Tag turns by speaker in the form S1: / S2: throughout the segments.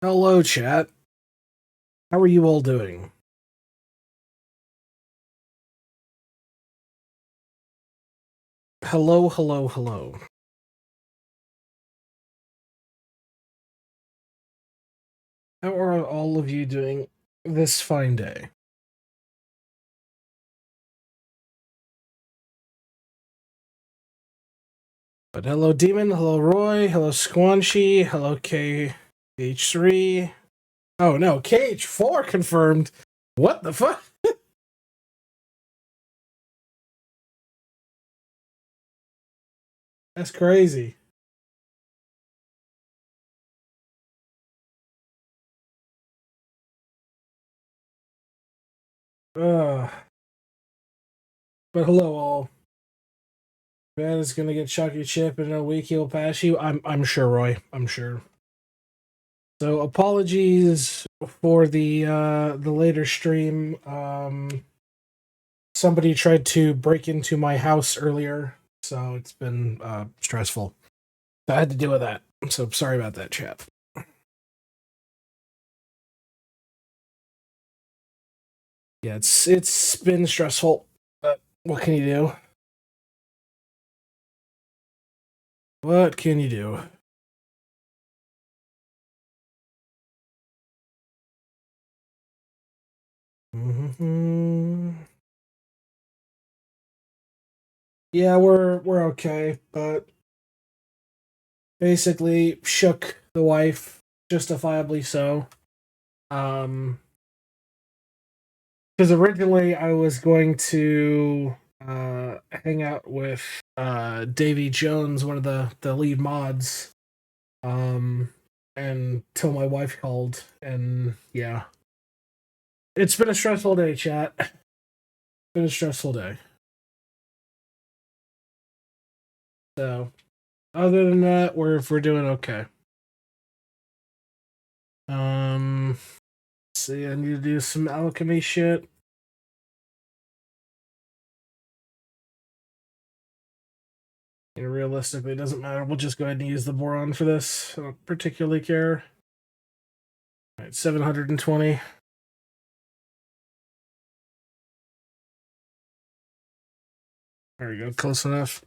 S1: Hello, chat. How are you all doing? Hello, hello, hello. How are all of you doing this fine day? But hello, Demon. Hello, Roy. Hello, Squanchy. Hello, KH3. Oh, no, KH4 confirmed. What the fuck? That's crazy. Uh, but hello, all. Ben is gonna get Chucky Chip in a week. He'll pass you. I'm sure, Roy. I'm sure. So apologies for the later stream. Somebody tried to break into my house earlier, so it's been stressful. I had to deal with that. So sorry about that, chap. Yeah, it's been stressful. But what can you do? What can you do? Mm-hmm. Yeah, we're okay, but basically shook the wife, justifiably so. Um, because originally I was going to hang out with Davy Jones, one of the lead mods, um, until my wife called, and yeah, it's been a stressful day, chat. Been a stressful day. So other than that, we're doing okay. See, I need to do some alchemy shit. And realistically, it doesn't matter. We'll just go ahead and use the boron for this. I don't particularly care. All right, 720. There we go, close enough.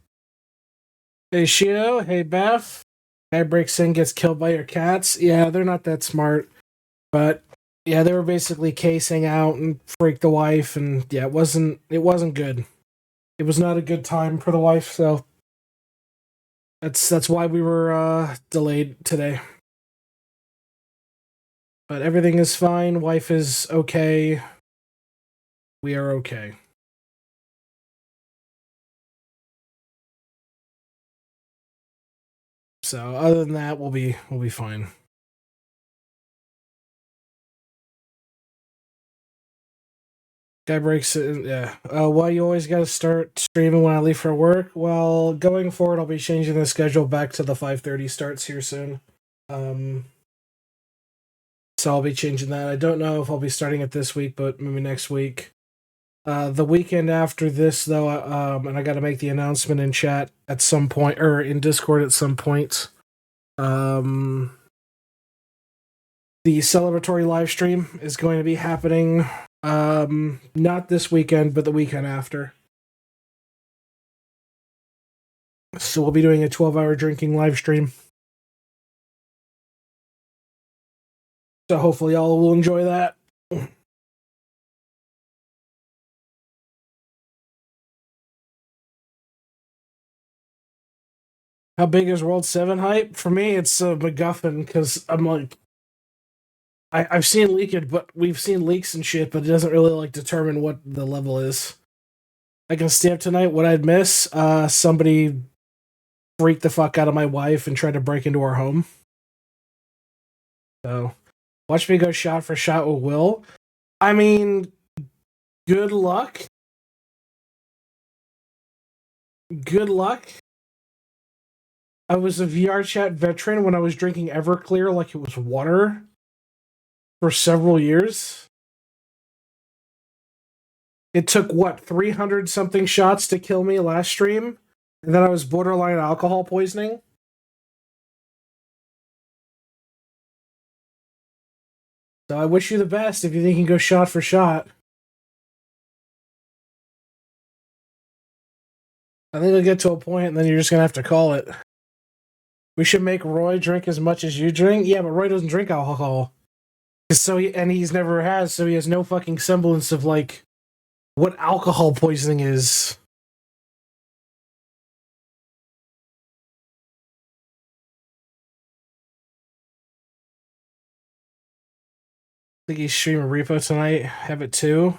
S1: Hey, Shio. Hey, Beth. Guy breaks in, gets killed by your cats. Yeah, they're not that smart. But yeah, they were basically casing out and freaked the wife, and yeah, it wasn't good. It was not a good time for the wife, so that's why we were delayed today. But everything is fine. Wife is okay. We are okay. So other than that, we'll be fine. Guy breaks it. Yeah. Why you always got to start streaming when I leave for work? Well, going forward, I'll be changing the schedule back to the 5:30 starts here soon. Um, so I'll be changing that. I don't know if I'll be starting it this week, but maybe next week. The weekend after this, though, and I got to make the announcement in chat at some point, or in Discord at some point. Um, the celebratory live stream is going to be happening. Not this weekend, but the weekend after. So we'll be doing a 12-hour drinking live stream. So hopefully y'all will enjoy that. How big is World 7 hype? For me, it's a MacGuffin, because I'm like, I've seen leaked, but we've seen leaks and shit, but it doesn't really like determine what the level is. I can stay up tonight. What I'd miss, somebody freaked the fuck out of my wife and tried to break into our home. So watch me go shot for shot with Will. I mean, good luck. Good luck. I was a VR chat veteran when I was drinking Everclear like it was water for several years. It took what, 300 something shots to kill me last stream, and then I was borderline alcohol poisoning. So I wish you the best if you think you can go shot for shot. I think it'll get to a point and then you're just gonna have to call it. We should make Roy drink as much as you drink. Yeah, but Roy doesn't drink alcohol. He's never has, so he has no fucking semblance of like what alcohol poisoning is. I think he's streaming Repo tonight. Have it too.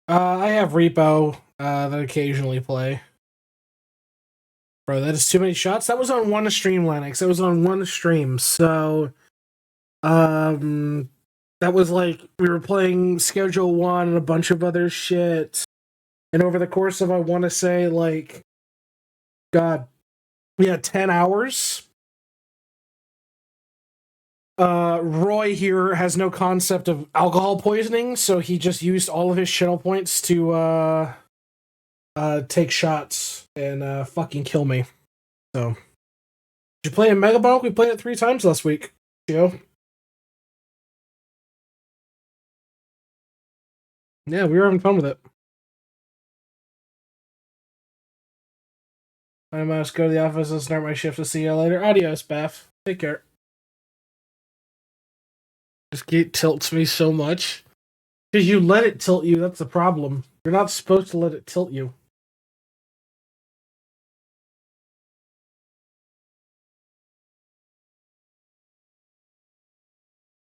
S1: I have Repo that I occasionally play. Bro, that is too many shots. That was on one stream, Lennox. That was on one stream. So, that was like we were playing Schedule 1 and a bunch of other shit. And over the course of, I want to say, like, God, we had 10 hours. Roy here has no concept of alcohol poisoning, so he just used all of his channel points to take shots and fucking kill me. So, did you play in Megabonk? We played it 3 times last week. Joe. Yeah, we were having fun with it. I must go to the office and start my shift. To see you later. Adios, Bath. Take care. This gate tilts me so much. Because you let it tilt you, that's the problem. You're not supposed to let it tilt you.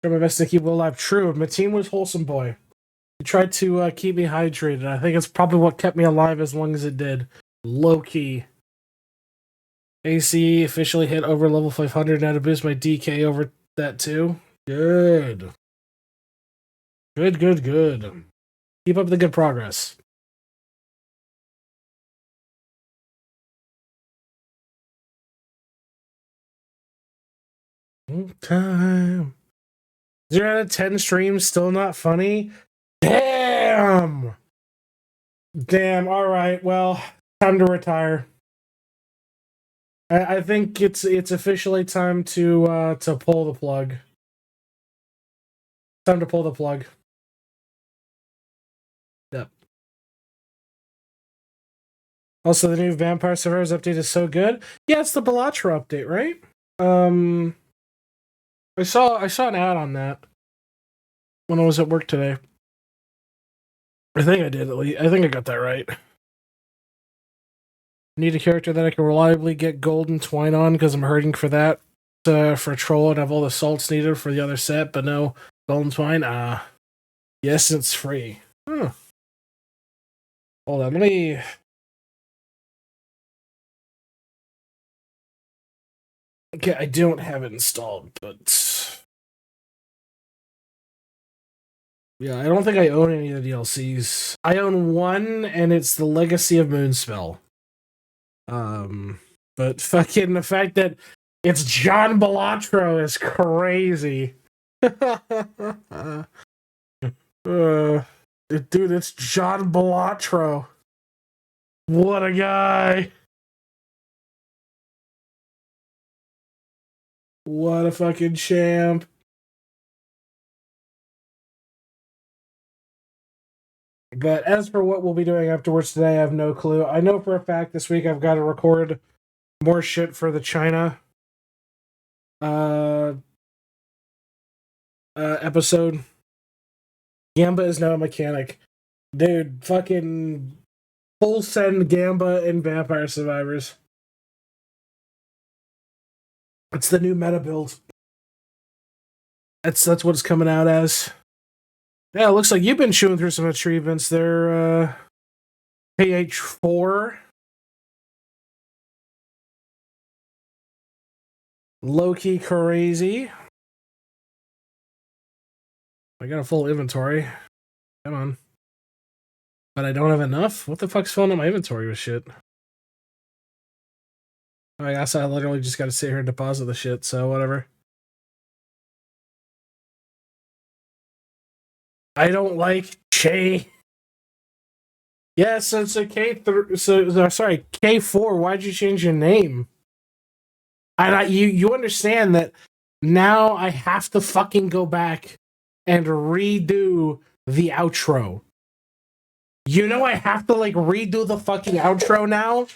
S1: Try my best to keep it alive. True, Mateen was wholesome boy. He tried to keep me hydrated. I think it's probably what kept me alive as long as it did. Low key. AC officially hit over level 500. Now to boost my DK over that too. Good. Good. Keep up the good progress. Time. 0 out of 10 streams still not funny? Damn! Alright, well, time to retire. I think it's officially time to pull the plug. Time to pull the plug. Yep. Also, the new Vampire Survivors update is so good. Yeah, it's the Belatra update, right? I saw an ad on that when I was at work today. I think I did. I think I got that right. Need a character that I can reliably get golden twine on because I'm hurting for that for troll and have all the salts needed for the other set, but no golden twine. Yes, it's free. Huh. Hold on, let me. Okay, I don't have it installed, but yeah, I don't think I own any of the DLCs. I own one, and it's the Legacy of Moonspell. But fucking the fact that it's John Belatro is crazy. Dude, it's John Belatro. What a guy. What a fucking champ. But as for what we'll be doing afterwards today, I have no clue. I know for a fact this week I've got to record more shit for the China episode. Gamba is now a mechanic. Dude, fucking full send Gamba in Vampire Survivors. It's the new meta build. That's what it's coming out as. Yeah, it looks like you've been chewing through some achievements there, PH4. Low-key crazy. I got a full inventory. Come on. But I don't have enough? What the fuck's filling up my inventory with shit? I guess I literally just gotta sit here and deposit the shit, so whatever. I don't like Che. Yeah, so it's a K4. Why'd you change your name? You understand that Now I have to fucking go back and redo the outro. You know I have to like redo the fucking outro now?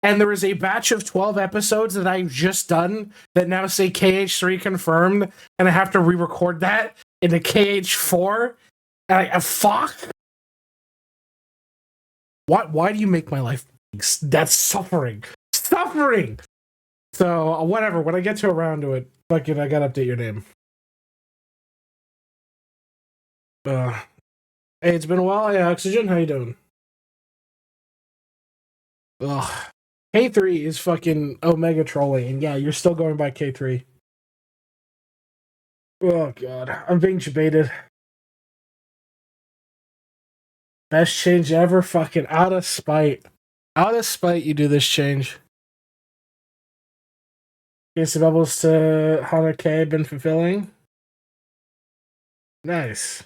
S1: And there is a batch of 12 episodes that I've just done that now say KH3 confirmed, and I have to re-record that into KH4. And fuck? Why do you make my life? That's suffering. Suffering! So, whatever. When I get to around to it, fucking, I gotta update your name. Hey, it's been a while. Hey, Oxygen, how you doing? Ugh. K3 is fucking Omega trolling, and yeah, you're still going by K3. Oh god, I'm being debated. Best change ever, fucking out of spite. Out of spite, you do this change. Case of bubbles to Hana K been fulfilling. Nice.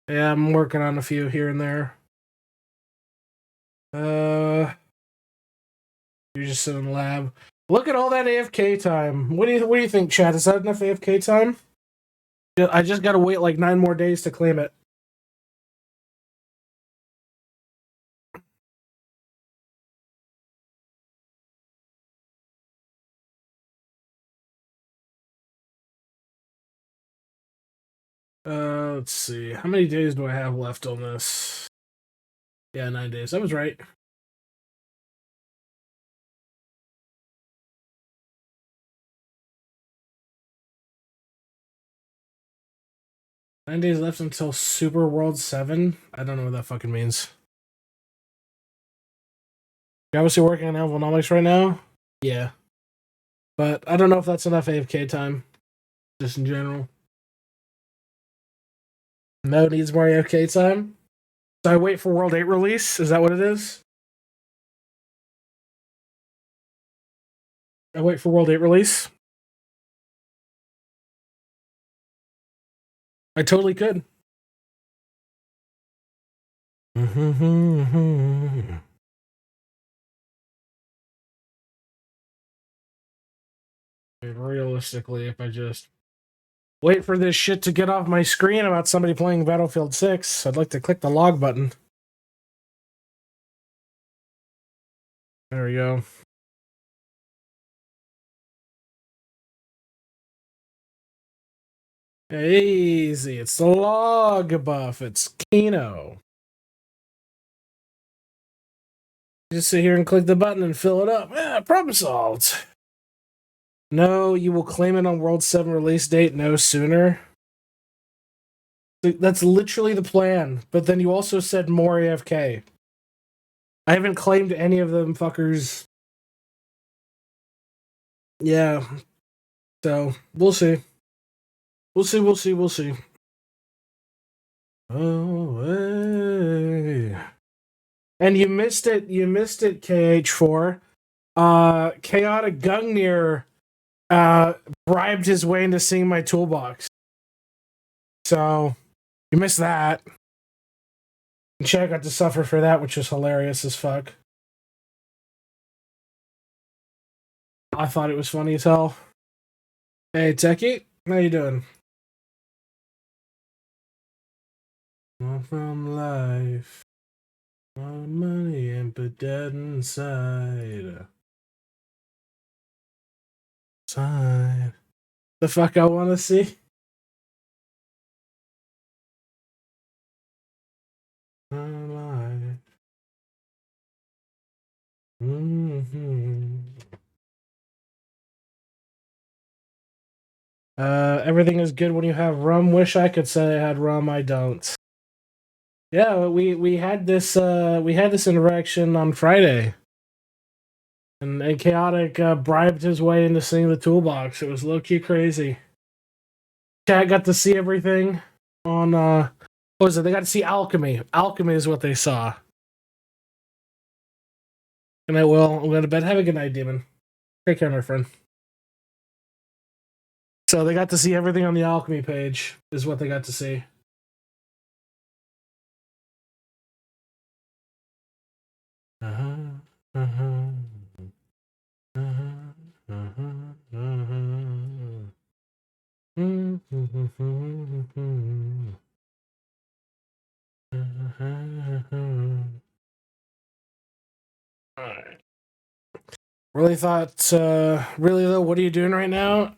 S1: Yeah, I'm working on a few here and there. You just sit in the lab. Look at all that AFK time. What do you think, chat? Is that enough AFK time? I just gotta wait like 9 more days to claim it. Let's see. How many days do I have left on this? Yeah, 9 days. I was right. Nine days left until Super World 7? I don't know what that fucking means. You're obviously working on Alvonomics right now? Yeah. But I don't know if that's enough AFK time. Just in general. No needs more AFK time? So I wait for World 8 release? Is that what it is? I wait for World 8 release? I totally could. Realistically, if I just wait for this shit to get off my screen about somebody playing Battlefield 6, I'd like to click the log button. There we go. Easy. It's the log buff. It's Kino. Just sit here and click the button and fill it up. Yeah, problem solved. No, you will claim it on World 7 release date no sooner. That's literally the plan. But then you also said more AFK. I haven't claimed any of them fuckers. Yeah. So, we'll see. We'll see. Oh, hey. And you missed it, KH4. Chaotic Gungnir bribed his way into seeing my toolbox. So, you missed that. And Chad got to suffer for that, which was hilarious as fuck. I thought it was funny as hell. Hey, Techie, how you doing? From life, all money and put that inside. Side. The fuck I want to see? Life. Everything is good when you have rum. Wish I could say I had rum. I don't. Yeah, we had this interaction on Friday, and Chaotic bribed his way into seeing the toolbox. It was low key crazy. Chat got to see everything on what was it? They got to see alchemy. Alchemy is what they saw. And I will. I'm going to bed. Have a good night, Demon. Take care, my friend. So they got to see everything on the alchemy page. Is what they got to see. Alright. Really thought, really though, what are you doing right now?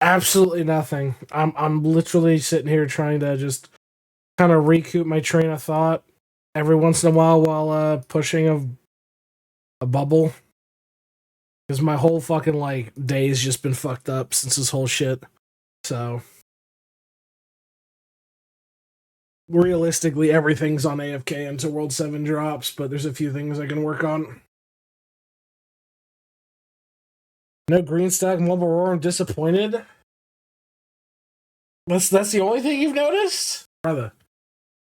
S1: Absolutely nothing. I'm literally sitting here trying to just kind of recoup my train of thought every once in a while pushing a bubble. Because my whole fucking, like, day's just been fucked up since this whole shit. So, realistically, everything's on AFK until World 7 drops, but there's a few things I can work on. No Greenstock Mobile Roar, I'm disappointed. That's the only thing you've noticed? Brother,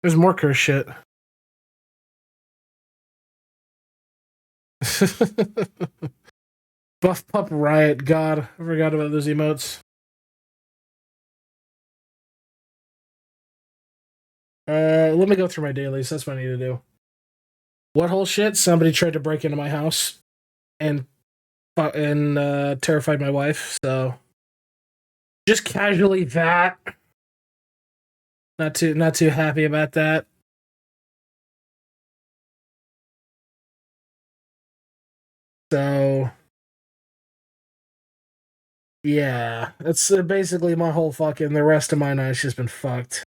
S1: there's more curse shit. Buff Pup Riot, God, I forgot about those emotes. Let me go through my dailies. That's what I need to do. What whole shit? Somebody tried to break into my house and terrified my wife. So just casually that. Not too happy about that. So yeah, it's basically my whole fucking the rest of my night's just been fucked.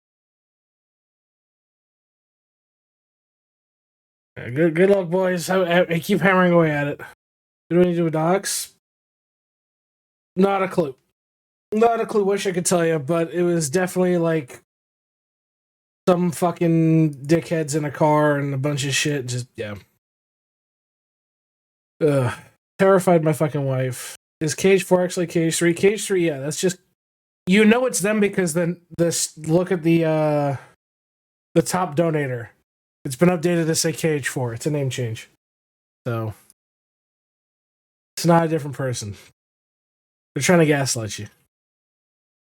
S1: Yeah, good luck, boys. I keep hammering away at it. What do we need to do with dogs? Not a clue. Not a clue. Wish I could tell you, but it was definitely like some fucking dickheads in a car and a bunch of shit. Just yeah. Ugh. Terrified my fucking wife. Is Cage 4 actually Cage 3? Cage 3, yeah, that's just you know it's them because then this look at the top donator. It's been updated to say Cage 4. It's a name change. So it's not a different person. They're trying to gaslight you.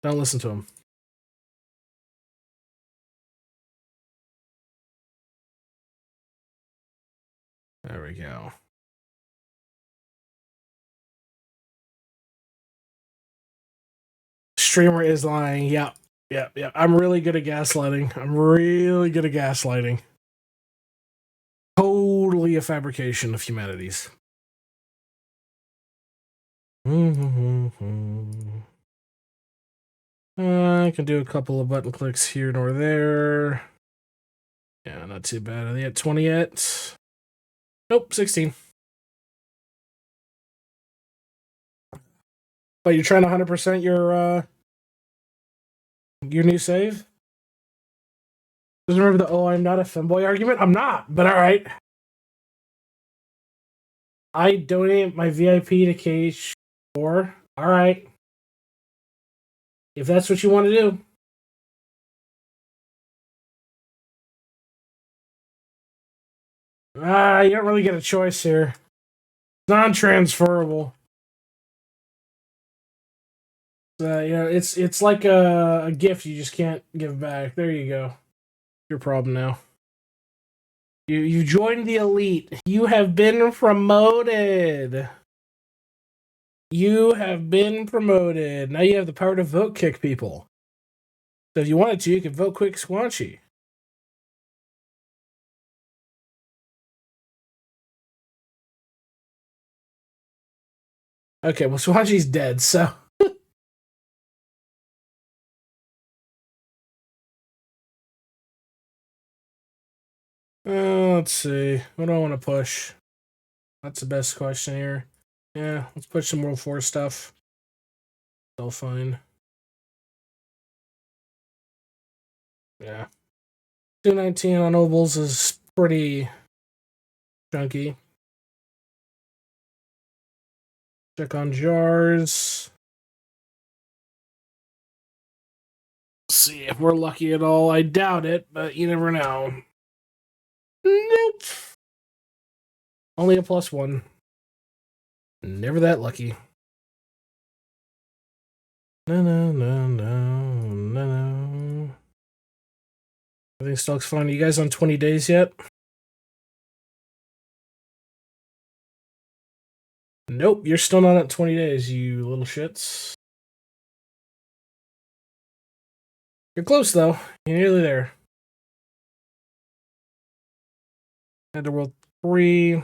S1: Don't listen to them. There we go. Streamer is lying. Yep. Yep. I'm really good at gaslighting. Totally a fabrication of humanities. I can do a couple of button clicks here nor there. Yeah, not too bad. Are they at 20 yet? Nope, 16. But you're trying to 100% your new save? Just remember the I'm not a femboy argument? I'm not, but alright. I donate my VIP to Cage4. Alright. If that's what you want to do. You don't really get a choice here. It's non-transferable. It's like a gift you just can't give back. There you go. Your problem now. You joined the elite. You have been promoted. You have been promoted. Now you have the power to vote kick people. So if you wanted to, you could vote quick Squanchy. Okay, well Squanchy's dead, so let's see. What do I want to push? That's the best question here. Yeah, let's push some World 4 stuff. They'll fine. Yeah. 219 on ovals is pretty chunky. Check on jars. See if we're lucky at all. I doubt it, but you never know. Nope. Only a +1. Never that lucky. No. Everything still looks fine. Are you guys on 20 days yet? Nope, you're still not at 20 days, you little shits. You're close, though. You're nearly there. Enter World 3.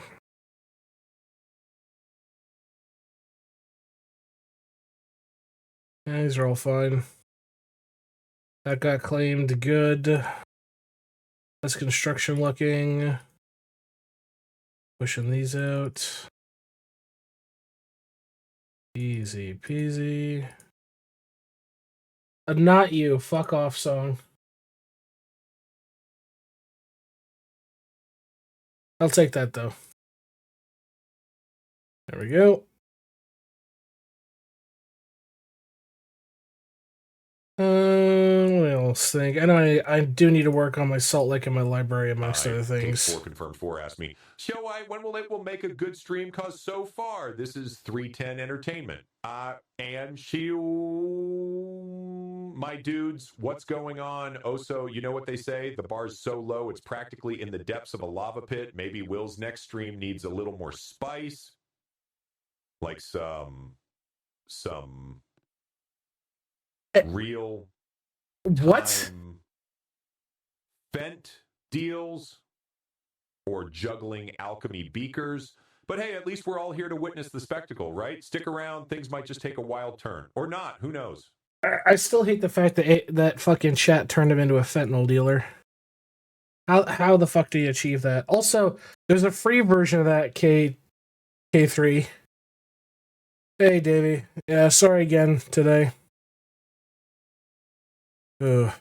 S1: Yeah, these are all fine. That got claimed. Good. That's construction looking. Pushing these out. Easy peasy. Not you. Fuck off song. I'll take that though. There we go. What else think? I know I do need to work on my Salt Lake in my library amongst other things.
S2: Case 4 confirmed 4 asked me, Show I when will it will make a good stream? Cause so far this is 310 entertainment. And she, my dudes, what's going on? Also, you know what they say? The bar's so low it's practically in the depths of a lava pit. Maybe Will's next stream needs a little more spice, like some real
S1: what
S2: Fent deals or juggling alchemy beakers. But hey, at least we're all here to witness the spectacle, right? Stick around. Things might just take a wild turn. Or not. Who knows?
S1: I still hate the fact that fucking chat turned him into a fentanyl dealer. How the fuck do you achieve that? Also, there's a free version of that K3. Hey, Davey. Yeah, sorry again today. Ugh.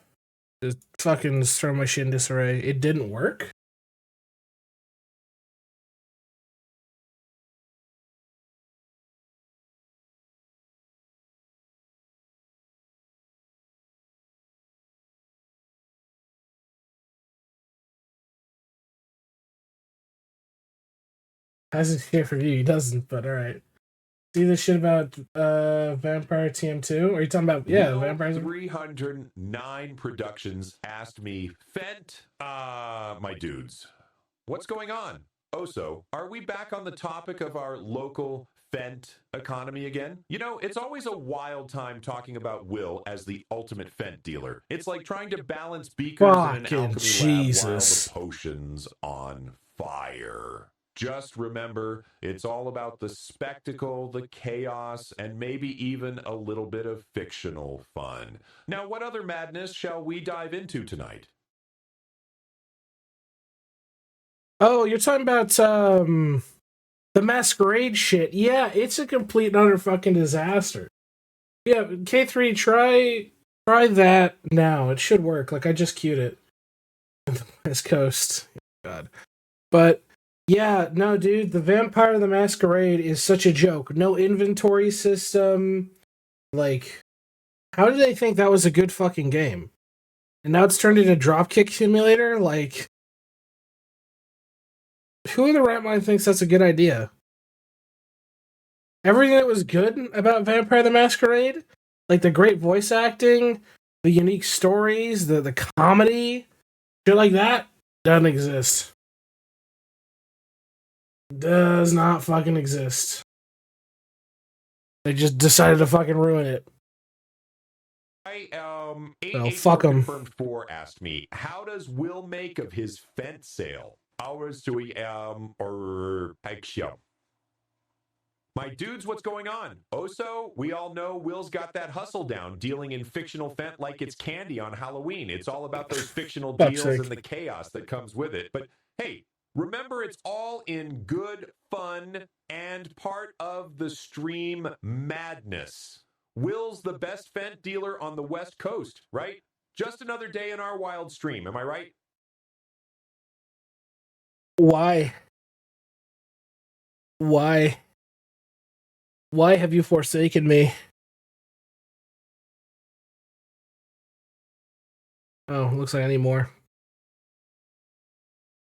S1: Just fucking throw my shit in disarray. It didn't work? Hasn't here for you. He doesn't, but alright. See this shit about Vampire TM2? Are you talking about Vampires?
S2: 309 Productions asked me, Fent, my dudes, what's going on? Also, are we back on the topic of our local Fent economy again? You know, it's always a wild time talking about Will as the ultimate Fent dealer. It's like trying to balance beakers in an alchemy lab while the potion's on fire. Just remember, it's all about the spectacle, the chaos, and maybe even a little bit of fictional fun. Now, what other madness shall we dive into tonight?
S1: Oh, you're talking about the Masquerade shit. Yeah, it's a complete and utter fucking disaster. Yeah, K3, try that now. It should work. Like I just queued it. West Coast. God. But yeah, no, dude, the Vampire the Masquerade is such a joke. No inventory system. Like, how did they think that was a good fucking game? And now it's turned into Dropkick Simulator? Like, who in the right mind thinks that's a good idea? Everything that was good about Vampire the Masquerade, like the great voice acting, the unique stories, the comedy, shit like that, doesn't exist. Does not fucking exist. They just decided to fucking ruin it. Fuck them.
S2: Confirmed 4 asked me, how does Will make of his Fent sale? Hours do we, or show? My dudes, what's going on? Also, we all know Will's got that hustle down, dealing in fictional Fent like it's candy on Halloween. It's all about those fictional deals and the chaos that comes with it. But hey, remember, it's all in good fun and part of the stream madness. Will's the best Fent dealer on the West Coast, right? Just another day in our wild stream, am I right?
S1: Why? Why? Why have you forsaken me? Oh, looks like I need more.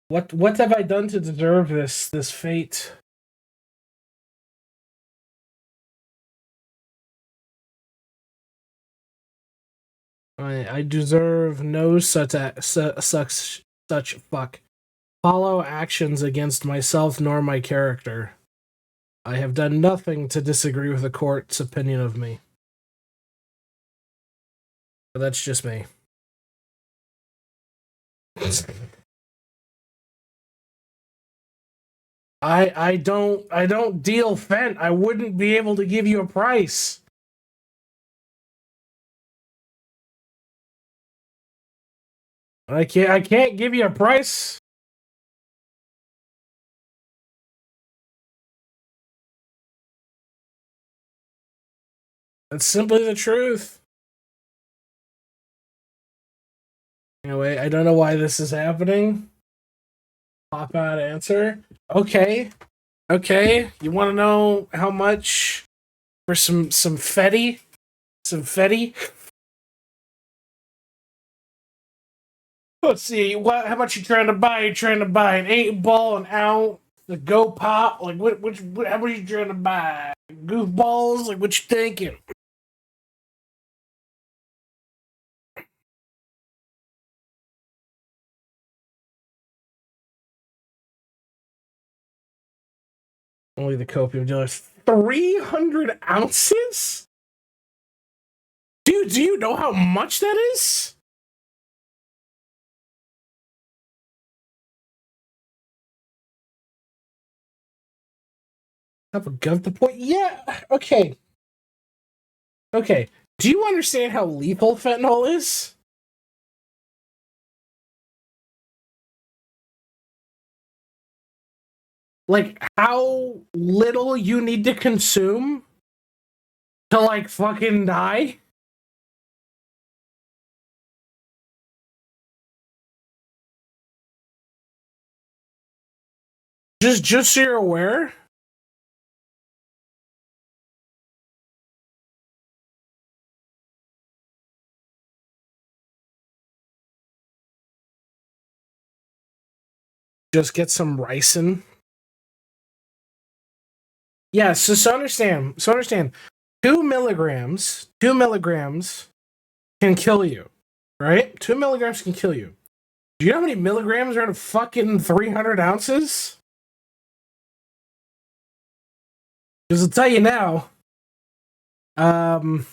S1: What have I done to deserve this fate? I deserve no such hollow actions against myself nor my character. I have done nothing to disagree with the court's opinion of me. But that's just me. I don't deal Fent. I wouldn't be able to give you a price. I can't give you a price. That's simply the truth. Anyway, I don't know why this is happening. Pop out answer. Okay. Okay. You want to know how much for some fetty? Some fetty? Let's see. What? How much you trying to buy? You trying to buy an 8-ball, an out, the Go Pop? Like what? How much you trying to buy? Goofballs? Like what you thinking? Only the copium dealers. 300 ounces? Dude, do you know how much that is? Have a gun to point? Yeah. Okay. Okay. Do you understand how lethal fentanyl is? Like how little you need to consume to like fucking die? Just so you're aware. Just get some ricin. Yeah, so understand. So understand. 2 milligrams. 2 milligrams can kill you. Right? 2 milligrams can kill you. Do you know how many milligrams are in fucking 300 ounces? Because I'll tell you now, um,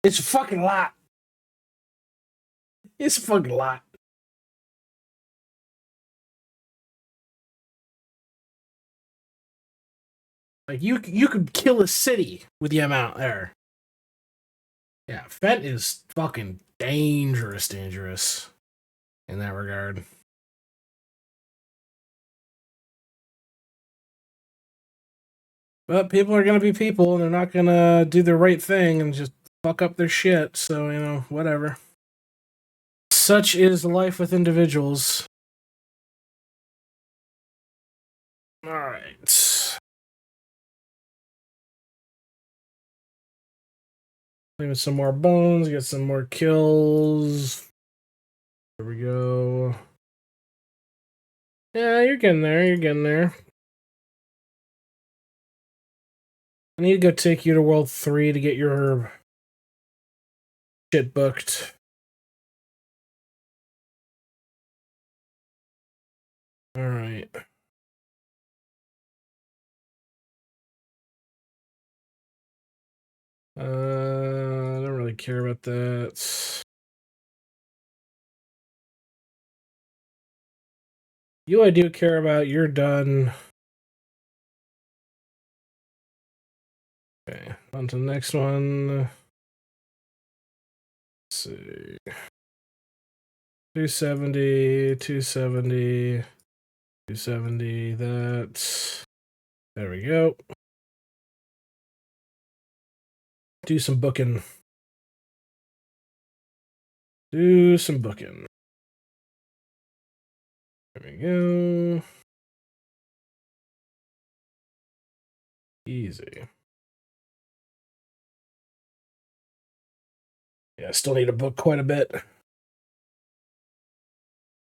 S1: it's a fucking lot. It's a fucking lot. Like you could kill a city with the amount there. Yeah, Fent is fucking dangerous in that regard. But people are gonna be people, and they're not gonna do the right thing and just fuck up their shit. So whatever. Such is life with individuals. All right. Leave some more bones. Get some more kills. There we go. Yeah, you're getting there. You're getting there. I need to go take you to World 3 to get your shit booked. Alright. I don't really care about that. You I do care about, you're done. Okay, on to the next one. Let's see. 270, 270, 270, that. There we go. Do some booking. Do some booking. There we go. Easy. Yeah, I still need to book quite a bit.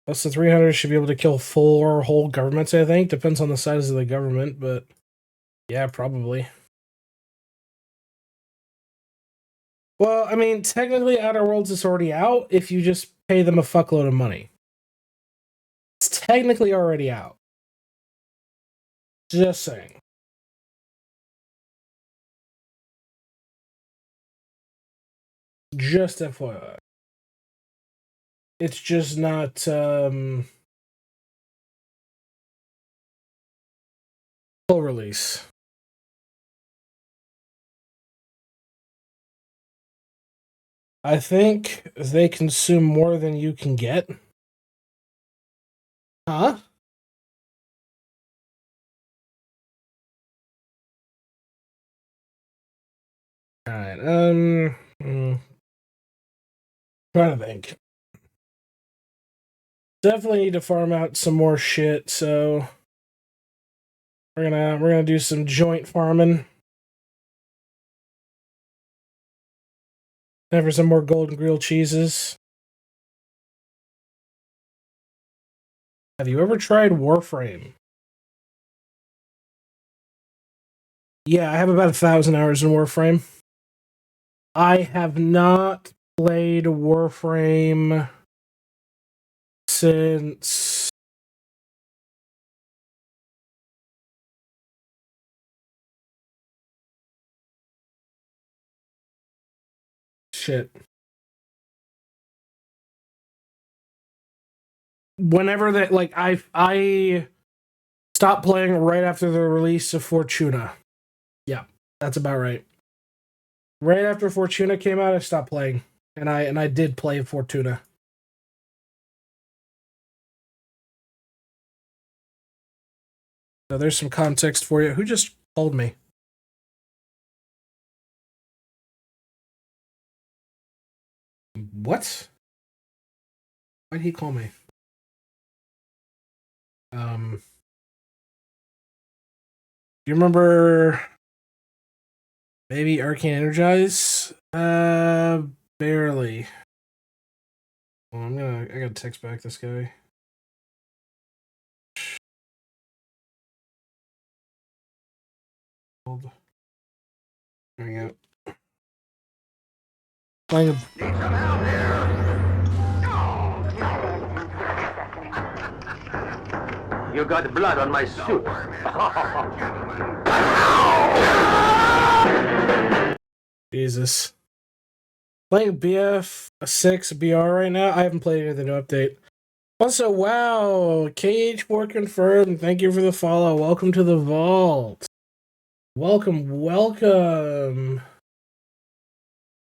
S1: Plus the 300 should be able to kill 4 whole governments, I think. Depends on the size of the government, but yeah, probably. Well, I mean, technically Outer Worlds is already out if you just pay them a fuckload of money. It's technically already out. Just saying. Just FYI. It's just not full release. I think they consume more than you can get. Huh? Alright, trying to think. Definitely need to farm out some more shit, so we're gonna do some joint farming. Never some more golden grilled cheeses. Have you ever tried Warframe? Yeah, I have about 1,000 hours in Warframe. I have not played Warframe since shit. Whenever that, like, I stopped playing right after the release of Fortuna. Yeah, that's about right. Right after Fortuna came out, I stopped playing, and I did play Fortuna. So there's some context for you. Who just called me? What? Why'd he call me? Do you remember maybe Arcane Energize? Barely. Well, I gotta text back this guy. Hold. There we go. Playing.
S3: Need some help here. You got blood on my suit.
S1: Jesus. Playing BF6 BR right now. I haven't played any of the new update. Also, wow, KH4 confirmed. Thank you for the follow. Welcome to the vault. Welcome.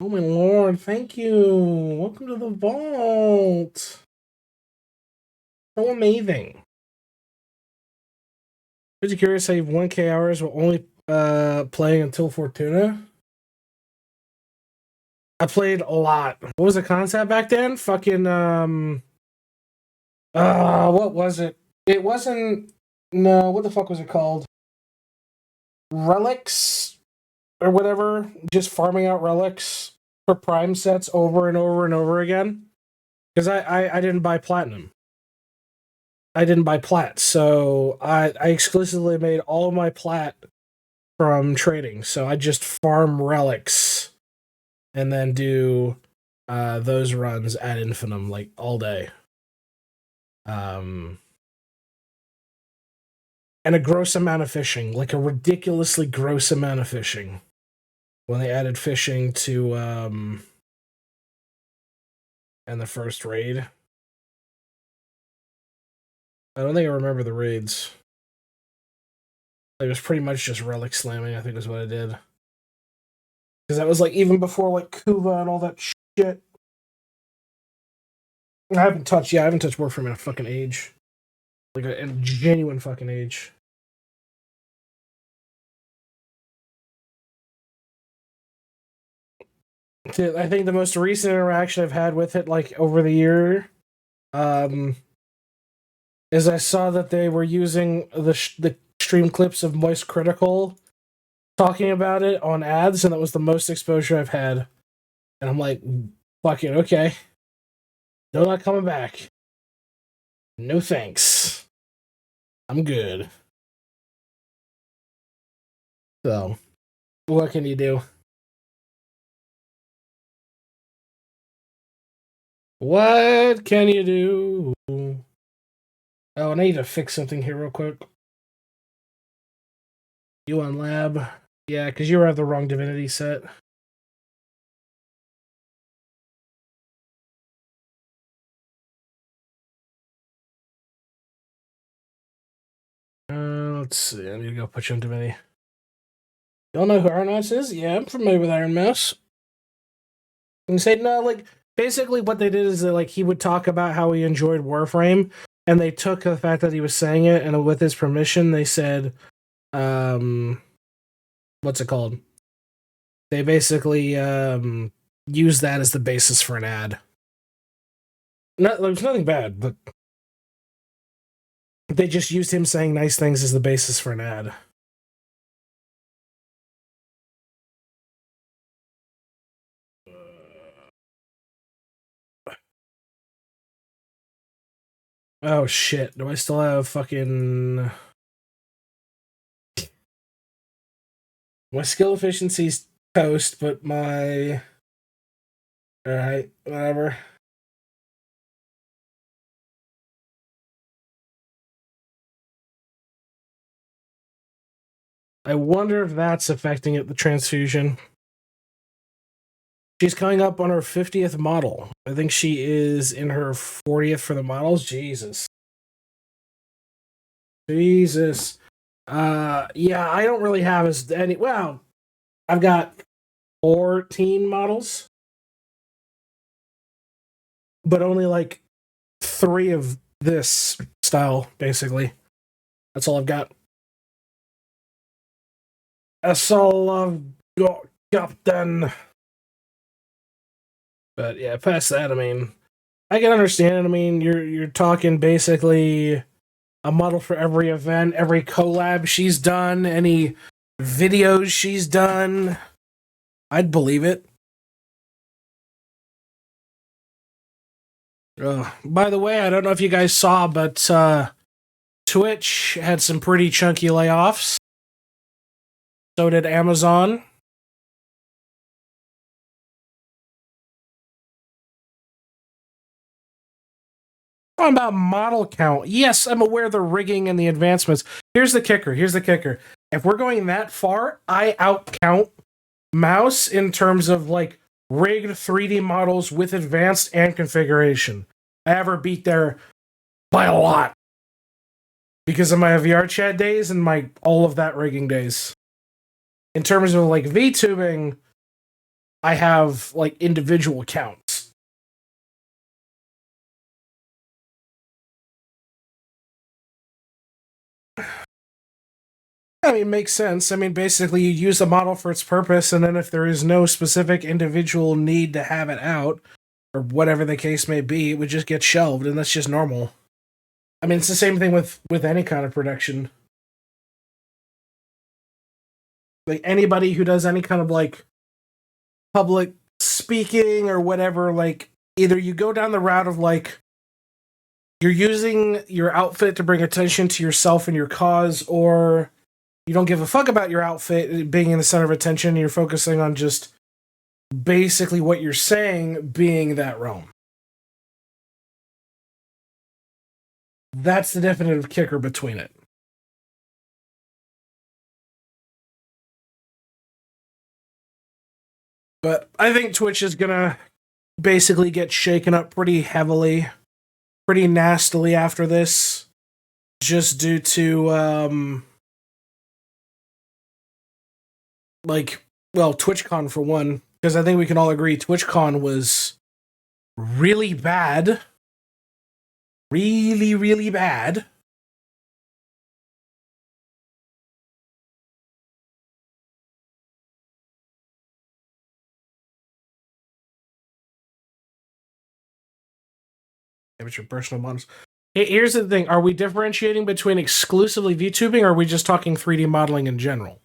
S1: Oh my lord, thank you. Welcome to the vault. So amazing. Pretty curious how you've 1K hours while only playing until Fortuna. I played a lot. What was the concept back then? Fucking what was it? It wasn't no, what the fuck was it called? Relics or whatever. Just farming out relics for prime sets over and over and over again. Because I didn't buy platinum. I didn't buy plat, so I exclusively made all my plat from trading. So I just farm relics and then do those runs ad infinitum, like all day. And a gross amount of fishing, like a ridiculously gross amount of fishing. When they added fishing to and the first raid. I don't think I remember the raids. It was pretty much just relic slamming, I think is what I did. Because that was like even before like Kuva and all that shit. I haven't touched Warframe in a fucking age. Like a genuine fucking age. I think the most recent interaction I've had with it, like over the year, is I saw that they were using the stream clips of Moist Critical talking about it on ads, and that was the most exposure I've had. And I'm like, fuck it, okay. No, not coming back. No thanks. I'm good. So, what can you do? What can you do? Oh, and I need to fix something here real quick. You on lab? Yeah, because you have the wrong divinity set. Let's see. I need to go put you on divinity. Y'all know who Iron Mouse is? Yeah, I'm familiar with Iron Mouse. And say no, like basically what they did is that like he would talk about how he enjoyed Warframe, and they took the fact that he was saying it, and with his permission, they said, what's it called? They basically used that as the basis for an ad. There's nothing bad, but they just used him saying nice things as the basis for an ad. Oh shit, do I still have fucking... My skill efficiency's toast, but my... Alright, whatever. I wonder if that's affecting it, the transfusion. She's coming up on her 50th model. I think she is in her 40th for the models. Jesus. Jesus. Yeah, I don't really have as any... Well, I've got 14 models, but only like 3 of this style, basically. That's all I've got. That's all I've got, Captain. But yeah, past that, I mean, I can understand. I mean, you're talking basically a model for every event, every collab she's done, any videos she's done. I'd believe it. By the way, I don't know if you guys saw, but Twitch had some pretty chunky layoffs. So did Amazon. Talking about model count. Yes, I'm aware of the rigging and the advancements. Here's the kicker. If we're going that far, I outcount Mouse in terms of like rigged 3D models with advanced and configuration. I have her beat there by a lot because of my VR chat days and my all of that rigging days. In terms of like VTubing, I have like individual counts. I mean, makes sense. I mean, basically, you use the model for its purpose, and then if there is no specific individual need to have it out, or whatever the case may be, it would just get shelved, and that's just normal. I mean, it's the same thing with any kind of production. Like, anybody who does any kind of, like, public speaking or whatever, like, either you go down the route of, like, you're using your outfit to bring attention to yourself and your cause, or you don't give a fuck about your outfit being in the center of attention, you're focusing on just basically what you're saying being that realm. That's the definitive kicker between it. But I think Twitch is gonna basically get shaken up pretty heavily, pretty nastily after this, just due to, TwitchCon for one, because I think we can all agree TwitchCon was really bad. Really, really bad. Amateur personal models. Here's the thing. Are we differentiating between exclusively VTubing, or are we just talking 3D modeling in general?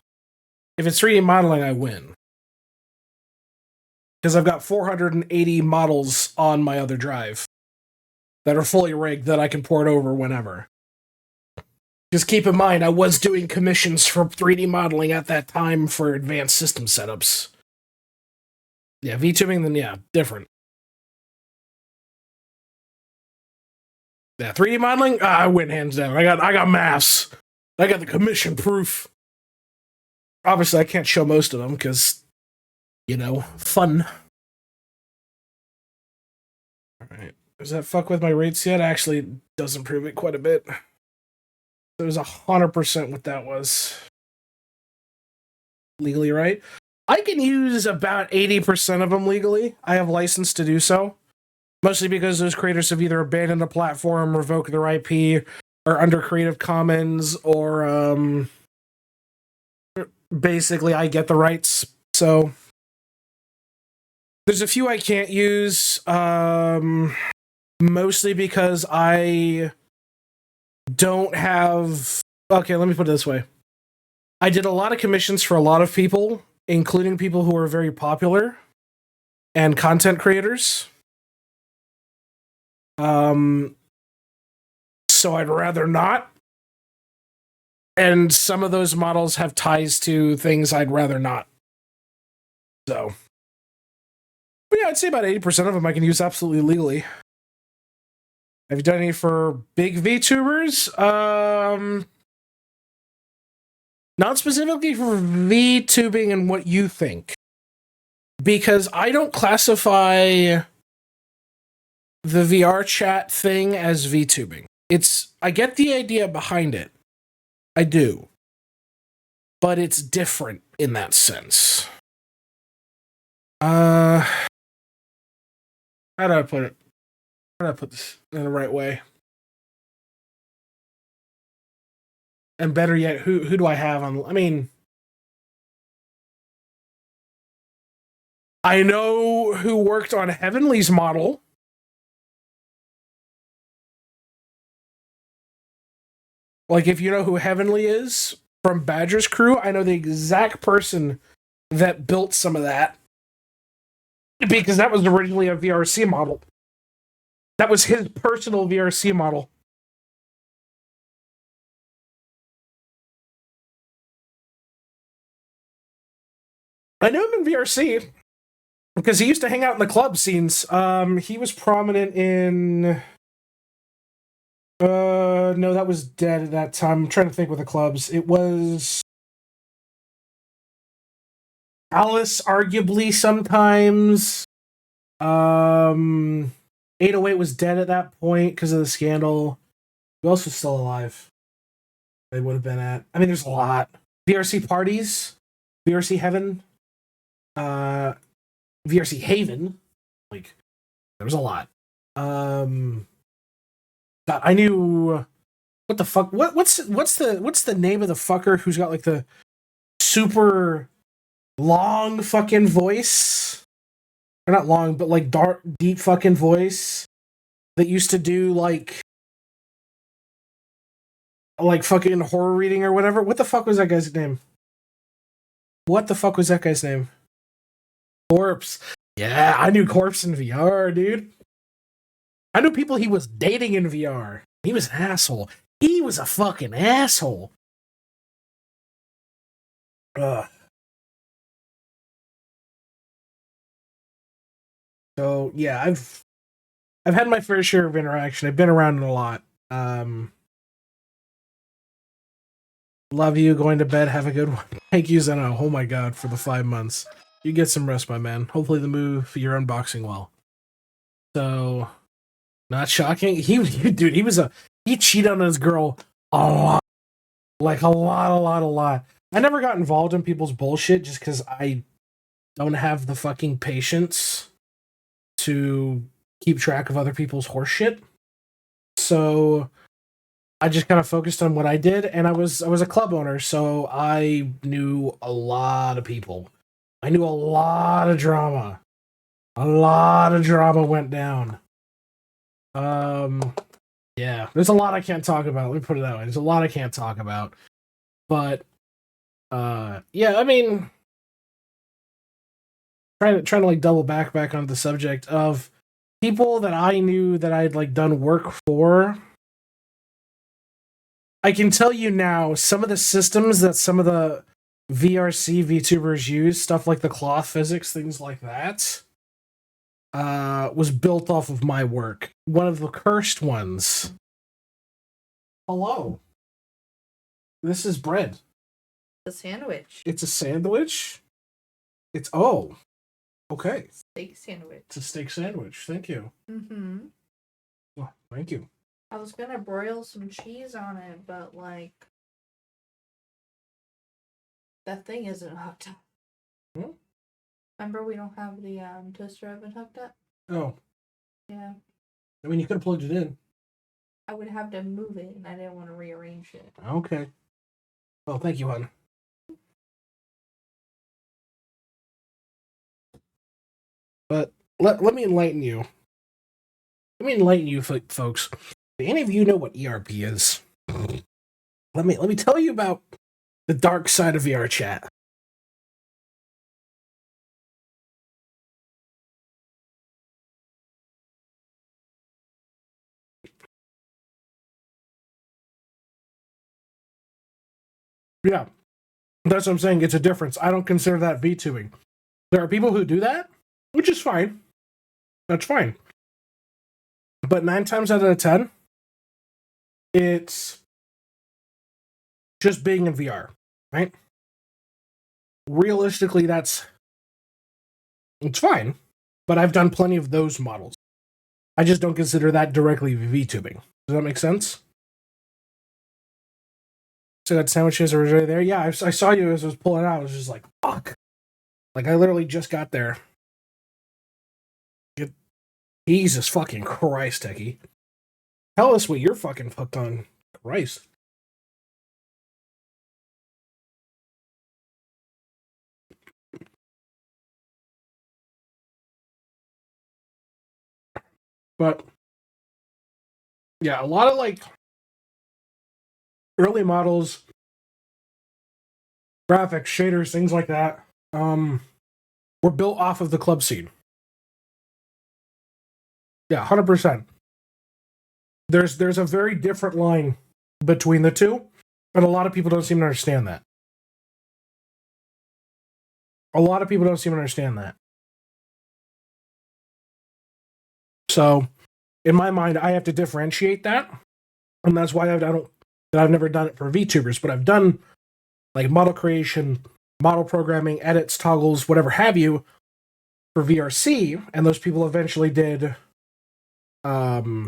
S1: If it's 3D modeling, I win. Because I've got 480 models on my other drive that are fully rigged that I can port over whenever. Just keep in mind, I was doing commissions for 3D modeling at that time for advanced system setups. Yeah, VTubing, then yeah, different. Yeah, 3D modeling, I win hands down. I got maths. I got the commission proof. Obviously, I can't show most of them because, fun. Alright. Does that fuck with my rates yet? Actually, it does improve it quite a bit. It was 100% what that was. Legally right? I can use about 80% of them legally. I have license to do so. Mostly because those creators have either abandoned the platform, revoked their IP, or under Creative Commons, or basically I get the rights. So there's a few I can't use, mostly because I don't have... Okay, let me put it this way. I did a lot of commissions for a lot of people, including people who are very popular and content creators. So I'd rather not. And some of those models have ties to things I'd rather not. So, but yeah, I'd say about 80% of them I can use absolutely legally. Have you done any for big VTubers? Not specifically for VTubing and what you think. Because I don't classify the VR chat thing as VTubing. I get the idea behind it. I do. But it's different in that sense. How do I put it? How do I put this in the right way? And better yet, who do I have on... I mean... I know who worked on Heavenly's model. Like, if you know who Heavenly is from Badger's crew, I know the exact person that built some of that. Because that was originally a VRC model. That was his personal VRC model. I know him in VRC because he used to hang out in the club scenes. He was prominent in... no, that was dead at that time. I'm trying to think with the clubs. It was... Alice, arguably, sometimes. 808 was dead at that point because of the scandal. Who else was still alive? They would have been at... I mean, there's a lot. VRC parties. VRC Heaven. VRC Haven. Like, there was a lot. God, I knew... What the fuck? What's the name of the fucker who's got, like, the super long fucking voice? Or not long, but, like, dark, deep fucking voice that used to do, like fucking horror reading or whatever. What the fuck was that guy's name? Corpse. Yeah, I knew Corpse in VR, dude. I knew people he was dating in VR. He was an asshole. He was a fucking asshole. So yeah, I've had my fair share of interaction. I've been around it a lot. Love you. Going to bed. Have a good one. Thank you, Zeno. Oh my god, for the 5 months. You get some rest, my man. Hopefully the move you're unboxing well. So, not shocking. He cheated on his girl a lot. Like a lot. I never got involved in people's bullshit just because I don't have the fucking patience to keep track of other people's horseshit. So I just kind of focused on what I did, and I was a club owner, so I knew a lot of people. I knew a lot of drama. A lot of drama went down. Yeah, there's a lot I can't talk about. Let me put it that way. There's a lot I can't talk about. But yeah, I mean, trying to like double back onto the subject of people that I knew that I'd like done work for. I can tell you now, some of the systems that some of the VRC VTubers use, stuff like the cloth physics, things like that, was built off of my work. One of the cursed ones. Hello. This is bread.
S4: A sandwich.
S1: It's a sandwich? Oh. Okay.
S4: Steak sandwich.
S1: It's a steak sandwich. Thank you.
S4: Mm-hmm.
S1: Oh, thank you.
S4: I was gonna broil some cheese on it, but like that thing isn't hooked up. Remember, we don't have the toaster oven hooked up?
S1: Oh.
S4: Yeah.
S1: I mean, you could have plugged it in.
S4: I would have to move it, and I didn't want to rearrange it.
S1: Okay. Well, thank you, hon. But let me enlighten you. Let me enlighten you, folks. Do any of you know what ERP is? Let me tell you about the dark side of VR chat. Yeah, that's what I'm saying. It's a difference. I don't consider that VTubing. There are people who do that, which is fine. That's fine. But 9 times out of 10, it's just being in VR, right? Realistically, it's fine. But I've done plenty of those models. I just don't consider that directly VTubing. Does that make sense? So that sandwiches are already there. Yeah, I saw you as I was pulling out. I was just like, fuck. Like, I literally just got there. Jesus fucking Christ, Techie. Tell us what you're fucking hooked on. Christ. But, yeah, a lot of, like, early models, graphics, shaders, things like that, were built off of the club scene. Yeah, 100%. There's a very different line between the two, and a lot of people don't seem to understand that. A lot of people don't seem to understand that. So, in my mind, I have to differentiate that, and that's why I've never done it for VTubers, but I've done like model creation, model programming, edits, toggles, whatever have you, for VRC, and those people eventually did VTubing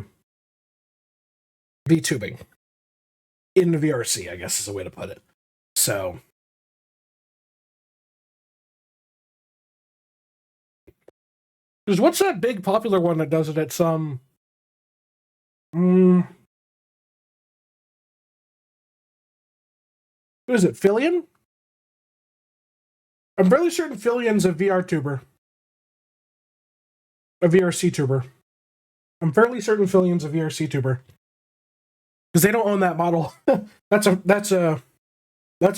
S1: in the VRC, I guess is a way to put it. So, because what's that big popular one that does it at some? Who is it? Fillion? I'm fairly certain Fillion's a VR tuber, a VRC tuber. I'm fairly certain Fillion's a VRC tuber because they don't own that model. that's a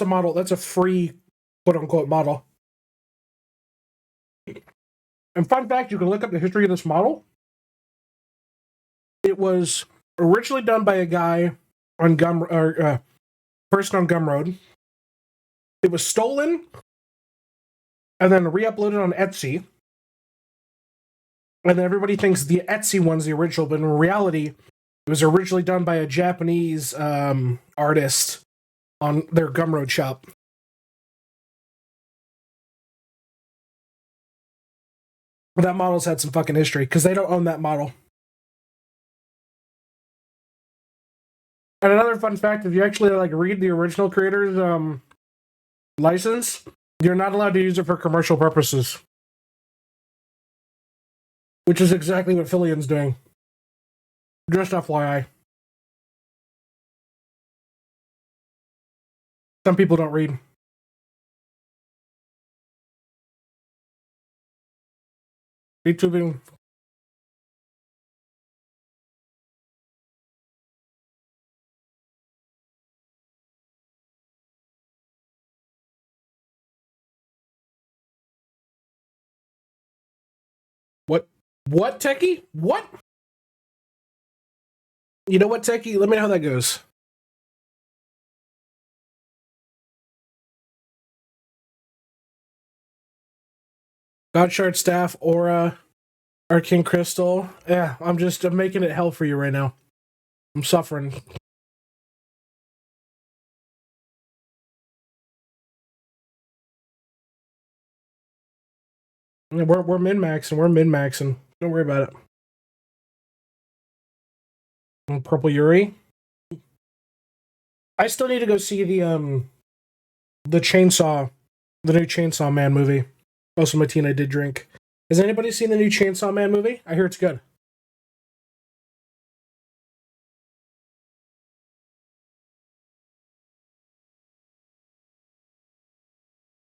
S1: model. That's a free, quote unquote, model. And fun fact, you can look up the history of this model. It was originally done by a guy on person on Gumroad. It was stolen and then re-uploaded on Etsy. And then everybody thinks the Etsy one's the original, but in reality, it was originally done by a Japanese artist on their Gumroad shop. That model's had some fucking history because they don't own that model. And another fun fact, if you actually like read the original creator's license, you're not allowed to use it for commercial purposes. Which is exactly what Fillion's doing. Just FYI. Some people don't read. YouTubing. What, Techie? What? You know what, Techie? Let me know how that goes. Godshard Staff, Aura, Arcane Crystal. Yeah, I'm making it hell for you right now. I'm suffering. We're min-maxing. We're min-maxing. Don't worry about it. And Purple Yuri. I still need to go see the Chainsaw, the new Chainsaw Man movie. Most of my teen I did drink. Has anybody seen the new Chainsaw Man movie? I hear it's good.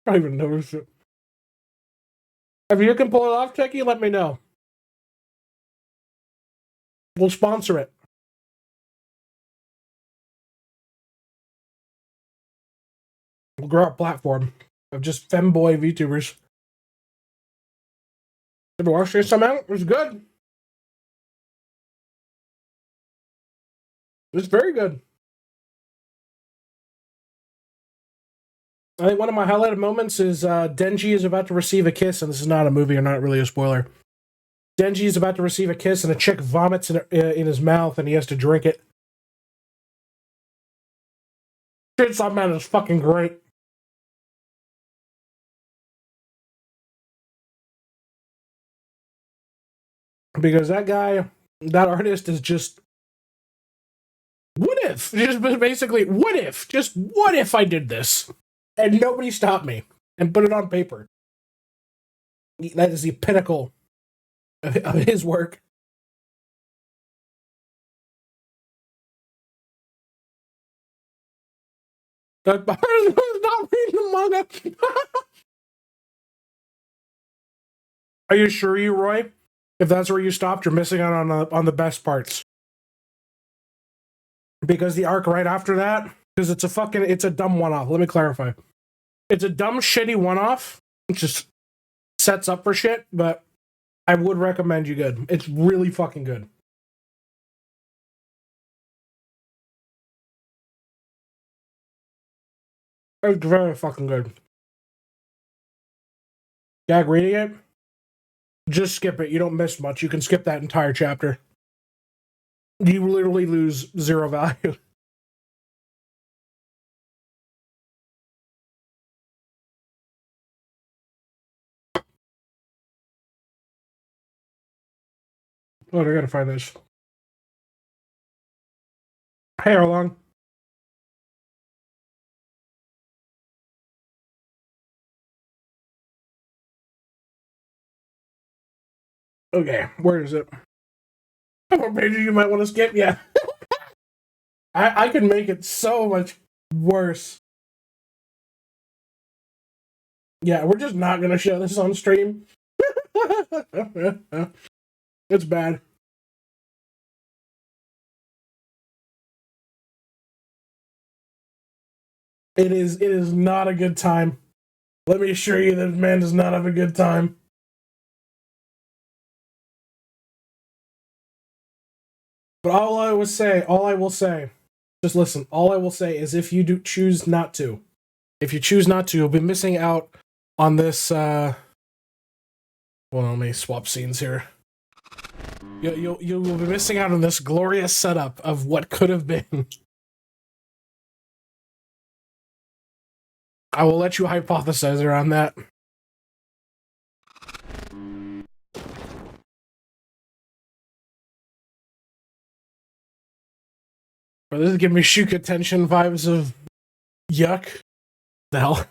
S1: I don't even notice it. If you can pull it off, Techie, let me know. We'll sponsor it. We'll grow our platform of just femboy VTubers. Did you watch Chainsaw Man? It was good. It was very good. I think one of my highlighted moments is Denji is about to receive a kiss, and this is not a movie or not really a spoiler. Denji is about to receive a kiss, and a chick vomits in his mouth, and he has to drink it. Chainsaw Man is fucking great. Because that guy, that artist is just... What if? Just basically, what if? Just what if I did this? And nobody stopped me and put it on paper. That is the pinnacle of his work. Not reading the manga. Are you sure, Roy? If that's where you stopped, you're missing out on the best parts. Because the arc right after that, because it's a dumb one-off. Let me clarify. It's a dumb, shitty one-off. It just sets up for shit, but I would recommend you good. It's really fucking good. It's very fucking good. Gag reading it? Just skip it. You don't miss much. You can skip that entire chapter. You literally lose 0 value. Oh, I gotta find this. Hey, Arlong. Okay, where is it? What page you might want to skip? Yeah. I could make it so much worse. Yeah, we're just not gonna show this on stream. It's bad. It is not a good time. Let me assure you that man does not have a good time. But all I will say, just listen, all I will say is if you do choose not to, you'll be missing out on this, well, let me swap scenes here. You will be missing out on this glorious setup of what could have been. I will let you hypothesize around that. But this is giving me Shuka tension vibes of yuck. The hell?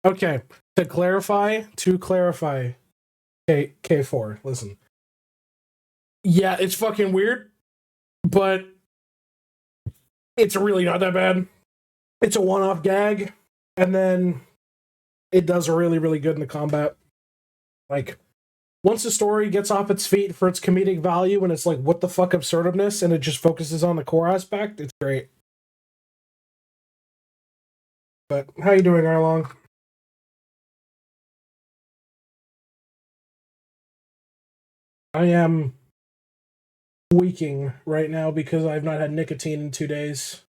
S1: Okay, to clarify, K4, listen. Yeah, it's fucking weird, but it's really not that bad. It's a one-off gag, and then it does really, really good in the combat. Like, once the story gets off its feet for its comedic value, and it's like, what the fuck absurdness, and it just focuses on the core aspect, it's great. But, how you doing, Arlong? I am weaking right now because I've not had nicotine in 2 days.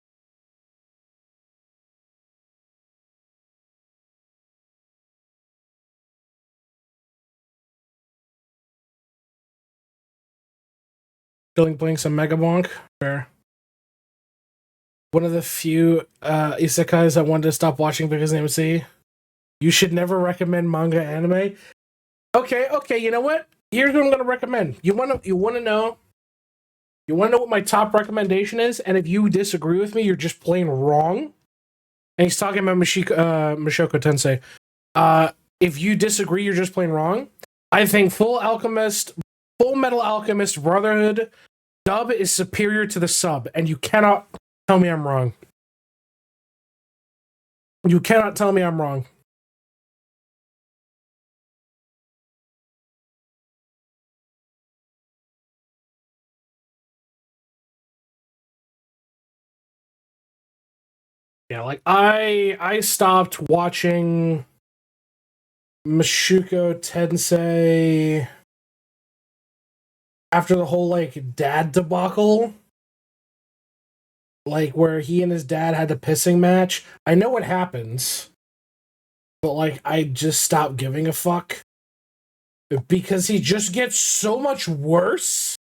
S1: Playing some Megabonk. Fair. One of the few isekais I wanted to stop watching because of AMC. You should never recommend manga anime. Okay, you know what? Here's what I'm gonna recommend. You wanna know what my top recommendation is, and if you disagree with me, you're just plain wrong. And he's talking about Mashoko Tensei. If you disagree, you're just plain wrong. I think Full Metal Alchemist Brotherhood dub is superior to the sub, and you cannot tell me I'm wrong. You cannot tell me I'm wrong. Yeah, like I stopped watching Mashuko Tensei after the whole like dad debacle, like where he and his dad had the pissing match. I know what happens, but like I just stopped giving a fuck because he just gets so much worse.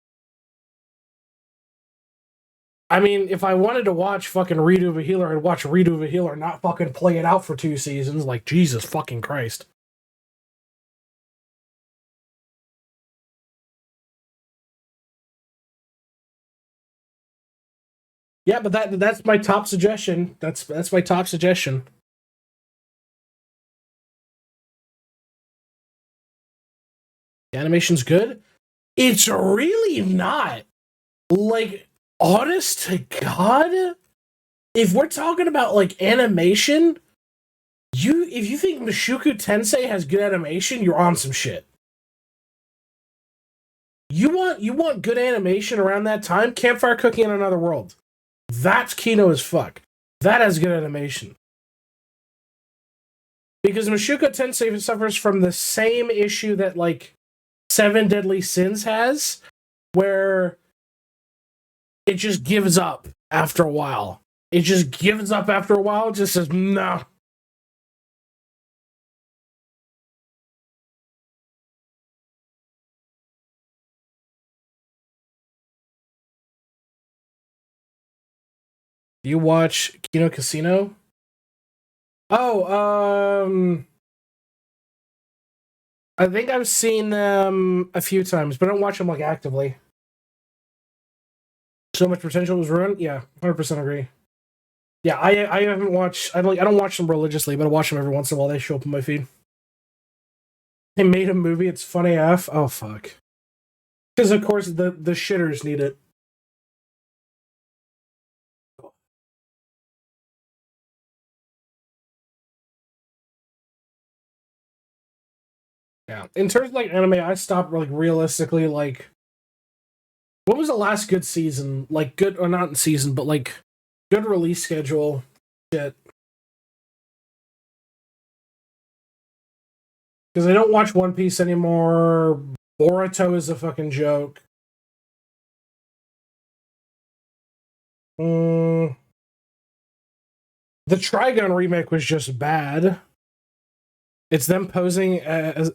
S1: I mean, if I wanted to watch fucking Redo the Healer, I'd watch Redo the Healer, not fucking play it out for 2 seasons. Like, Jesus fucking Christ. Yeah, but that's my top suggestion. That's my top suggestion. The animation's good. It's really not. Like, honest to God, if we're talking about like animation, if you think Mushoku Tensei has good animation, you're on some shit. You want good animation around that time? Campfire Cooking in Another World. That's Kino as fuck. That has good animation. Because Mushoku Tensei suffers from the same issue that like Seven Deadly Sins has, where it just gives up after a while. It just gives up after a while. It just says, no. You watch Kino Casino? Oh, I think I've seen them a few times, but I don't watch them like actively. So Much Potential was ruined? Yeah, 100% agree. Yeah, I haven't watched. I don't watch them religiously, but I watch them every once in a while. They show up in my feed. They made a movie. It's funny AF. Oh fuck. Because of course the shitters need it. Yeah. In terms of like anime, I stopped like realistically like. What was the last good season? Like good or not season, but like good release schedule. Shit. Because I don't watch One Piece anymore. Boruto is a fucking joke. The Trigun remake was just bad. It's them posing as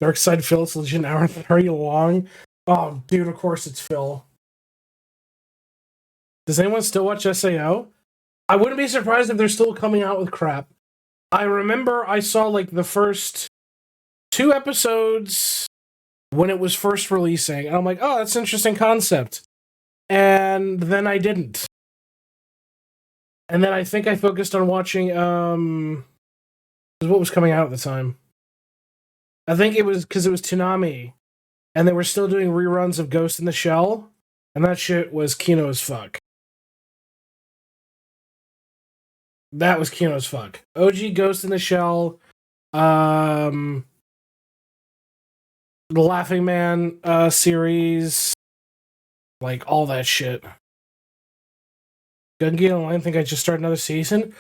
S1: Dark Side Phil. It's legit an hour and 30 long. Oh, dude, of course it's Phil. Does anyone still watch SAO? I wouldn't be surprised if they're still coming out with crap. I remember I saw like the first 2 episodes when it was first releasing, and I'm like, oh, that's an interesting concept. And then I didn't. And then I think I focused on watching what was coming out at the time. I think it was because it was Toonami, and they were still doing reruns of Ghost in the Shell, and that shit was Kino as fuck. That was Kino as fuck. OG Ghost in the Shell, the Laughing Man series, like all that shit. Gungi Online, think I just started another season.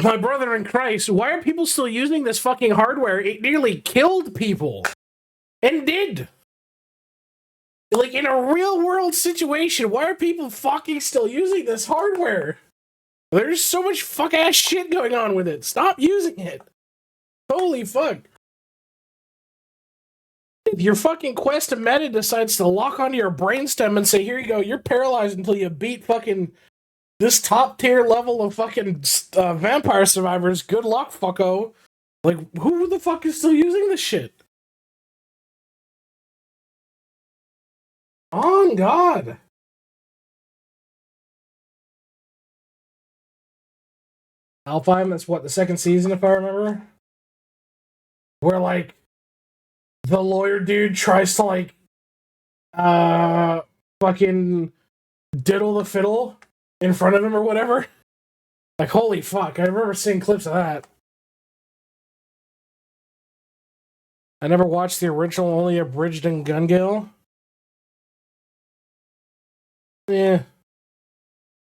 S1: My brother in Christ, why are people still using this fucking hardware? It nearly killed people. And did. Like, in a real world situation, why are people fucking still using this hardware? There's so much fuck ass shit going on with it. Stop using it. Holy fuck. If your fucking Quest Meta decides to lock onto your brainstem and say, here you go, you're paralyzed until you beat fucking this top tier level of fucking Vampire Survivors, good luck, fucko. Like, who the fuck is still using this shit? On God. Alfheim, that's what, the second season, if I remember? Where, like, the lawyer dude tries to, like, fucking diddle the fiddle in front of him or whatever. Like, holy fuck, I remember seeing clips of that. I never watched the original, only abridged in Gun Gale. Yeah.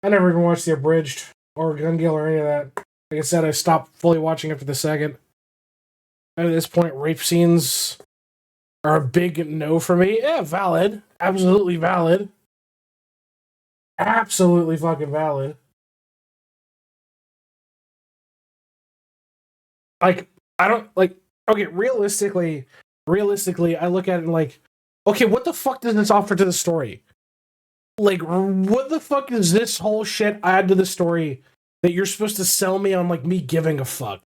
S1: I never even watched the abridged or Gun Gale or any of that. Like I said, I stopped fully watching after the second. At this point, rape scenes are a big no for me. Yeah, valid. Absolutely valid. Absolutely fucking valid. Like, I don't, like, okay, realistically, I look at it and, like, okay, what the fuck does this offer to the story? Like, what the fuck does this whole shit add to the story that you're supposed to sell me on, like, me giving a fuck?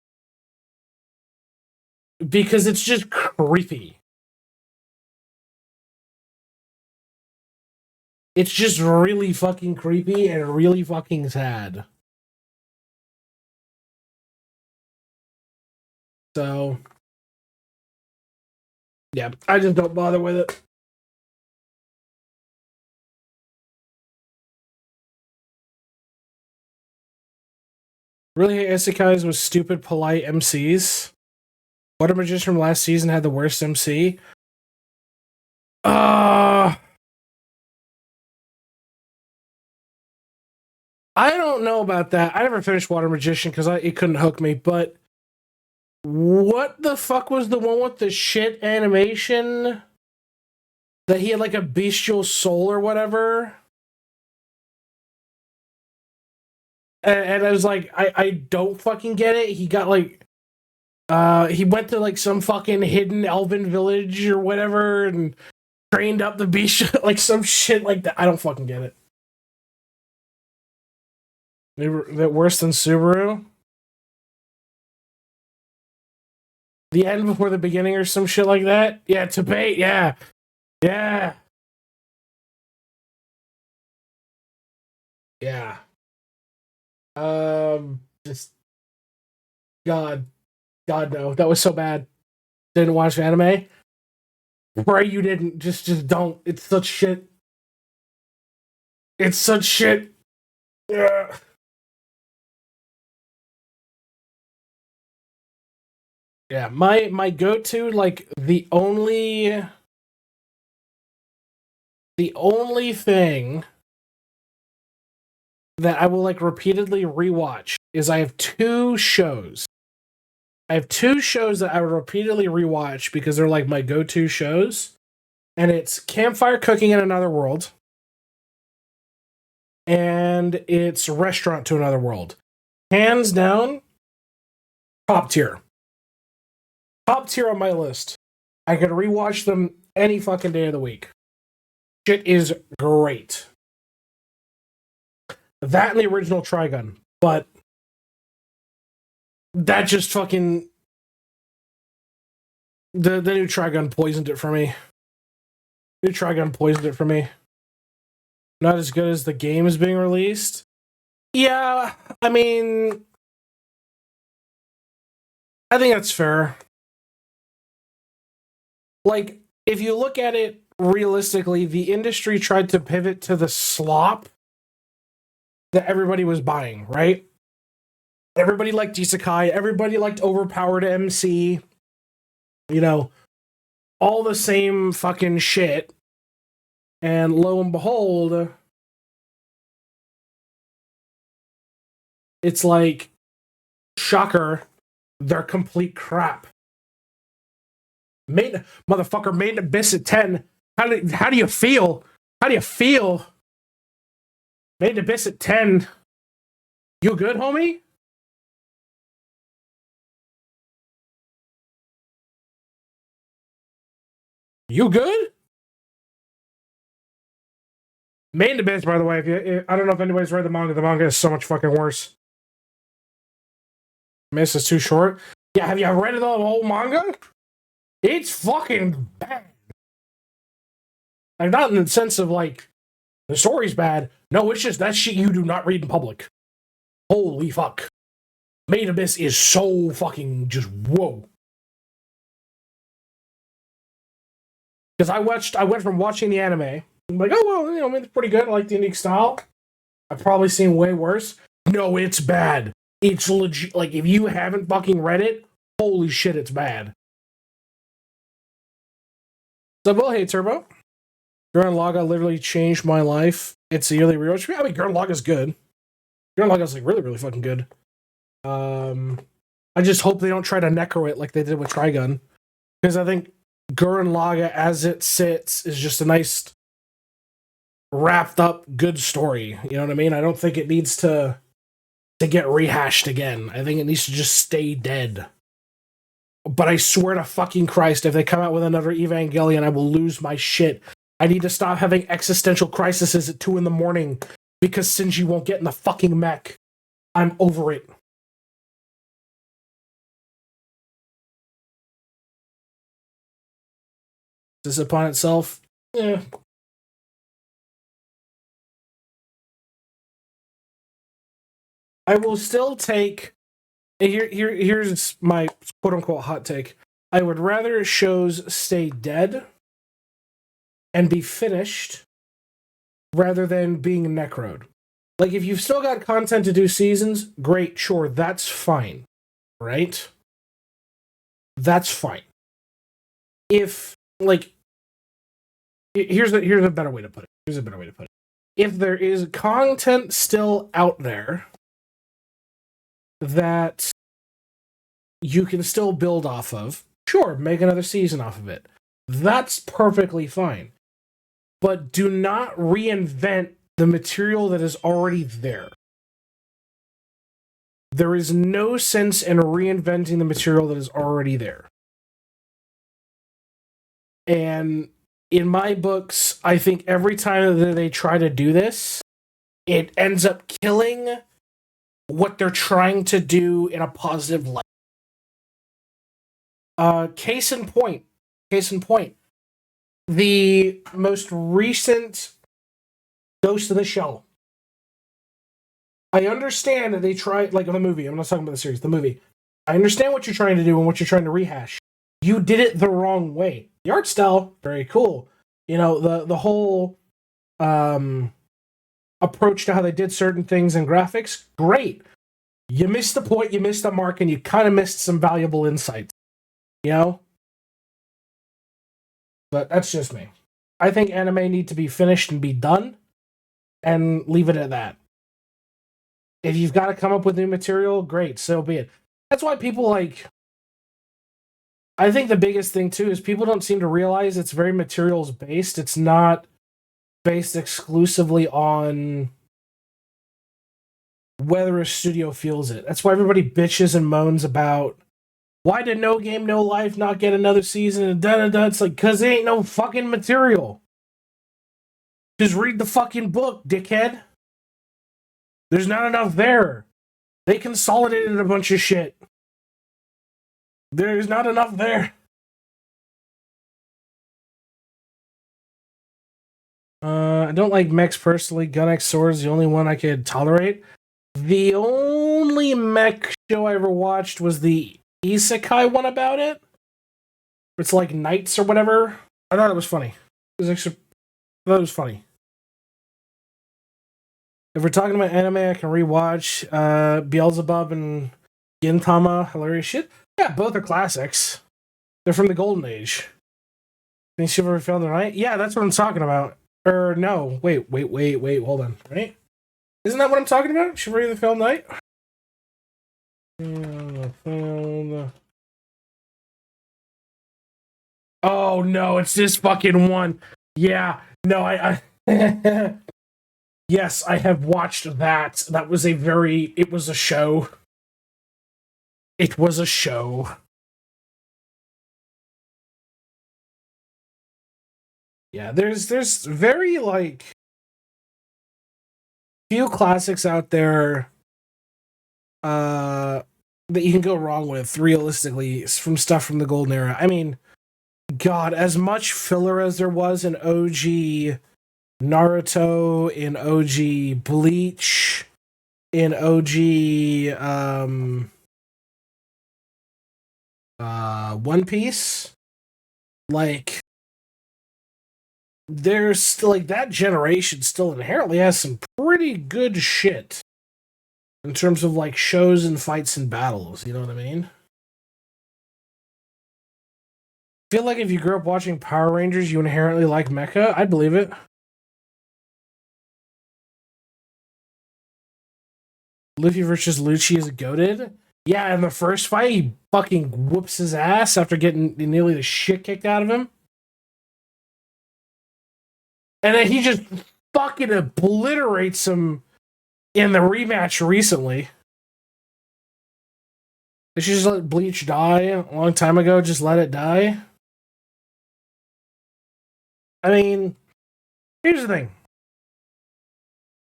S1: Because it's just creepy. It's just really fucking creepy and really fucking sad. So, yeah, I just don't bother with it. Really hate isekais with stupid, polite MCs. What a Magician from last season had the worst MC? I don't know about that. I never finished Water Magician because it couldn't hook me, but what the fuck was the one with the shit animation? That he had like a bestial soul or whatever? And I was like, I don't fucking get it. He got like, he went to like some fucking hidden elven village or whatever and trained up the beast, like some shit like that. I don't fucking get it. That worse than Subaru? The end before the beginning or some shit like that? Yeah, debate, yeah. Yeah. Yeah. Just God. God no. That was so bad. Didn't watch anime? Pray you didn't. Just don't. It's such shit. It's such shit. Yeah. Yeah, my go-to, like the only thing that I will like repeatedly rewatch is I have two shows. I have two shows that I would repeatedly rewatch because they're like my go-to shows. And it's Campfire Cooking in Another World. And it's Restaurant to Another World. Hands down, top tier. Top tier on my list. I could rewatch them any fucking day of the week. Shit is great. That and the original Trigun. But that just fucking... The new Trigun poisoned it for me. New Trigun poisoned it for me. Not as good as the game is being released. Yeah, I mean... I think that's fair. Like, if you look at it realistically, the industry tried to pivot to the slop that everybody was buying, right? Everybody liked isekai, everybody liked overpowered MC, you know, all the same fucking shit. And lo and behold, it's like, shocker, they're complete crap. Motherfucker made an abyss at 10. How do you feel? How do you feel? Made an abyss at 10. You good, homie? You good? Made an abyss, by the way. I don't know if anybody's read the manga. The manga is so much fucking worse. Miss is too short. Yeah, have you read the whole manga? It's fucking bad. Like, not in the sense of, like, the story's bad. No, it's just that shit you do not read in public. Holy fuck. Made Abyss is so fucking just whoa. Because I went from watching the anime, I'm like, oh well, you know, I mean, it's pretty good. I like the unique style. I've probably seen way worse. No, it's bad. It's legit. Like, if you haven't fucking read it, holy shit, it's bad. So, well, hey, Turbo. Gurren Lagann literally changed my life. It's a yearly rewatch. I mean, Gurren Lagann's good. Gurren Lagann's like really, really fucking good. I just hope they don't try to necro it like they did with Trigun. Because I think Gurren Lagann, as it sits, is just a nice, wrapped up, good story. You know what I mean? I don't think it needs to get rehashed again. I think it needs to just stay dead. But I swear to fucking Christ, if they come out with another Evangelion, I will lose my shit. I need to stop having existential crises at 2 a.m. because Shinji won't get in the fucking mech. I'm over it. This upon itself? Yeah. I will still take... Here's my quote-unquote hot take. I would rather shows stay dead and be finished rather than being necroed. Like, if you've still got content to do seasons, great, sure, that's fine. Right? That's fine. If, like... Here's a better way to put it. If there is content still out there that you can still build off of, sure, make another season off of it. That's perfectly fine. But do not reinvent the material that is already there. There is no sense in reinventing the material that is already there. And in my books, I think every time that they try to do this, it ends up killing what they're trying to do in a positive light. Case in point, the most recent Ghost in the Shell. I understand that they tried, like, the movie, I'm not talking about the series, the movie. I understand what you're trying to do and what you're trying to rehash. You did it the wrong way. The art style, very cool. You know, the whole approach to how they did certain things in graphics, great. You missed the point, you missed the mark, and you kind of missed some valuable insights. You know? But that's just me. I think anime need to be finished and be done, and leave it at that. If you've got to come up with new material, great, so be it. That's why people, like... I think the biggest thing, too, is people don't seem to realize it's very materials-based. It's not based exclusively on whether a studio feels it. That's why everybody bitches and moans about, why did No Game, No Life not get another season, and da-da-da. It's like, because there ain't no fucking material. Just read the fucking book, dickhead. There's not enough there. They consolidated a bunch of shit. There's not enough there. I don't like mechs personally. Gun X Sword is the only one I could tolerate. The only mech show I ever watched was the Isekai one about it. It's like Knights or whatever. I thought it was funny. I thought it was funny. If we're talking about anime, I can rewatch Beelzebub and Gintama. Hilarious shit. Yeah, both are classics. They're from the Golden Age. Think Chivalry Failed the Night? Yeah, that's what I'm talking about. Or no, wait, hold on. Right? Isn't that what I'm talking about? Chivalry of the Failed Knight? Oh no, it's this fucking one. Yeah, no, I yes, I have watched that. That was it was a show. It was a show. Yeah, there's very, like, few classics out there that you can go wrong with, realistically, from stuff from the Golden Era. I mean, God, as much filler as there was in OG Naruto, in OG Bleach, in OG One Piece, like, there's still, like, that generation still inherently has some pretty good shit in terms of, like, shows and fights and battles, you know what I mean? I feel like if you grew up watching Power Rangers, you inherently like mecha. I'd believe it. Luffy versus Lucci is goated. Yeah, in the first fight, he fucking whoops his ass after getting nearly the shit kicked out of him. And then he just fucking obliterates him in the rematch recently. They should just let Bleach die a long time ago. Just let it die. I mean, here's the thing.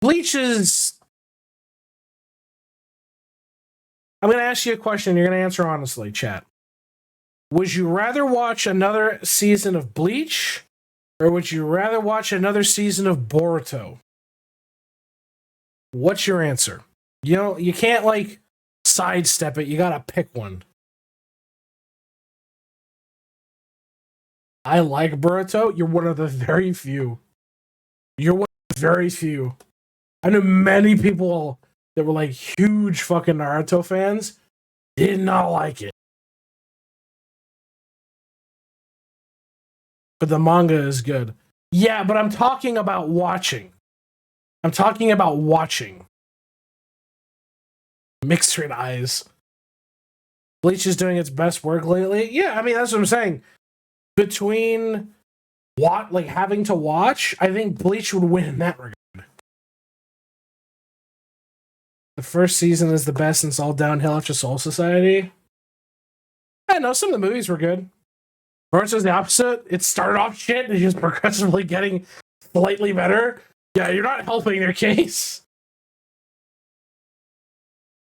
S1: Bleach is... I'm going to ask you a question. You're going to answer honestly, chat. Would you rather watch another season of Bleach, or would you rather watch another season of Boruto? What's your answer? You know, you can't, like, sidestep it. You gotta pick one. I like Boruto. You're one of the very few. You're one of the very few. I know many people that were, like, huge fucking Naruto fans did not like it. But the manga is good. Yeah, but I'm talking about watching. I'm talking about watching. Mixed eyes. Bleach is doing its best work lately. Yeah, I mean, that's what I'm saying. Between what, like, having to watch, I think Bleach would win in that regard. The first season is the best, and it's all downhill after Soul Society. I know some of the movies were good. Versus the opposite. It started off shit and it's just progressively getting slightly better. Yeah, you're not helping their case.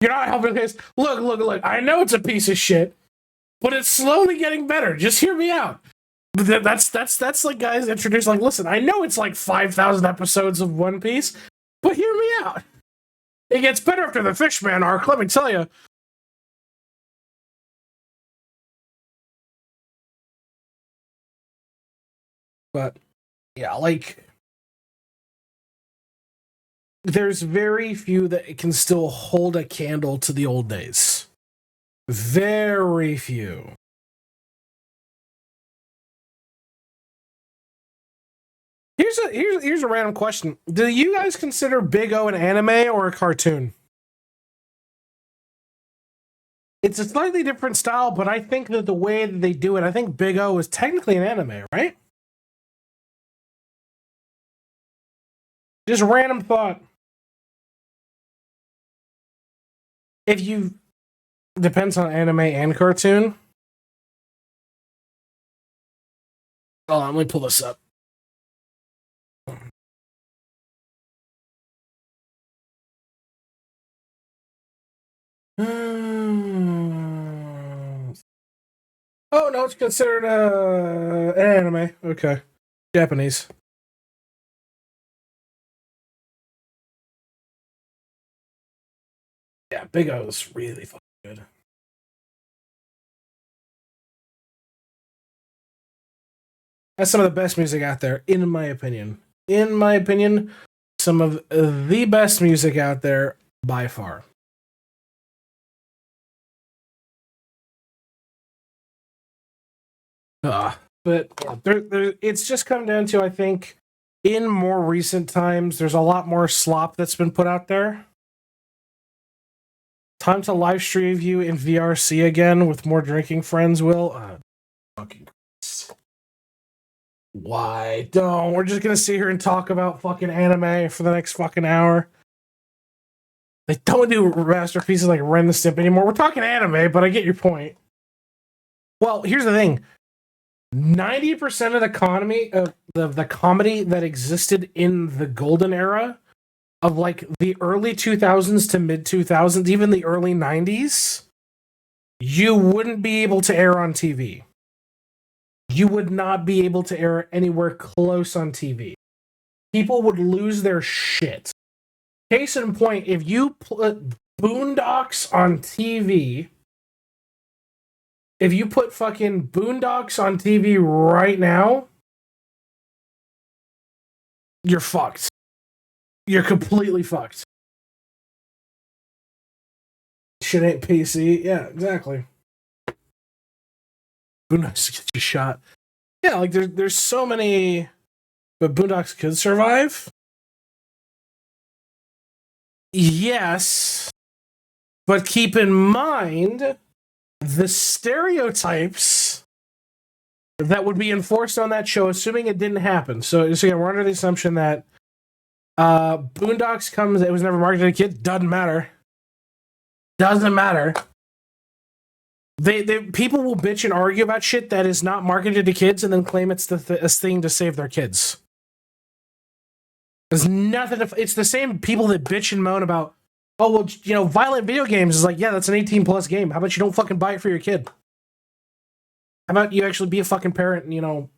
S1: You're not helping their case. Look. I know it's a piece of shit, but it's slowly getting better. Just hear me out. That's like guys introduced, like, listen, I know it's like 5,000 episodes of One Piece, but hear me out. It gets better after the Fishman arc, let me tell you. But, yeah, like, there's very few that can still hold a candle to the old days. Very few. Here's a random question. Do you guys consider Big O an anime or a cartoon? It's a slightly different style, but I think that the way that they do it, I think Big O is technically an anime, right? Just random thought. If you... Depends on anime and cartoon. Hold on, let me pull this up. Oh, no, it's considered an anime. Okay. Japanese. Yeah, Big O's really fucking good. That's some of the best music out there, in my opinion. In my opinion, some of the best music out there by far. But it's just come down to, I think, in more recent times, there's a lot more slop that's been put out there. Time to live stream you in VRC again with more drinking friends, Will. Fucking Christ. Why? Don't. We're just gonna sit here and talk about fucking anime for the next fucking hour. They don't do masterpieces like Ren the Stimp anymore. We're talking anime, but I get your point. Well, here's the thing. 90% of the economy of the comedy that existed in the golden era of, like, the early 2000s to mid 2000s, even the early 90s, you wouldn't be able to air on TV. You would not be able to air anywhere close on TV. People would lose their shit. Case in point, if you put Boondocks on TV, if you put fucking Boondocks on TV right now, you're fucked. You're completely fucked. Shit ain't PC. Yeah, exactly. Boondocks get you shot. Yeah, like there's so many, but Boondocks could survive. Yes, but keep in mind the stereotypes that would be enforced on that show, assuming it didn't happen. So again, we're under the assumption that Boondocks comes. It was never marketed to kids. Doesn't matter. Doesn't matter. They people will bitch and argue about shit that is not marketed to kids, and then claim it's the thing to save their kids. There's nothing. It's the same people that bitch and moan about. Oh well, you know, violent video games is like, yeah, that's an 18+ game. How about you don't fucking buy it for your kid? How about you actually be a fucking parent and, you know,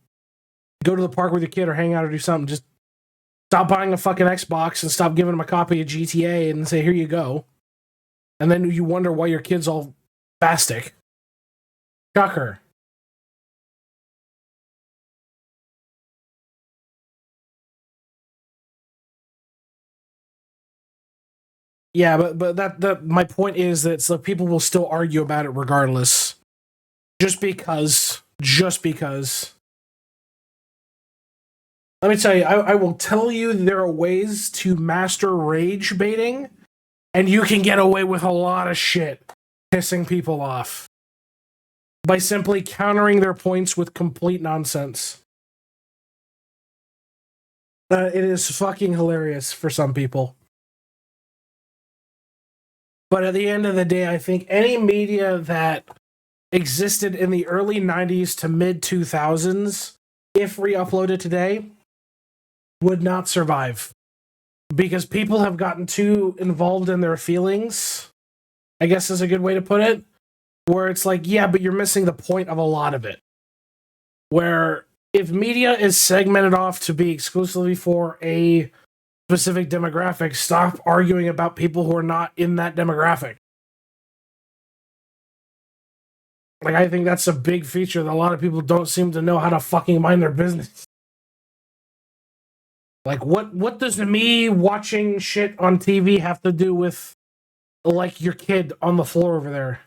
S1: go to the park with your kid or hang out or do something. Just stop buying a fucking Xbox and stop giving them a copy of GTA and say, here you go. And then you wonder why your kid's all spastic. Shocker. Yeah, but that my point is that so people will still argue about it regardless. Just because. Let me tell you, I will tell you there are ways to master rage baiting, and you can get away with a lot of shit pissing people off by simply countering their points with complete nonsense. It is fucking hilarious for some people. But at the end of the day, I think any media that existed in the early 90s to mid 2000s, if re-uploaded today, would not survive. Because people have gotten too involved in their feelings, I guess is a good way to put it. Where it's like, yeah, but you're missing the point of a lot of it. Where if media is segmented off to be exclusively for a specific demographic, stop arguing about people who are not in that demographic. Like, I think that's a big feature that a lot of people don't seem to know how to fucking mind their business. Like, what does me watching shit on TV have to do with, like, your kid on the floor over there?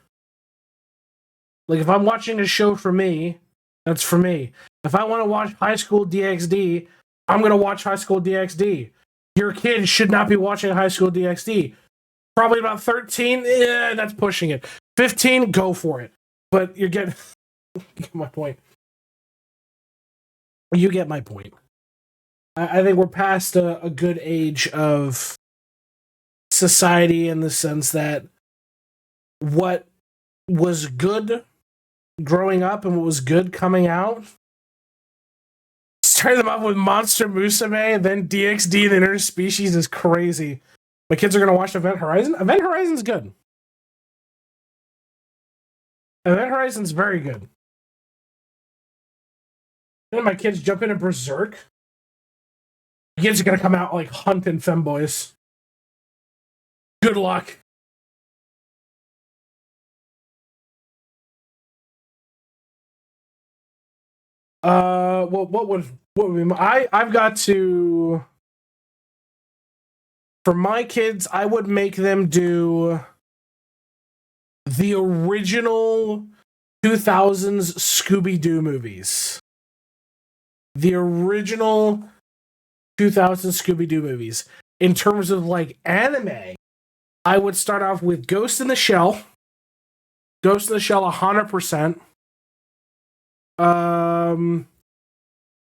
S1: Like, if I'm watching a show for me, that's for me. If I want to watch High School DxD, I'm going to watch High School DxD. Your kid should not be watching High School DxD. Probably about 13, that's pushing it. 15, go for it. But you get my point. You get my point. I think we're past a good age of society in the sense that what was good growing up and what was good coming out, starting them off with Monster Musume and then DxD, the interspecies, is crazy. My kids are going to watch Event Horizon. Event Horizon's good. Event Horizon's very good. Then my kids jump into Berserk. The kids are going to come out like hunting femboys. Good luck. What would be I've got to, for my kids, I would make them do the original 2000s Scooby-Doo movies. The original 2000s Scooby-Doo movies. In terms of, like, anime, I would start off with Ghost in the Shell. Ghost in the Shell 100%.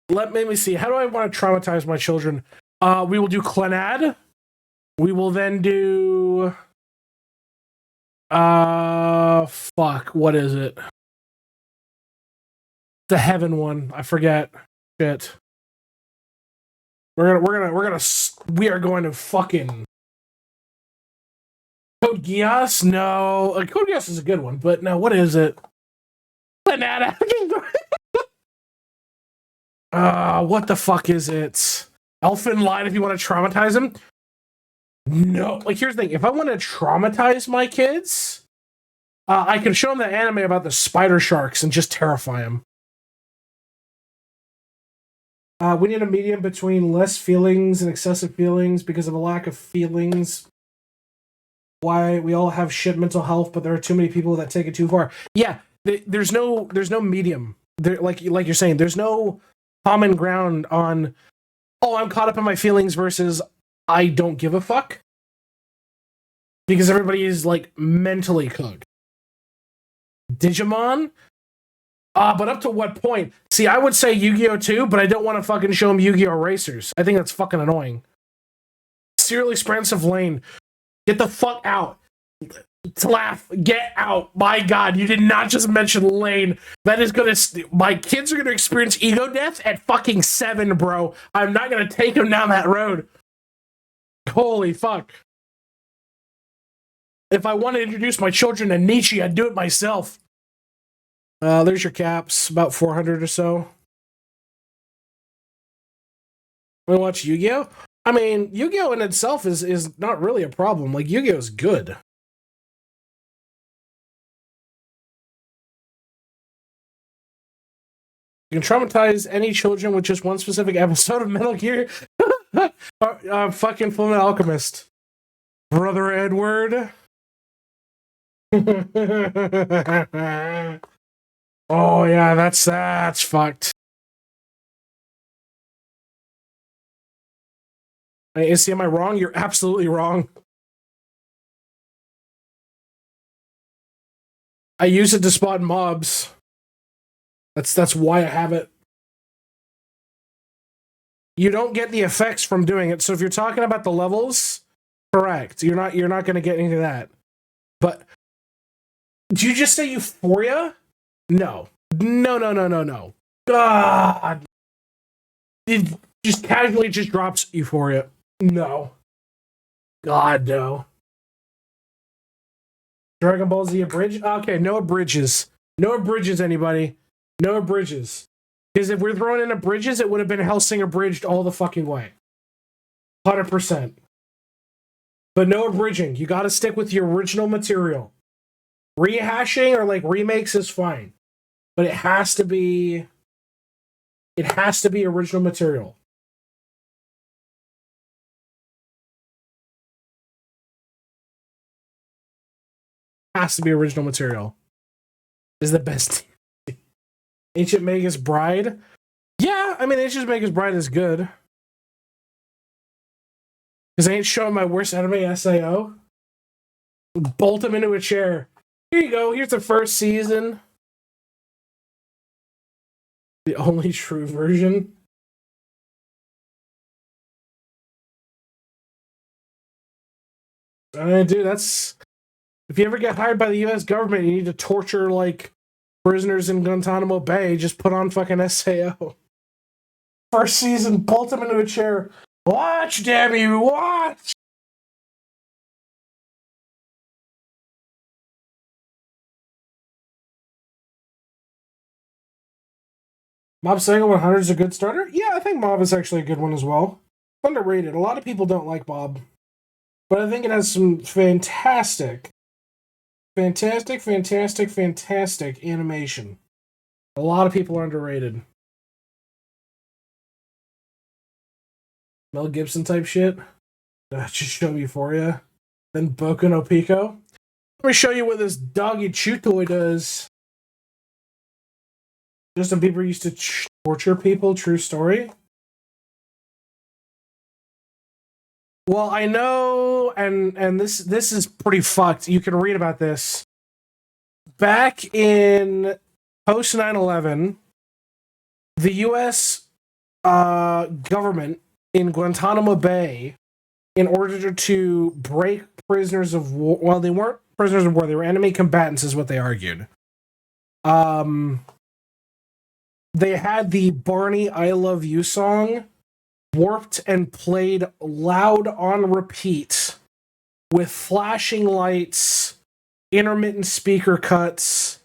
S1: Let me see. How do I want to traumatize my children? We will do Clannad. We will then do fuck, what is it? The Heaven one. I forget. Shit. We are going to fucking Code Geass? No. Code Geass is a good one, but no, what is it? Clannad. What the fuck is it? Elfin Light, if you want to traumatize them? No. Like, here's the thing. If I want to traumatize my kids, I can show him the anime about the spider sharks and just terrify him. We need a medium between less feelings and excessive feelings because of a lack of feelings. Why we all have shit mental health, but there are too many people that take it too far. Yeah, there's no medium. There, like you're saying, there's no common ground on. Oh, I'm caught up in my feelings versus I don't give a fuck. Because everybody is like mentally cooked. Digimon? But up to what point? See, I would say Yu-Gi-Oh! Too, but I don't want to fucking show him Yu-Gi-Oh! Racers. I think that's fucking annoying. Serially Expansive Lane. Get the fuck out. Laugh. Get out. My god, you did not just mention Lane. That is gonna... My kids are gonna experience ego death at fucking 7, bro. I'm not gonna take them down that road. Holy fuck. If I want to introduce my children to Nietzsche, I'd do it myself. There's your caps, about 400 or so. Want to watch Yu-Gi-Oh? I mean, Yu-Gi-Oh in itself is not really a problem. Like, Yu-Gi-Oh is good. You can traumatize any children with just one specific episode of Metal Gear. Fucking Fullmetal Alchemist. Brother Edward. Oh yeah, that's fucked. See, am I wrong? You're absolutely wrong. I use it to spot mobs. That's why I have it. You don't get the effects from doing it. So if you're talking about the levels, correct. You're not going to get into that. But did you just say Euphoria? No. No. God. It just casually just drops Euphoria. No. God, no. Dragon Ball Z abridged? Okay, no abridges. No abridges, anybody. No abridges. Because if we're throwing in abridges, it would have been Hellsing abridged all the fucking way. 100%. But no abridging. You gotta stick with the original material. Rehashing or like remakes is fine. But it has to be original material. Has to be original material. Is the best. Ancient Magus Bride? Yeah, I mean, Ancient Magus Bride is good. Because I ain't showing my worst anime SAO. Bolt him into a chair. Here you go, here's the first season. The only true version. Dude, that's... If you ever get hired by the US government, you need to torture, like, prisoners in Guantanamo Bay, just put on fucking SAO. First season, bolt him into a chair. Watch, damn you, watch! Mob Psycho 100 is a good starter? Yeah, I think Mob is actually a good one as well. Underrated. A lot of people don't like Mob. But I think it has some fantastic animation. A lot of people are underrated. Mel Gibson type shit. Just show Euphoria. Then Boku no Pico. Let me show you what this doggy chew toy does. Justin Bieber used to torture people. True story. Well, I know, and this is pretty fucked. You can read about this. Back in post 9/11, the U.S. Government in Guantanamo Bay, in order to break prisoners of war, well, they weren't prisoners of war; they were enemy combatants, is what they argued. They had the Barney "I Love You" song warped and played loud on repeat with flashing lights, intermittent speaker cuts,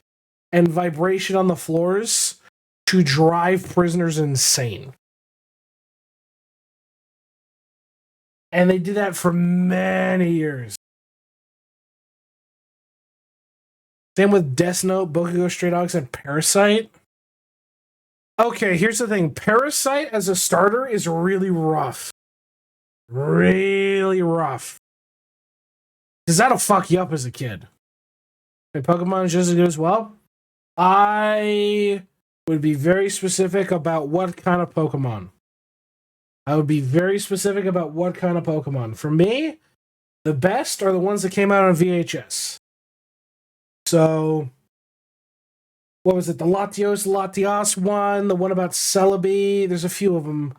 S1: and vibration on the floors to drive prisoners insane. And they did that for many years. Same with Death Note, Bokugo Stray Dogs, and Parasite. Okay, here's the thing. Parasite as a starter is really rough. Really rough. Because that'll fuck you up as a kid. And Pokemon is just as good as well. I would be very specific about what kind of Pokemon. I would be very specific about what kind of Pokemon. For me, the best are the ones that came out on VHS. So, what was it? The Latios one, the one about Celebi. There's a few of them.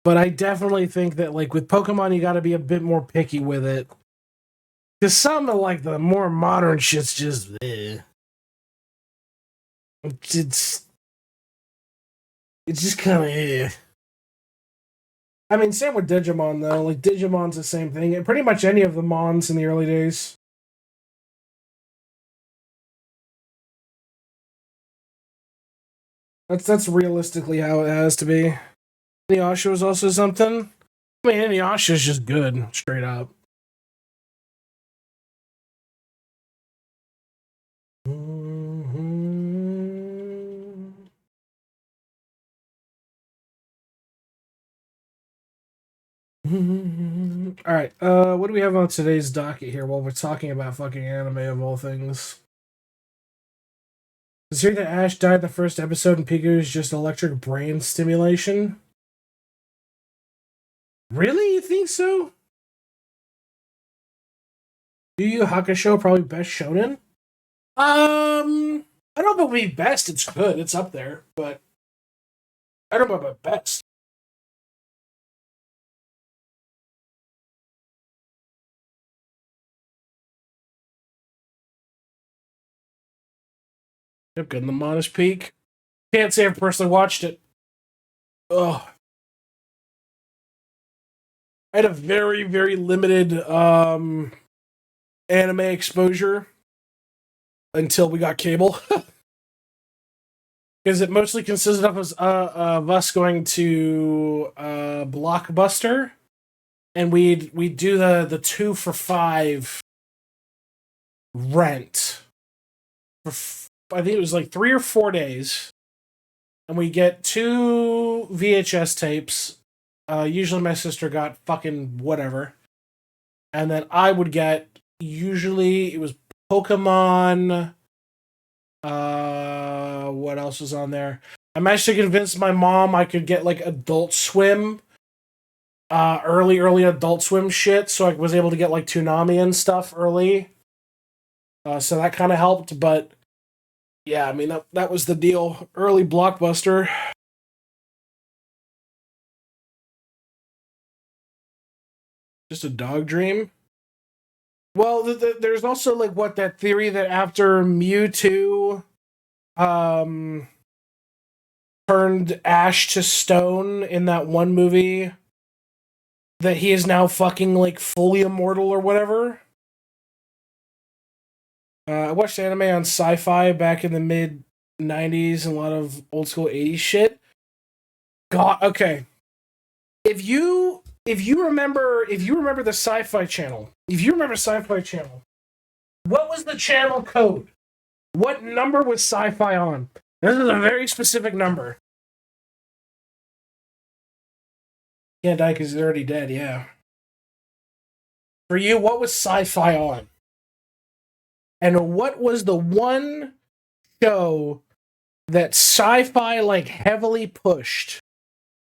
S1: But I definitely think that, like, with Pokemon, you got to be a bit more picky with it. Because some of, like, the more modern shit's just, It's just kind of, I mean, same with Digimon, though. Like, Digimon's the same thing. And pretty much any of the Mons in the early days. That's realistically how it has to be. Inuyasha was also something. I mean, Inuyasha is just good, straight up. Alright, what do we have on today's docket here while we're talking about fucking anime of all things? Is here that Ash died in the first episode and Piku's just electric brain stimulation? Really? You think so? Yu Yu Hakusho probably best shonen? I don't know if it'll be best. It's good. It's up there, but I don't know about best. Yep, good in the modest peak. Can't say I've personally watched it. Ugh. I had a very, very limited anime exposure until we got cable. Because it mostly consisted of us going to Blockbuster, and we'd do the 2 for $5 rent for I think it was like 3 or 4 days, and we get 2 VHS tapes. Usually my sister got fucking whatever, and then I would get, usually it was Pokemon. What else was on there? I managed to convince my mom I could get like Adult Swim, early Adult Swim shit, so I was able to get like Toonami and stuff early. So that kind of helped, but yeah, I mean that was the deal. Early Blockbuster. Just a dog dream. Well, there's also like that theory that after Mewtwo turned Ash to stone in that one movie, that he is now fucking like fully immortal or whatever. I watched anime on Sci-Fi back in the mid 90s and a lot of old school 80s shit. God, okay. If you remember the Sci-Fi channel, what was the channel code? What number was Sci-Fi on? This is a very specific number. Can't die because he's already dead, yeah. For you, what was Sci-Fi on? And what was the one show that Sci-Fi like heavily pushed?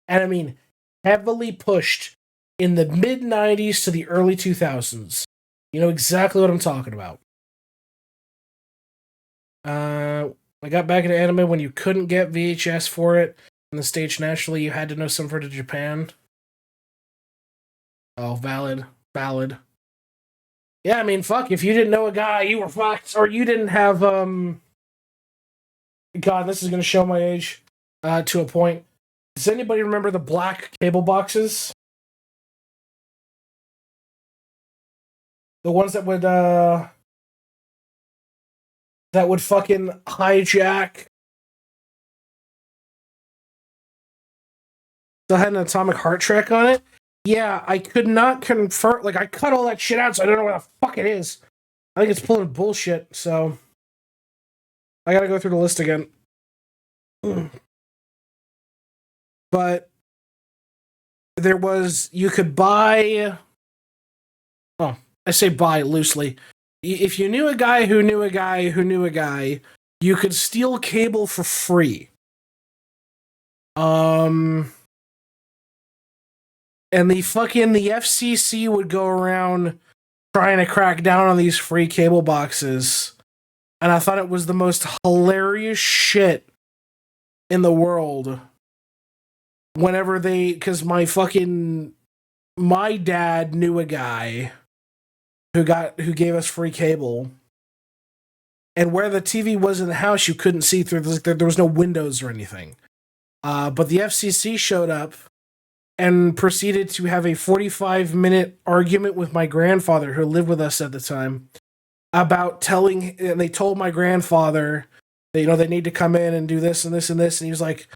S1: And I mean heavily pushed in the mid 90s to the early 2000s. You know exactly what I'm talking about. I got back into anime when you couldn't get VHS for it in the States nationally. You had to know something to Japan. Oh, valid. Yeah, I mean, fuck, if you didn't know a guy, you were fucked. Or you didn't have, God, this is going to show my age to a point. Does anybody remember the black cable boxes? The ones that would fucking hijack. Still had an Atomic Heart track on it. Yeah, I could not confirm. Like, I cut all that shit out, so I don't know what the fuck it is. I think it's pulling bullshit, so I gotta go through the list again. But there was, you could buy. Oh, I say buy loosely. If you knew a guy who knew a guy who knew a guy, you could steal cable for free. And the FCC would go around trying to crack down on these free cable boxes. And I thought it was the most hilarious shit in the world. Whenever because my dad knew a guy who gave us free cable. And where the TV was in the house, you couldn't see through. There was no windows or anything. But the FCC showed up and proceeded to have a 45-minute argument with my grandfather, who lived with us at the time, about and they told my grandfather that, they need to come in and do this and this and this. And he was like,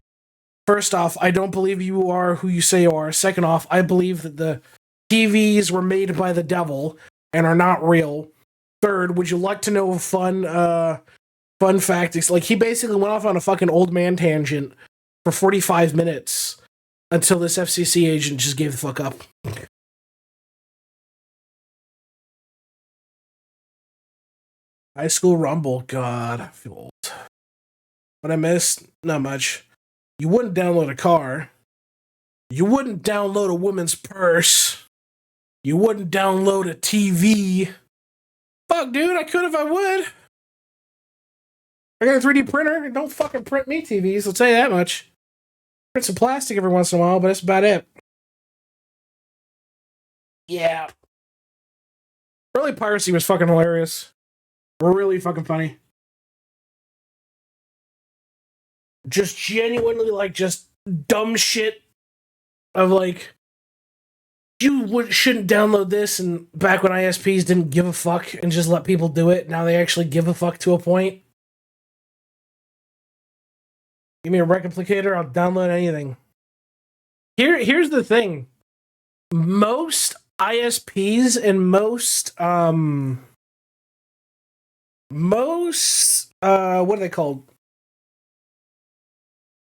S1: first off, I don't believe you are who you say you are. Second off, I believe that the TVs were made by the devil and are not real. Third, would you like to know a fun fact? It's like, he basically went off on a fucking old man tangent for 45 minutes until this FCC agent just gave the fuck up. High School Rumble, God, I feel old. What I missed? Not much. You wouldn't download a car. You wouldn't download a woman's purse. You wouldn't download a TV. Fuck, dude, I could if I would. I got a 3D printer. Don't fucking print me TVs, I'll tell you that much. Print some plastic every once in a while, but that's about it. Yeah. Early piracy was fucking hilarious. Really fucking funny. Just genuinely, just dumb shit of you shouldn't download this, and back when ISPs didn't give a fuck and just let people do it, now they actually give a fuck to a point. Give me a replicator, I'll download anything. Here's the thing. Most ISPs and most what are they called?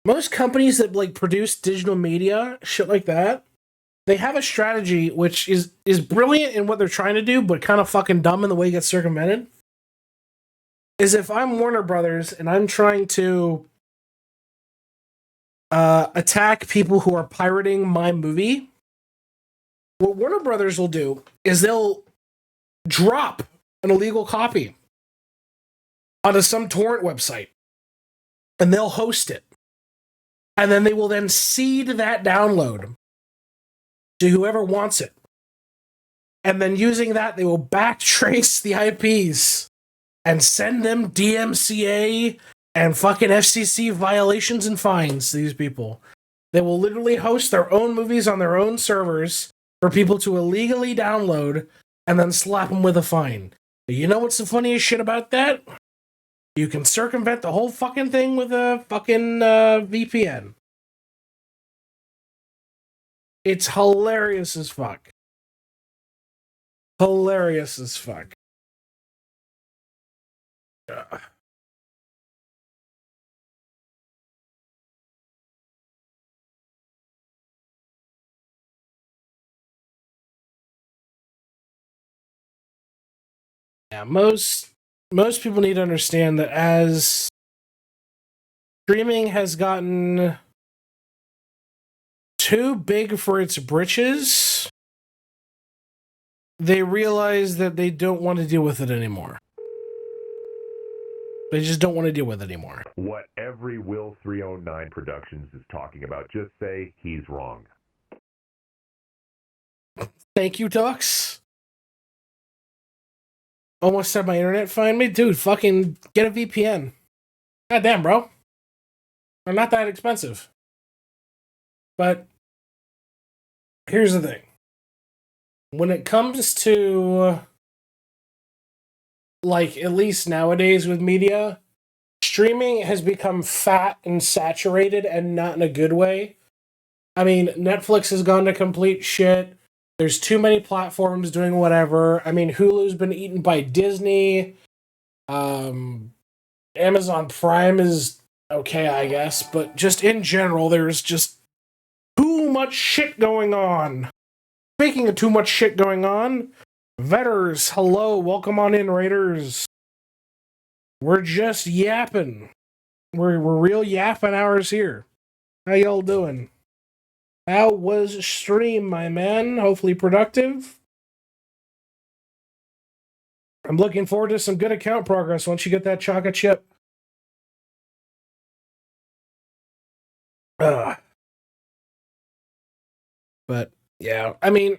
S1: Most companies that produce digital media, shit like that, they have a strategy which is brilliant in what they're trying to do, but kind of fucking dumb in the way it gets circumvented. Is if I'm Warner Brothers and I'm trying to attack people who are pirating my movie, what Warner Brothers will do is they'll drop an illegal copy onto some torrent website, and they'll host it. And then they will then seed that download to whoever wants it. And then using that, they will backtrace the IPs and send them DMCA and fucking FCC violations and fines to these people. They will literally host their own movies on their own servers for people to illegally download and then slap them with a fine. But you know what's the funniest shit about that? You can circumvent the whole fucking thing with a fucking VPN. It's hilarious as fuck. Hilarious as fuck. Yeah, most people need to understand that as streaming has gotten too big for its britches, they realize that they don't want to deal with it anymore. They just don't want to deal with it anymore.
S2: What every Will 309 Productions is talking about, just say he's wrong.
S1: Thank you, Dux. Almost had my internet find me. Dude, fucking get a VPN. Goddamn, bro. They're not that expensive. But here's the thing. When it comes to, at least nowadays with media, streaming has become fat and saturated, and not in a good way. I mean, Netflix has gone to complete shit. There's too many platforms doing whatever. I mean, Hulu's been eaten by Disney. Amazon Prime is okay, I guess, but just in general, there's just too much shit going on. Speaking of too much shit going on, Vetters, hello, welcome on in, Raiders. We're just yapping. We're real yapping hours here. How y'all doing? How was stream, my man? Hopefully productive. I'm looking forward to some good account progress once you get that chocolate chip. But yeah, I mean,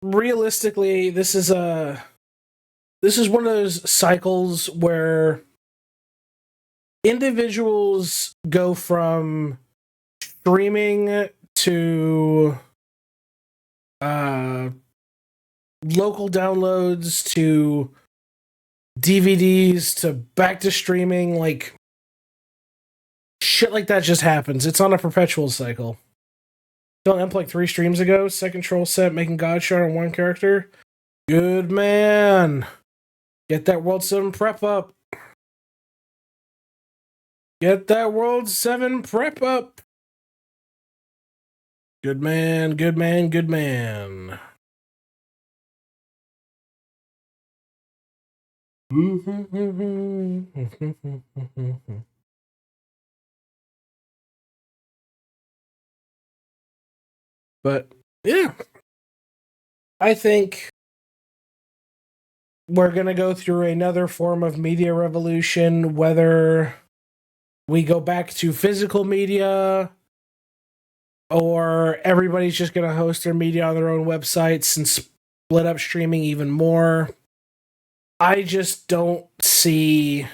S1: realistically, this is one of those cycles where individuals go from streaming to local downloads to DVDs to back to streaming. Like, shit like that just happens. It's on a perpetual cycle. Don't Imp like 3 streams ago, second troll set making God shard on one character. Good man. Get that World 7 prep up. Get that World 7 prep up. Good man, good man, good man. But, yeah. I think we're going to go through another form of media revolution, whether we go back to physical media or everybody's just going to host their media on their own websites and split up streaming even more. I just don't see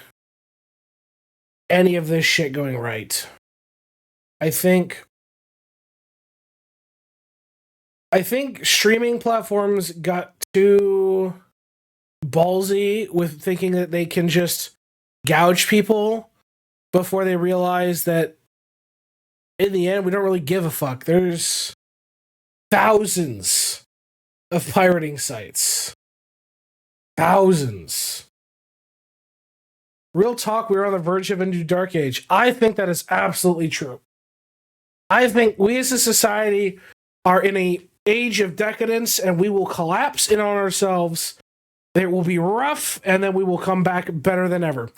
S1: any of this shit going right. I think streaming platforms got too ballsy with thinking that they can just gouge people before they realize that in the end, we don't really give a fuck. There's thousands of pirating sites. Thousands. Real talk, we're on the verge of a new dark age. I think that is absolutely true. I think we as a society are in an age of decadence and we will collapse in on ourselves. It will be rough and then we will come back better than ever.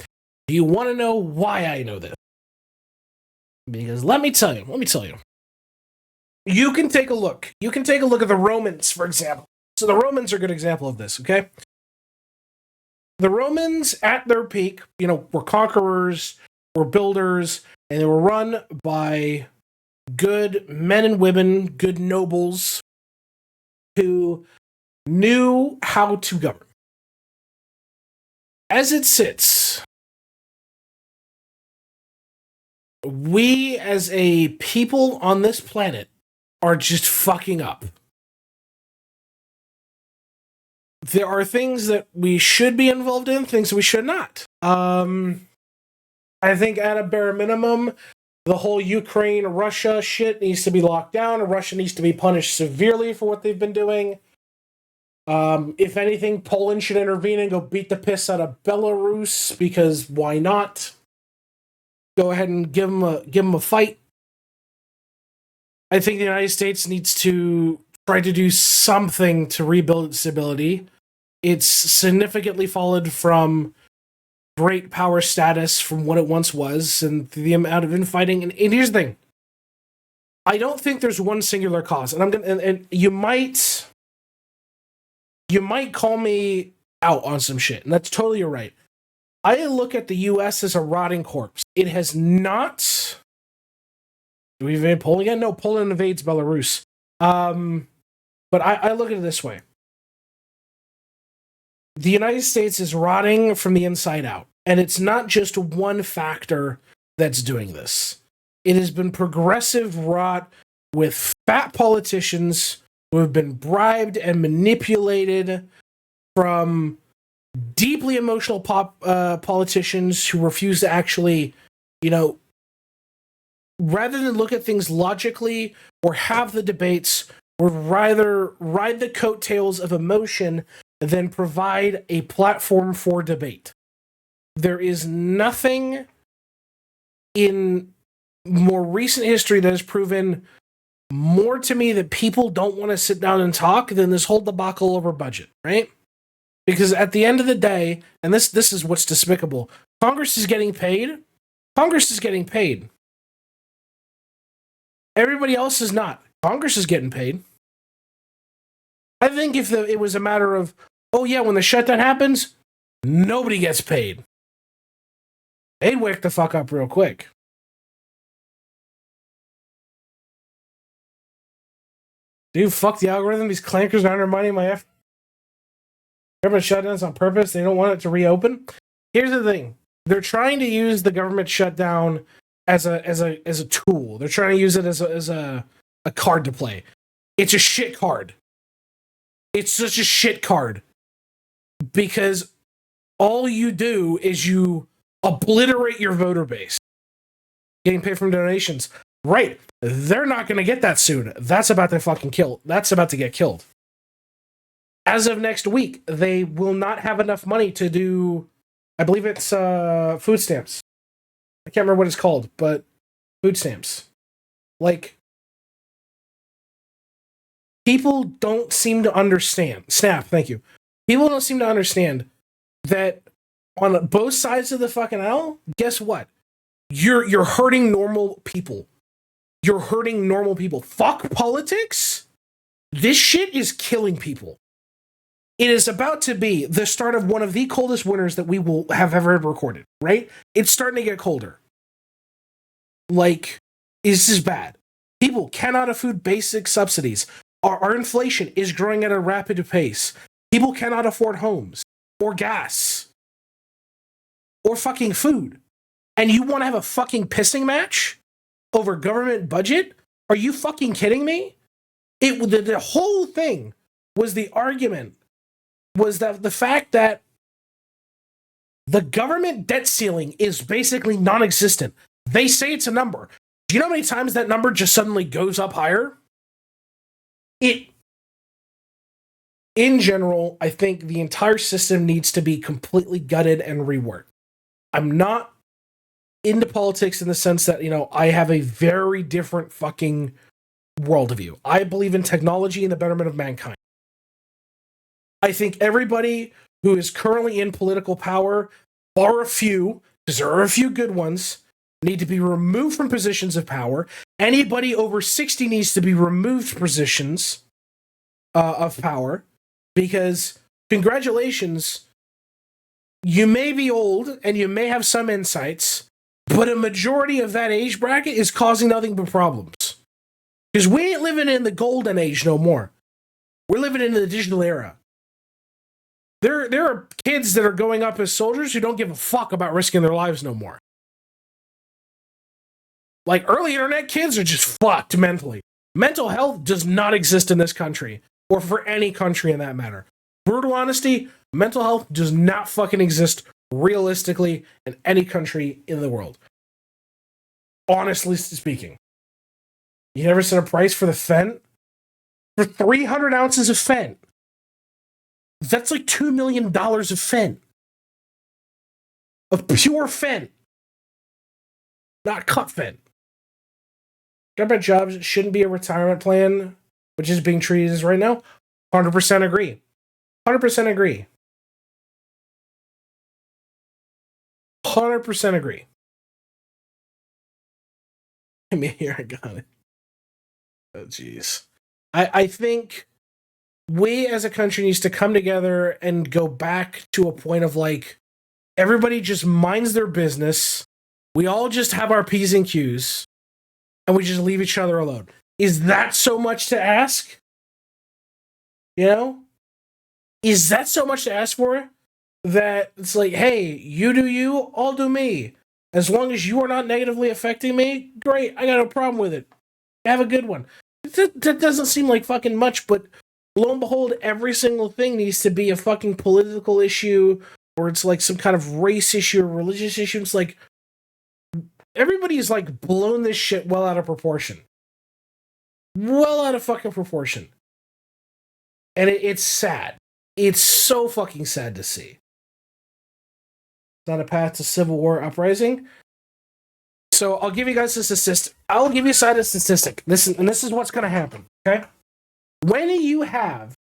S1: Do you want to know why I know this? Because let me tell you. You can take a look. You can take a look at the Romans, for example. So the Romans are a good example of this, okay? The Romans, at their peak, were conquerors, were builders, and they were run by good men and women, good nobles, who knew how to govern. As it sits, we as a people on this planet are just fucking up. There are things that we should be involved in, things that we should not. I think at a bare minimum, the whole Ukraine-Russia shit needs to be locked down. Russia needs to be punished severely for what they've been doing. If anything, Poland should intervene and go beat the piss out of Belarus, because why not? Go ahead and give them a fight. I think the United States needs to try to do something to rebuild its stability. It's significantly fallen from great power status from what it once was, and the amount of infighting. And here's the thing: I don't think there's one singular cause. And and you might call me out on some shit, and that's totally right. I look at the U.S. as a rotting corpse. It has not. Do we invade Poland again? No, Poland invades Belarus. But I look at it this way. The United States is rotting from the inside out. And it's not just one factor that's doing this. It has been progressive rot with fat politicians who have been bribed and manipulated, from deeply emotional politicians who refuse to actually, rather than look at things logically or have the debates, would rather ride the coattails of emotion than provide a platform for debate. There is nothing in more recent history that has proven more to me that people don't want to sit down and talk than this whole debacle over budget, right? Because at the end of the day, and this is what's despicable, Congress is getting paid. Congress is getting paid. Everybody else is not. Congress is getting paid. I think if it was a matter of, oh yeah, when the shutdown happens, nobody gets paid, they'd wake the fuck up real quick. Dude, fuck the algorithm. These clankers are undermining my effort. Government shutdowns on purpose. They don't want it to reopen. Here's the thing. They're trying to use the government shutdown as a tool. They're trying to use it as a card to play. It's a shit card. It's such a shit card. Because all you do is you obliterate your voter base. Getting paid from donations. Right. They're not going to get that soon. That's about to fucking kill. That's about to get killed. As of next week, they will not have enough money to do, I believe it's food stamps. I can't remember what it's called, but food stamps. Like, people don't seem to understand. Snap, thank you. People don't seem to understand that on both sides of the fucking aisle, guess what? You're hurting normal people. You're hurting normal people. Fuck politics. This shit is killing people. It is about to be the start of one of the coldest winters that we will have ever recorded, right? It's starting to get colder. Like, this is bad. People cannot afford basic subsidies. Our inflation is growing at a rapid pace. People cannot afford homes, or gas, or fucking food. And you want to have a fucking pissing match over government budget? Are you fucking kidding me? The whole thing was the argument was that the fact that the government debt ceiling is basically non-existent. They say it's a number. Do you know how many times that number just suddenly goes up higher? In general, I think the entire system needs to be completely gutted and reworked. I'm not into politics in the sense that, I have a very different fucking worldview. I believe in technology and the betterment of mankind. I think everybody who is currently in political power, bar a few, because there are a few good ones, need to be removed from positions of power. Anybody over 60 needs to be removed from positions of power, because congratulations, you may be old and you may have some insights, but a majority of that age bracket is causing nothing but problems. Because we ain't living in the golden age no more. We're living in the digital era. There are kids that are going up as soldiers who don't give a fuck about risking their lives no more. Like, early internet kids are just fucked mentally. Mental health does not exist in this country, or for any country in that matter. Brutal honesty, mental health does not fucking exist realistically in any country in the world. Honestly speaking. You never seen a price for the Fent? For 300 ounces of Fent. That's like $2 million of Fent. Of pure Fent. Not cut Fent. Government jobs shouldn't be a retirement plan, which is being treated as right now. 100% agree. 100% agree. 100% agree. I mean, here I got it. Oh, jeez. I think we as a country needs to come together and go back to a point of like, everybody just minds their business. We all just have our P's and Q's, and we just leave each other alone. Is that so much to ask? Is that so much to ask for? That it's like, hey, you do you, I'll do me. As long as you are not negatively affecting me, great, I got no problem with it. Have a good one. That doesn't seem like fucking much, but lo and behold, every single thing needs to be a fucking political issue, or it's like some kind of race issue or religious issue. It's like, everybody's like blown this shit well out of proportion. well out of fucking proportion. And it's sad. It's so fucking sad to see. It's on a path to civil war uprising. So I'll give you guys a statistic. I'll give you a side of statistic. This is what's going to happen. Okay, when you have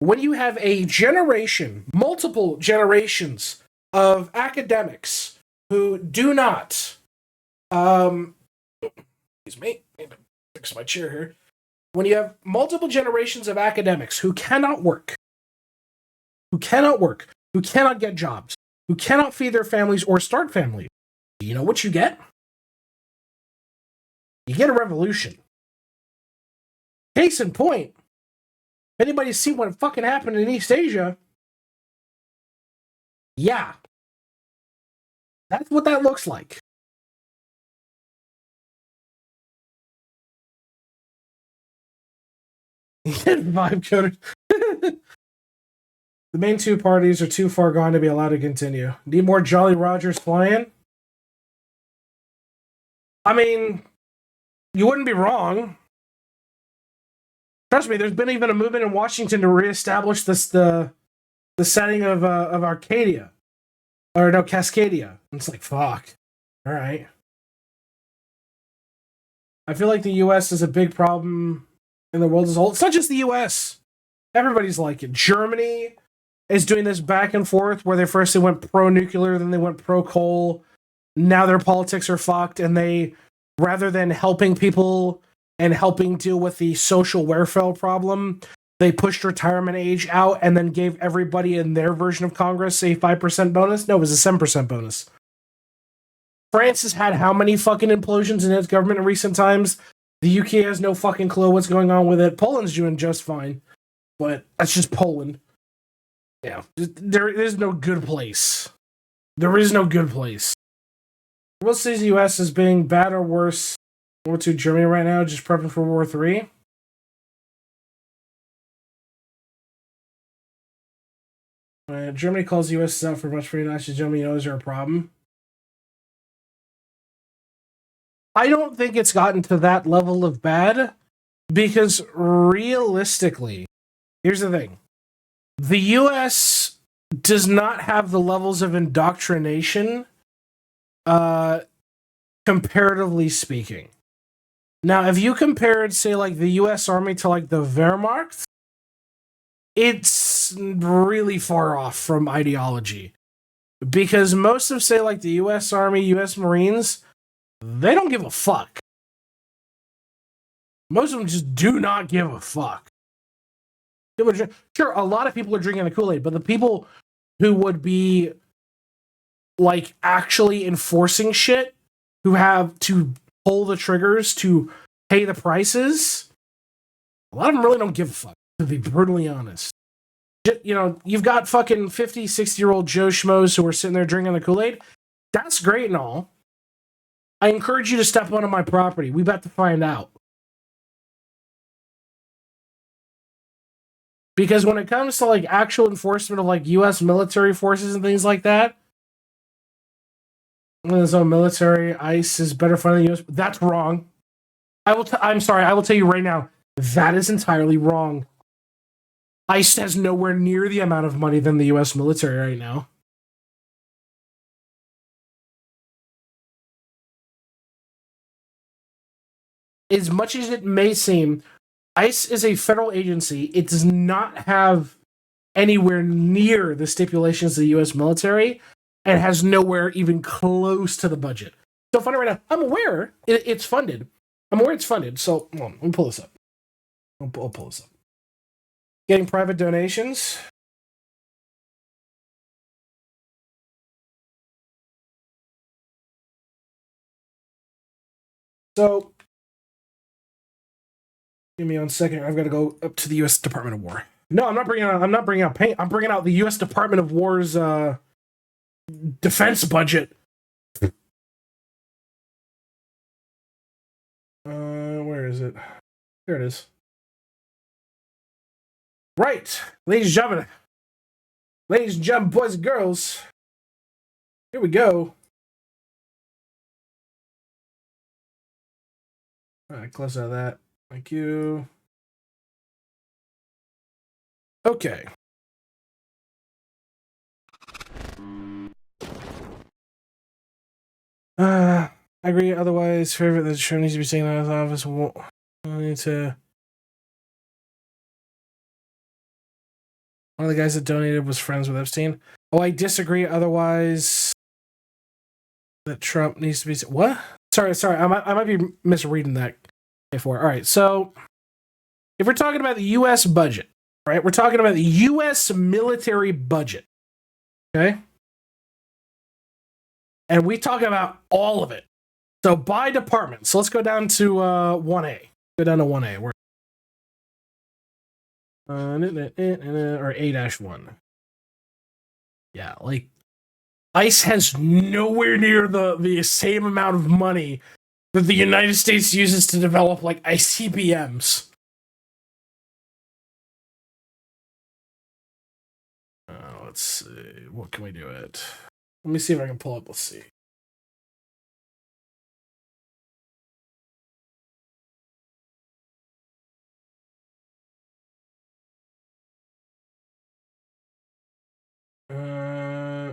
S1: a generation, multiple generations of academics who do not, excuse me, fix my chair here. When you have multiple generations of academics who cannot work, who cannot get jobs, who cannot feed their families or start families, do you know what you get? You get a revolution. Case in point, anybody's seen what fucking happened in East Asia? Yeah. That's what that looks like. Vibe coded. The main two parties are too far gone to be allowed to continue. Need more Jolly Rogers flying? I mean, you wouldn't be wrong. Trust me, there's been even a movement in Washington to reestablish the setting of Arcadia. Or no, Cascadia. It's like, fuck. Alright. I feel like the US is a big problem in the world as a whole. It's not just the US. Everybody's like it. Germany is doing this back and forth where they went pro-nuclear, then they went pro-coal. Now their politics are fucked, and they, rather than helping people and helping deal with the social welfare problem, they pushed retirement age out and then gave everybody in their version of Congress a 5% bonus. No, it was a 7% bonus. France has had how many fucking implosions in its government in recent times? The UK has no fucking clue what's going on with it. Poland's doing just fine. But that's just Poland. Yeah. There is no good place. There is no good place. We'll see the US as being bad or worse World War II Germany right now, just prepping for World War III. Germany calls the US out for much free national Germany knows are a problem. I don't think it's gotten to that level of bad, because realistically, here's the thing. The US does not have the levels of indoctrination, comparatively speaking. Now, if you compared, say, like, the US Army to, like, the Wehrmacht, it's really far off from ideology. Because most of, say, like, the US Army, US Marines, they don't give a fuck. Most of them just do not give a fuck. Sure, a lot of people are drinking the Kool-Aid, but the people who would be, like, actually enforcing shit, who have to pull the triggers to pay the prices, a lot of them really don't give a fuck, to be brutally honest. You know, you've got fucking 50, 60-year-old Joe Schmoes who are sitting there drinking the Kool-Aid. That's great and all. I encourage you to step onto my property. We about to find out. Because when it comes to, like, actual enforcement of, like, U.S. military forces and things like that, there's no military, ICE is better funded than the U.S. That's wrong. I'm sorry, I will tell you right now, that is entirely wrong. ICE has nowhere near the amount of money than the U.S. military right now. As much as it may seem, ICE is a federal agency. It does not have anywhere near the stipulations of the U.S. military, and has nowhere even close to the budget. So funny right now, I'm aware it's funded. I'm aware it's funded. So hold on, let me pull this up. I'll pull this up. Getting private donations. So give me 1 second. I've got to go up to the U.S. Department of War. No, I'm not bringing out paint. I'm bringing out the U.S. Department of War's defense budget. Where is it? There it is. Right, ladies and gentlemen, boys and girls, here we go. All right, close out of that. Thank you. Okay. I agree. Otherwise, favorite the show needs to be seen out of the office. I need to. One of the guys that donated was friends with Epstein. Oh, I disagree. Otherwise, that Trump needs to be. What? Sorry. I might be misreading that before. All right. So, if we're talking about the U.S. budget, right? We're talking about the U.S. military budget. Okay. And we talk about all of it. So by department. So let's go down to 1A. Go down to 1A. We're or A-1. Yeah, like ICE has nowhere near the same amount of money that the United States uses to develop like ICBMs. Let's see. What can we do it? Let me see if I can pull up. Let's see.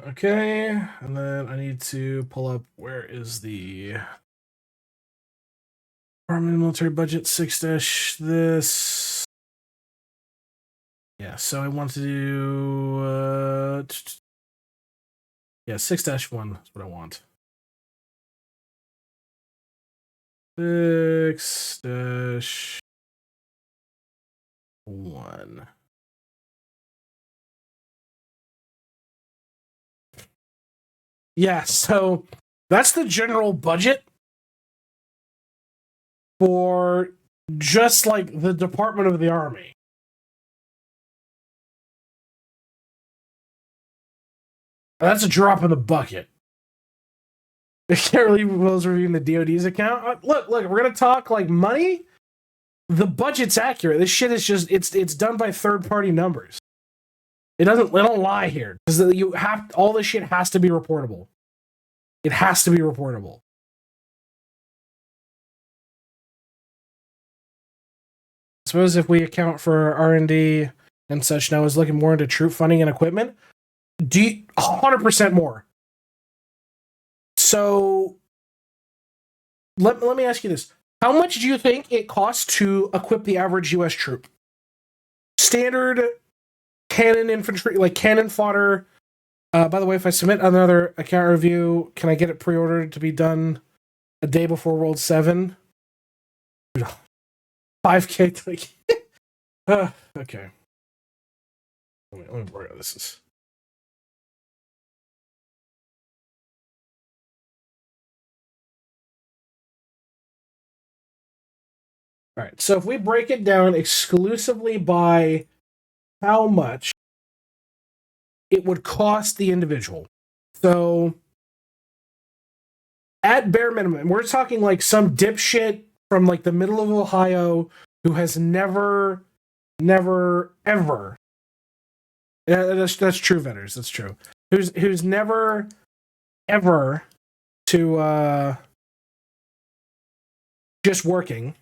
S1: Okay, and then I need to pull up where is the Department of Military Budget 6- this. Yeah, so I want to do 6-1 is what I want. 6-1. Yeah, so that's the general budget for just like the Department of the Army. That's a drop in the bucket. Carly was reviewing the DoD's account. Look, we're gonna talk like money. The budget's accurate. This shit is just it's done by third-party numbers. They don't lie here because you have all this shit has to be reportable. It has to be reportable. I suppose if we account for R&D and such now is looking more into troop funding and equipment, 100% more. So let me ask you this. How much do you think it costs to equip the average US troop? Standard cannon infantry, like cannon fodder. By the way, if I submit another account review, can I get it pre-ordered to be done a day before World 7? 5K. Okay. Let me work out this is. All right. So if we break it down exclusively by how much it would cost the individual. So at bare minimum, we're talking like some dipshit from like the middle of Ohio who has never ever. That's true, Vetters. That's true. Who's never ever to just working.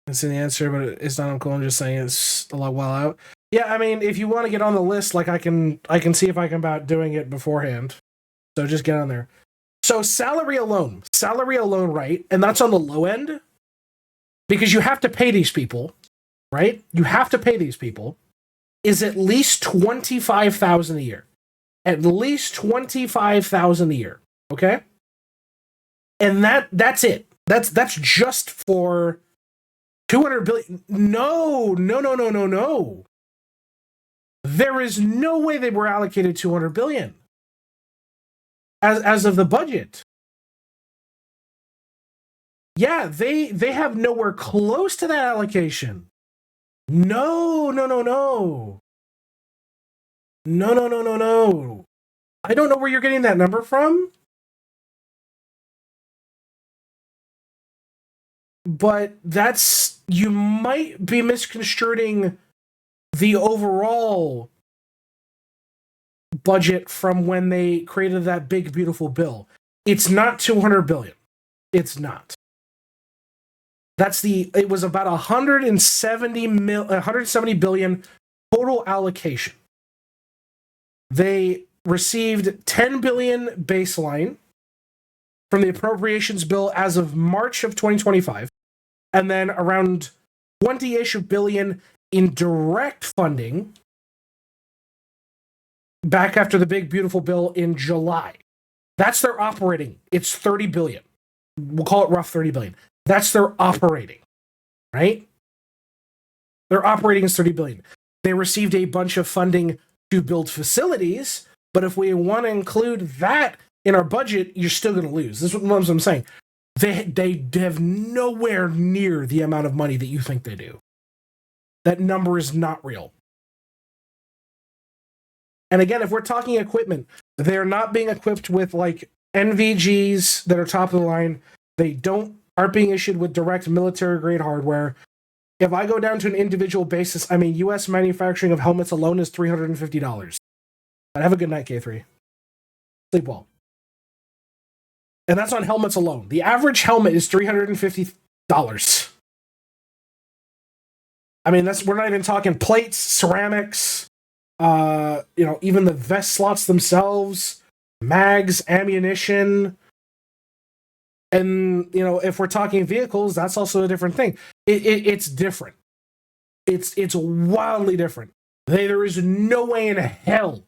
S1: That's the answer, but it's not uncool. I'm just saying it's a lot well out. Yeah, I mean, if you want to get on the list, like I can see if I can about doing it beforehand. So just get on there. So salary alone, right? And that's on the low end because you have to pay these people, right? You have to pay these people. Is at least $25,000 a year. At least $25,000 a year. Okay, and that's it. That's just for 200 billion. No. There is no way they were allocated 200 billion as of the budget. Yeah, they have nowhere close to that allocation. No. I don't know where you're getting that number from. But you might be misconstruing the overall budget from when they created that big, beautiful bill. It's not 200 billion. It's not. It was about 170 billion total allocation. They received 10 billion baseline from the appropriations bill as of March of 2025, and then around 20-ish billion in direct funding back after the big beautiful bill in July. That's their operating. It's 30 billion. We'll call it rough 30 billion. That's their operating, right? Their operating is 30 billion. They received a bunch of funding to build facilities, but if we want to include that in our budget, you're still going to lose. This is what I'm saying. They have nowhere near the amount of money that you think they do. That number is not real. And again, if we're talking equipment, they're not being equipped with like NVGs that are top of the line. They aren't being issued with direct military grade hardware. If I go down to an individual basis, I mean, U.S. manufacturing of helmets alone is $350. I'd have a good night, K3. Sleep well. And that's on helmets alone. The average helmet is $350. I mean, we're not even talking plates, ceramics, even the vest slots themselves, mags, ammunition. And, if we're talking vehicles, that's also a different thing. It's different. It's wildly different. There is no way in hell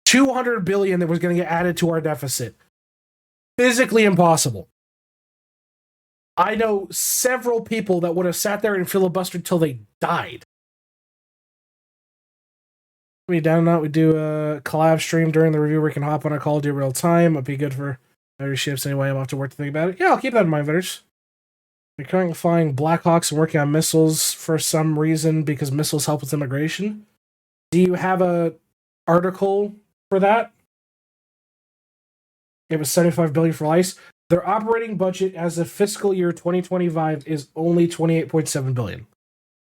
S1: 200 billion that was going to get added to our deficit. Physically impossible. I know several people that would have sat there and filibustered till they died. We down not. We do a collab stream during the review where we can hop on a call, do real time. It'd be good for every ships anyway. I'm off to work to think about it. Yeah, I'll keep that in mind, vendors. We're currently flying Blackhawks and working on missiles for some reason because missiles help with immigration. Do you have a article for that? It was $75 billion for ICE. Their operating budget as of fiscal year 2025 is only $28.7 billion.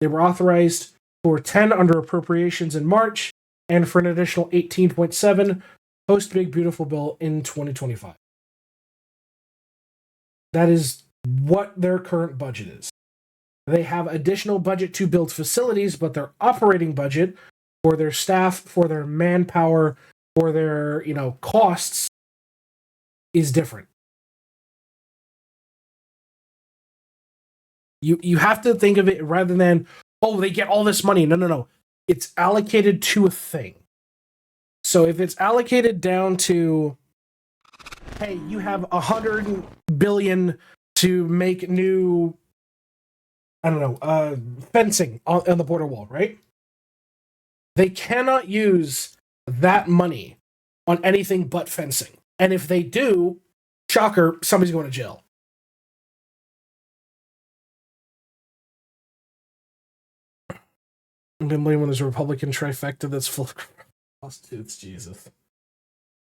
S1: They were authorized for 10 under appropriations in March and for an additional 18.7 post Big Beautiful Bill in 2025. That is what their current budget is. They have additional budget to build facilities, but their operating budget for their staff, for their manpower, for their, costs is different. You have to think of it rather than, they get all this money. No. It's allocated to a thing. So if it's allocated down to, hey, you have 100 billion to make new, fencing on the border wall, right? They cannot use that money on anything but fencing. And if they do, shocker, somebody's going to jail. I've been blaming when there's a Republican trifecta that's full of prostitutes, Jesus.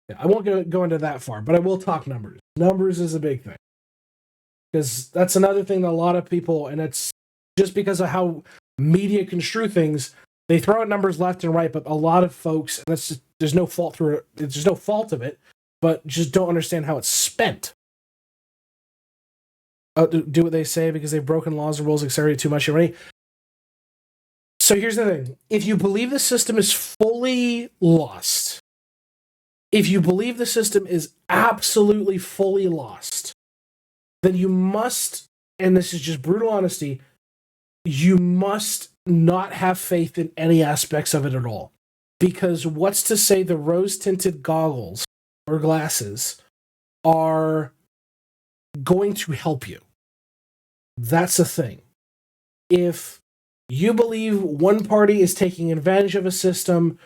S1: Yeah, I won't go into that far, but I will talk numbers. Numbers is a big thing. Because that's another thing that a lot of people, and it's just because of how media construe things, they throw out numbers left and right, but a lot of folks, and that's just, there's no fault through it, there's no fault of it, but just don't understand how it's spent. Do what they say because they've broken laws and rules, accelerated too much already. So here's the thing. If you believe the system is fully lost, if you believe the system is absolutely fully lost, then you must, and this is just brutal honesty, you must not have faith in any aspects of it at all. Because what's to say the rose-tinted goggles or glasses are going to help you? That's the thing. If you believe one party is taking advantage of a system,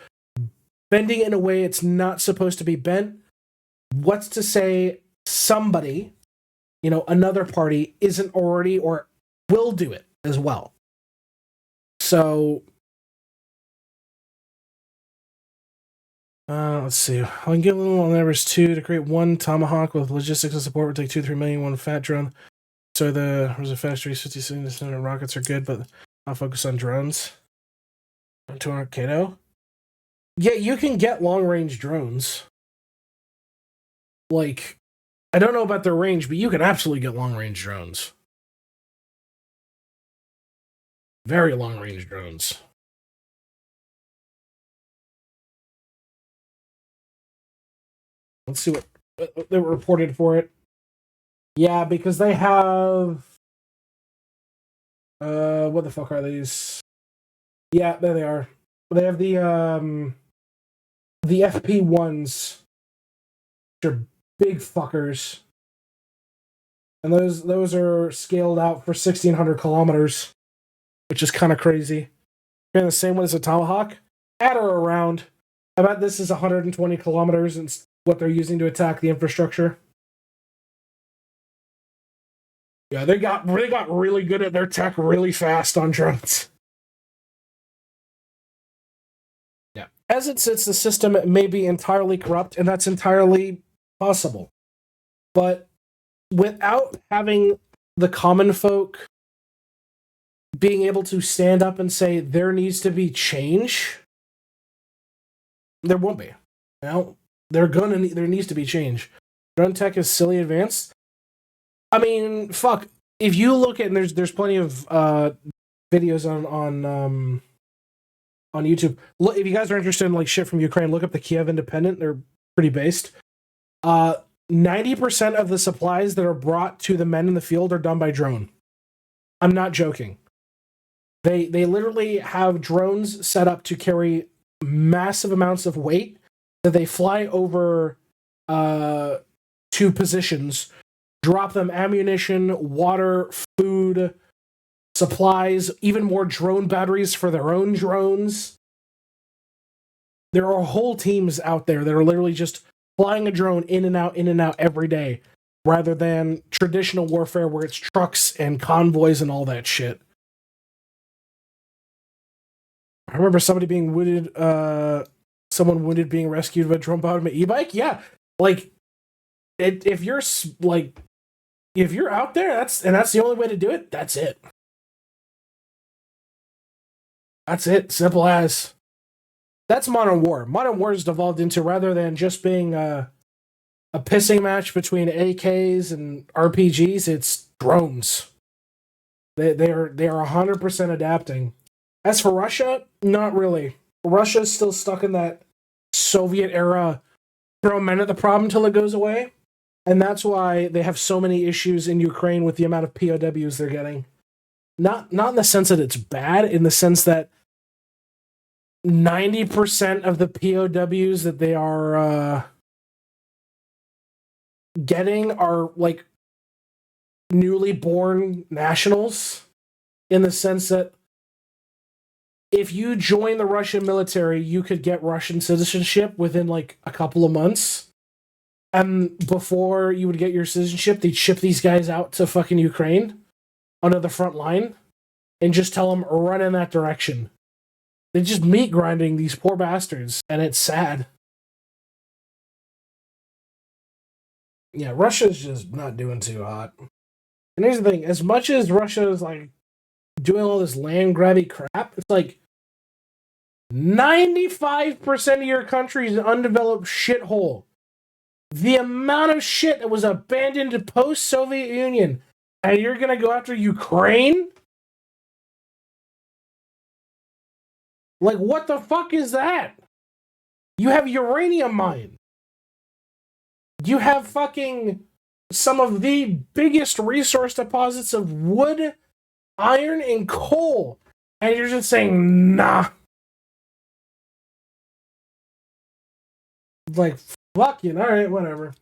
S1: bending it in a way it's not supposed to be bent, what's to say somebody, another party isn't already or will do it as well? So, let's see. I can get a little on Everest 2 to create one Tomahawk with logistics and support would take 2-3 million, one fat drone. So there's a fast 50% rockets are good, but I'll focus on drones. 200 Kato. Yeah, you can get long-range drones. Like, I don't know about their range, but you can absolutely get long-range drones. Very long-range drones. Let's see what they were reported for it. Yeah, because they have... what the fuck are these? Yeah, there they are. They have the FP1s, which are big fuckers. And those are scaled out for 1,600 kilometers, which is kind of crazy. And the same one as a Tomahawk, at or around. I bet this is 120 kilometers and what they're using to attack the infrastructure. Yeah, they got really good at their tech really fast on drones. Yeah. As it sits, the system may be entirely corrupt, and that's entirely possible. But without having the common folk being able to stand up and say there needs to be change, there won't be. You know, there needs to be change. Drone tech is silly advanced. I mean, fuck. If you look at, and there's plenty of videos on YouTube. Look, if you guys are interested in like shit from Ukraine, look up the Kiev Independent. They're pretty based. 90% of the supplies that are brought to the men in the field are done by drone. I'm not joking. They literally have drones set up to carry massive amounts of weight that they fly over to positions, drop them ammunition, water, food, supplies, even more drone batteries for their own drones. There are whole teams out there that are literally just flying a drone in and out every day, rather than traditional warfare where it's trucks and convoys and all that shit. I remember somebody being wounded, someone wounded being rescued by a drone bottom e-bike. Yeah, like if you're out there, that's the only way to do it. That's it. That's it. Simple as. That's modern war. Modern war has devolved into, rather than just being a pissing match between AKs and RPGs, it's drones. They are 100% adapting. As for Russia, not really. Russia's still stuck in that Soviet era, throw men at the problem till it goes away. And that's why they have so many issues in Ukraine with the amount of POWs they're getting. Not in the sense that it's bad, in the sense that 90% of the POWs that they are getting are like newly born nationals, in the sense that if you join the Russian military, you could get Russian citizenship within like a couple of months. And before you would get your citizenship, they'd ship these guys out to fucking Ukraine onto the front line and just tell them, run in that direction. They're just meat grinding these poor bastards, and it's sad. Yeah, Russia's just not doing too hot. And here's the thing, as much as Russia is like doing all this land grabby crap, it's like 95% of your country is an undeveloped shithole. The amount of shit that was abandoned post-Soviet Union, and you're gonna go after Ukraine? Like, what the fuck is that? You have uranium mine. You have fucking some of the biggest resource deposits of wood, iron, and coal. And you're just saying, nah. Like, fuck you. Alright, whatever.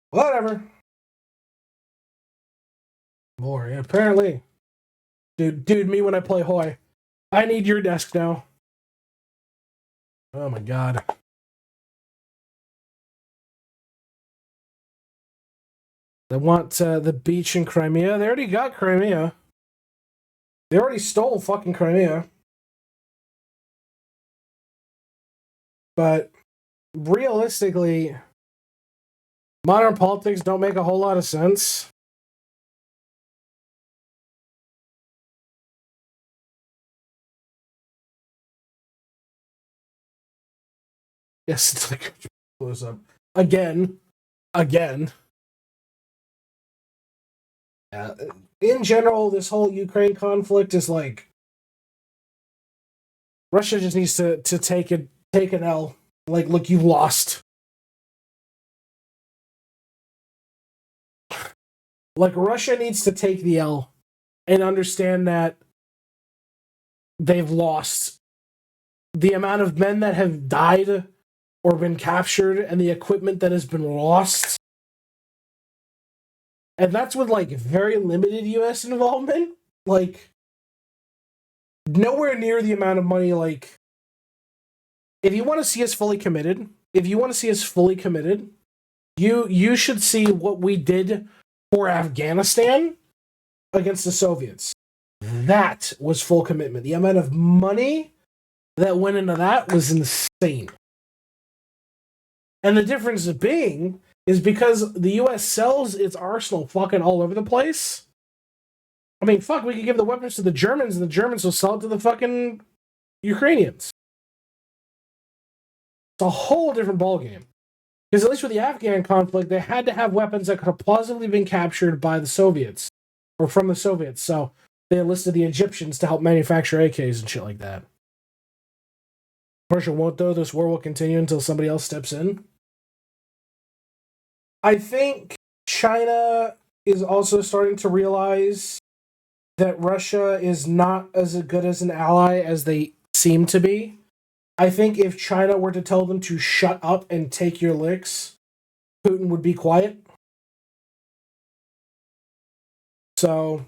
S1: Whatever. More, yeah, apparently. Dude, me when I play Hoi. I need your desk now. Oh my god. They want the beach in Crimea. They already got Crimea. They already stole fucking Crimea. But realistically, modern politics don't make a whole lot of sense. Yes, it's like close up. Again. Yeah, in general, this whole Ukraine conflict is like Russia just needs to take an L. Like, look, you've lost. Like, Russia needs to take the L and understand that they've lost. The amount of men that have died or been captured and the equipment that has been lost. And that's with, like, very limited U.S. involvement. Like, nowhere near the amount of money, like, if you want to see us fully committed, you should see what we did for Afghanistan against the Soviets. That was full commitment. The amount of money that went into that was insane. And the difference being is because the U.S. sells its arsenal fucking all over the place. I mean, fuck, we could give the weapons to the Germans, and the Germans will sell it to the fucking Ukrainians. It's a whole different ballgame. Because at least with the Afghan conflict, they had to have weapons that could have plausibly been captured by the Soviets, or from the Soviets, so they enlisted the Egyptians to help manufacture AKs and shit like that. Russia won't, though. This war will continue until somebody else steps in. I think China is also starting to realize that Russia is not as good as an ally as they seem to be. I think if China were to tell them to shut up and take your licks, Putin would be quiet. So,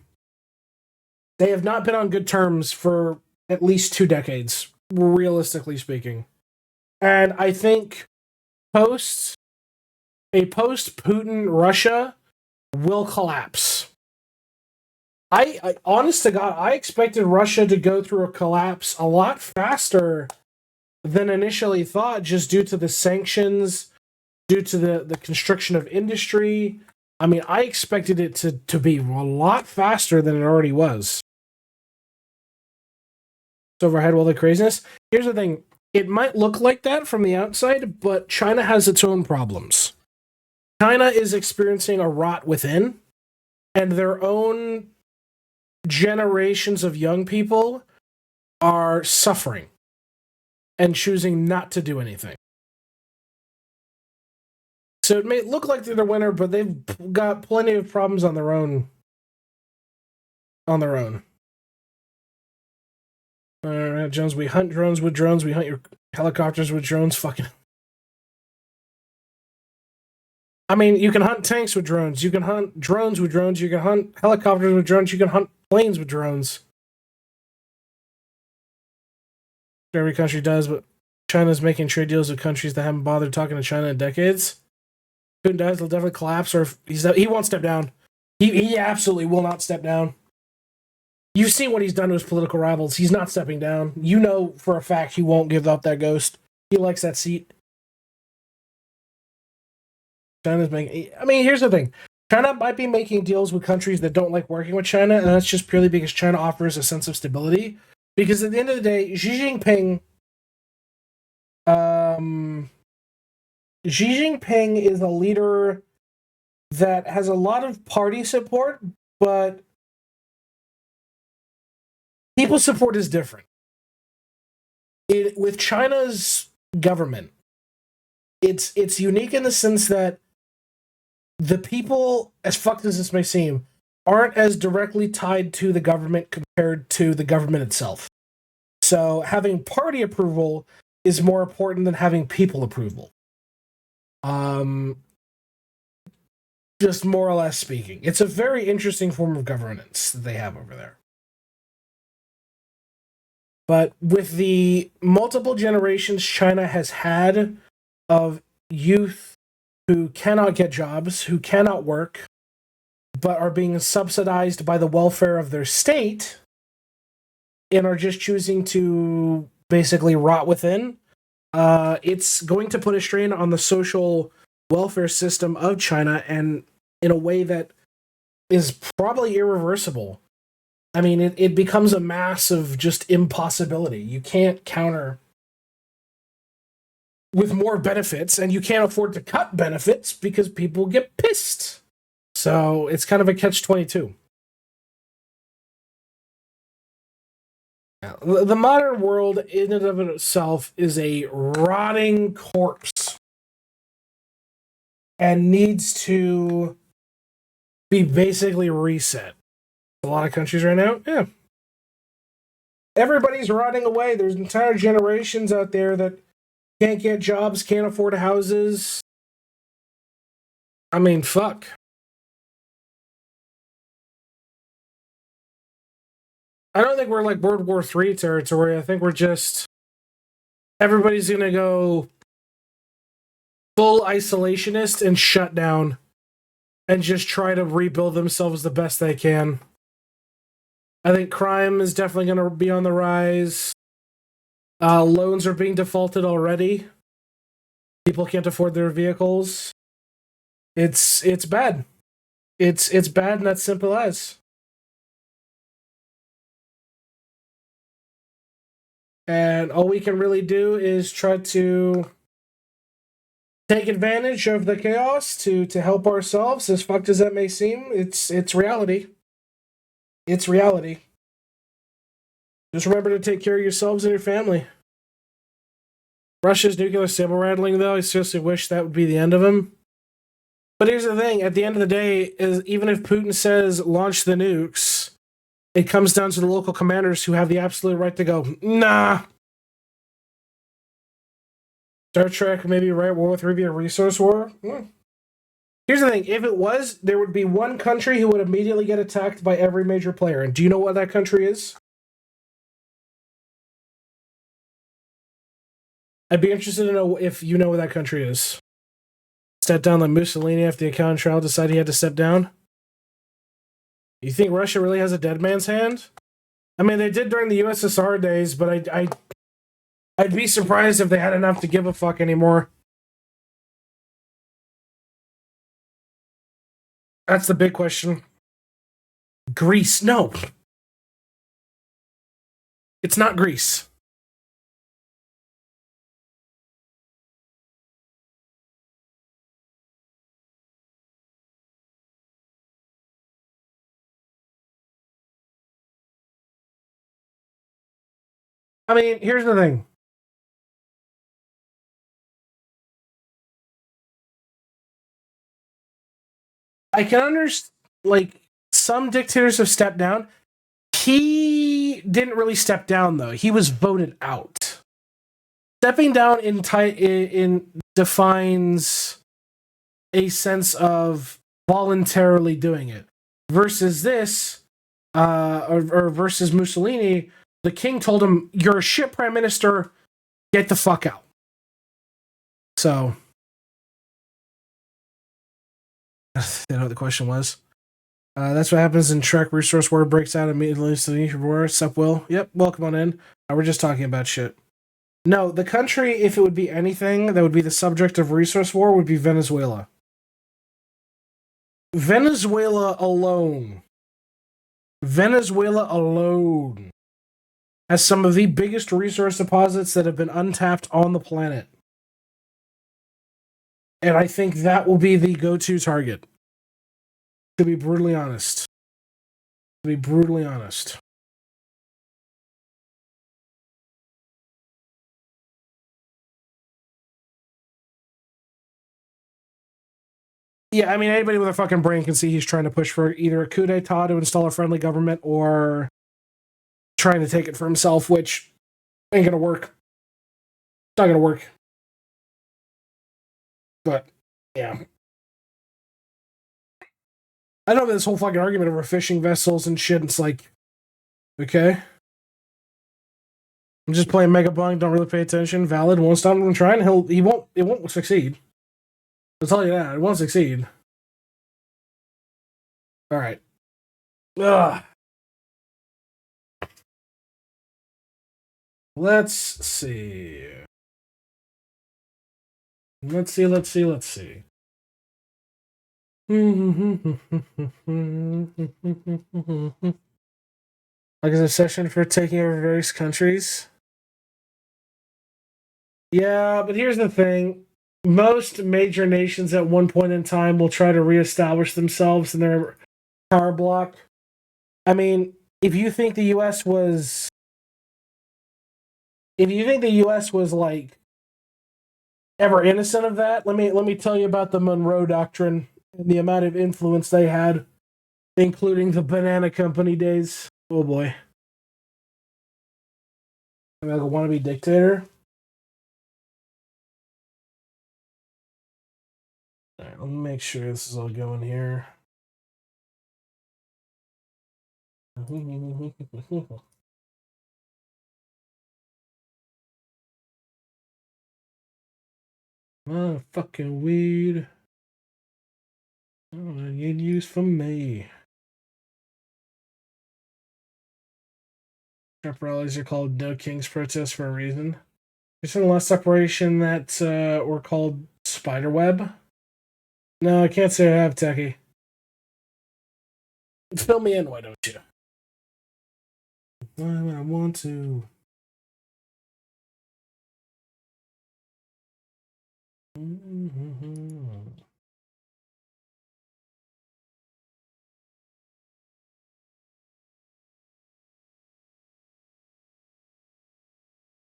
S1: they have not been on good terms for at least 2 decades, realistically speaking. And I think post-Putin Russia will collapse. I honest to God, I expected Russia to go through a collapse a lot faster than initially thought, just due to the sanctions, due to the constriction of industry. I mean, I expected it to be a lot faster than it already was. It's overhead all the craziness. Here's the thing. It might look like that from the outside, but China has its own problems. China is experiencing a rot within, and their own generations of young people are suffering and choosing not to do anything. So it may look like they're the winner, but they've got plenty of problems on their own. Alright, Jones, we hunt drones with drones, we hunt your helicopters with drones, fucking... I mean, you can hunt tanks with drones, you can hunt drones with drones, you can hunt helicopters with drones, you can hunt planes with drones. Every country does, but China's making trade deals with countries that haven't bothered talking to China in decades. Putin does, he'll definitely collapse, or if he won't step down. He absolutely will not step down. You've seen what he's done to his political rivals. He's not stepping down. You know for a fact he won't give up that ghost. He likes that seat. China's making... I mean, here's the thing. China might be making deals with countries that don't like working with China, and that's just purely because China offers a sense of stability. Because at the end of the day, Xi Jinping is a leader that has a lot of party support, but people support is different. With China's government, it's unique in the sense that the people, as fucked as this may seem, aren't as directly tied to the government compared to the government itself. So having party approval is more important than having people approval. Just more or less speaking. It's a very interesting form of governance that they have over there. But with the multiple generations China has had of youth who cannot get jobs, who cannot work, but are being subsidized by the welfare of their state, and are just choosing to basically rot within, it's going to put a strain on the social welfare system of China, and in a way that is probably irreversible. I mean, it becomes a massive just impossibility. You can't counter with more benefits, and you can't afford to cut benefits because people get pissed. So it's kind of a catch-22. the modern world in and of itself is a rotting corpse and needs to be basically reset. A lot of countries right now, yeah. Everybody's rotting away. There's entire generations out there that can't get jobs, can't afford houses. I mean, fuck. I don't think we're like World War III territory. I think we're just... everybody's gonna go full isolationist and shut down and just try to rebuild themselves the best they can. I think crime is definitely going to be on the rise. Loans are being defaulted already. People can't afford their vehicles. It's bad. It's bad, and that's simple as. And all we can really do is try to take advantage of the chaos to help ourselves. As fucked as that may seem, it's reality. It's reality. Just remember to take care of yourselves and your family. Russia's nuclear saber rattling, though, I seriously wish that would be the end of him. But here's the thing: at the end of the day, is even if Putin says launch the nukes, it comes down to the local commanders who have the absolute right to go, nah. Star Trek, maybe right, World War III be a resource war? Here's the thing: if it was, there would be one country who would immediately get attacked by every major player. And do you know what that country is? I'd be interested to know if you know what that country is. Step down like Mussolini after the account trial decided he had to step down? You think Russia really has a dead man's hand? I mean, they did during the USSR days, but I'd be surprised if they had enough to give a fuck anymore. That's the big question. Greece, no. It's not Greece. I mean, here's the thing. I can understand, like, some dictators have stepped down. He didn't really step down, though. He was voted out. Stepping down in defines a sense of voluntarily doing it. Versus this, or versus Mussolini, the king told him, "You're a shit prime minister, get the fuck out." So, I don't know what the question was. That's what happens in Trek Resource War breaks out immediately. So the war. Sup, Will? Yep, welcome on in. We're just talking about shit. No, the country, if it would be anything that would be the subject of Resource War, would be Venezuela. Venezuela alone has some of the biggest resource deposits that have been untapped on the planet. And I think that will be the go-to target. To be brutally honest. Yeah, I mean, anybody with a fucking brain can see he's trying to push for either a coup d'etat to install a friendly government or trying to take it for himself, which ain't gonna work. It's not gonna work. But, yeah. I know this whole fucking argument over fishing vessels and shit, it's like, okay. I'm just playing Megabonk, don't really pay attention. Valid, won't stop him from trying. It won't succeed. I'll tell you that. It won't succeed. Alright. Ugh. Let's see. Like is a session for taking over various countries? Yeah, but here's the thing. Most major nations at one point in time will try to reestablish themselves in their power block. I mean, if you think the US was if you think the U.S. was like ever innocent of that, let me tell you about the Monroe Doctrine and the amount of influence they had, including the Banana Company days. Oh boy, I'm like a wannabe dictator. All right, let me make sure this is all going here. Fucking weed. Oh, you'd use for me. Trump rallies are called No Kings protests for a reason. There's been less separation that were called spiderweb. No, I can't say I have, Techie. Fill me in, why don't you? Why would I want to?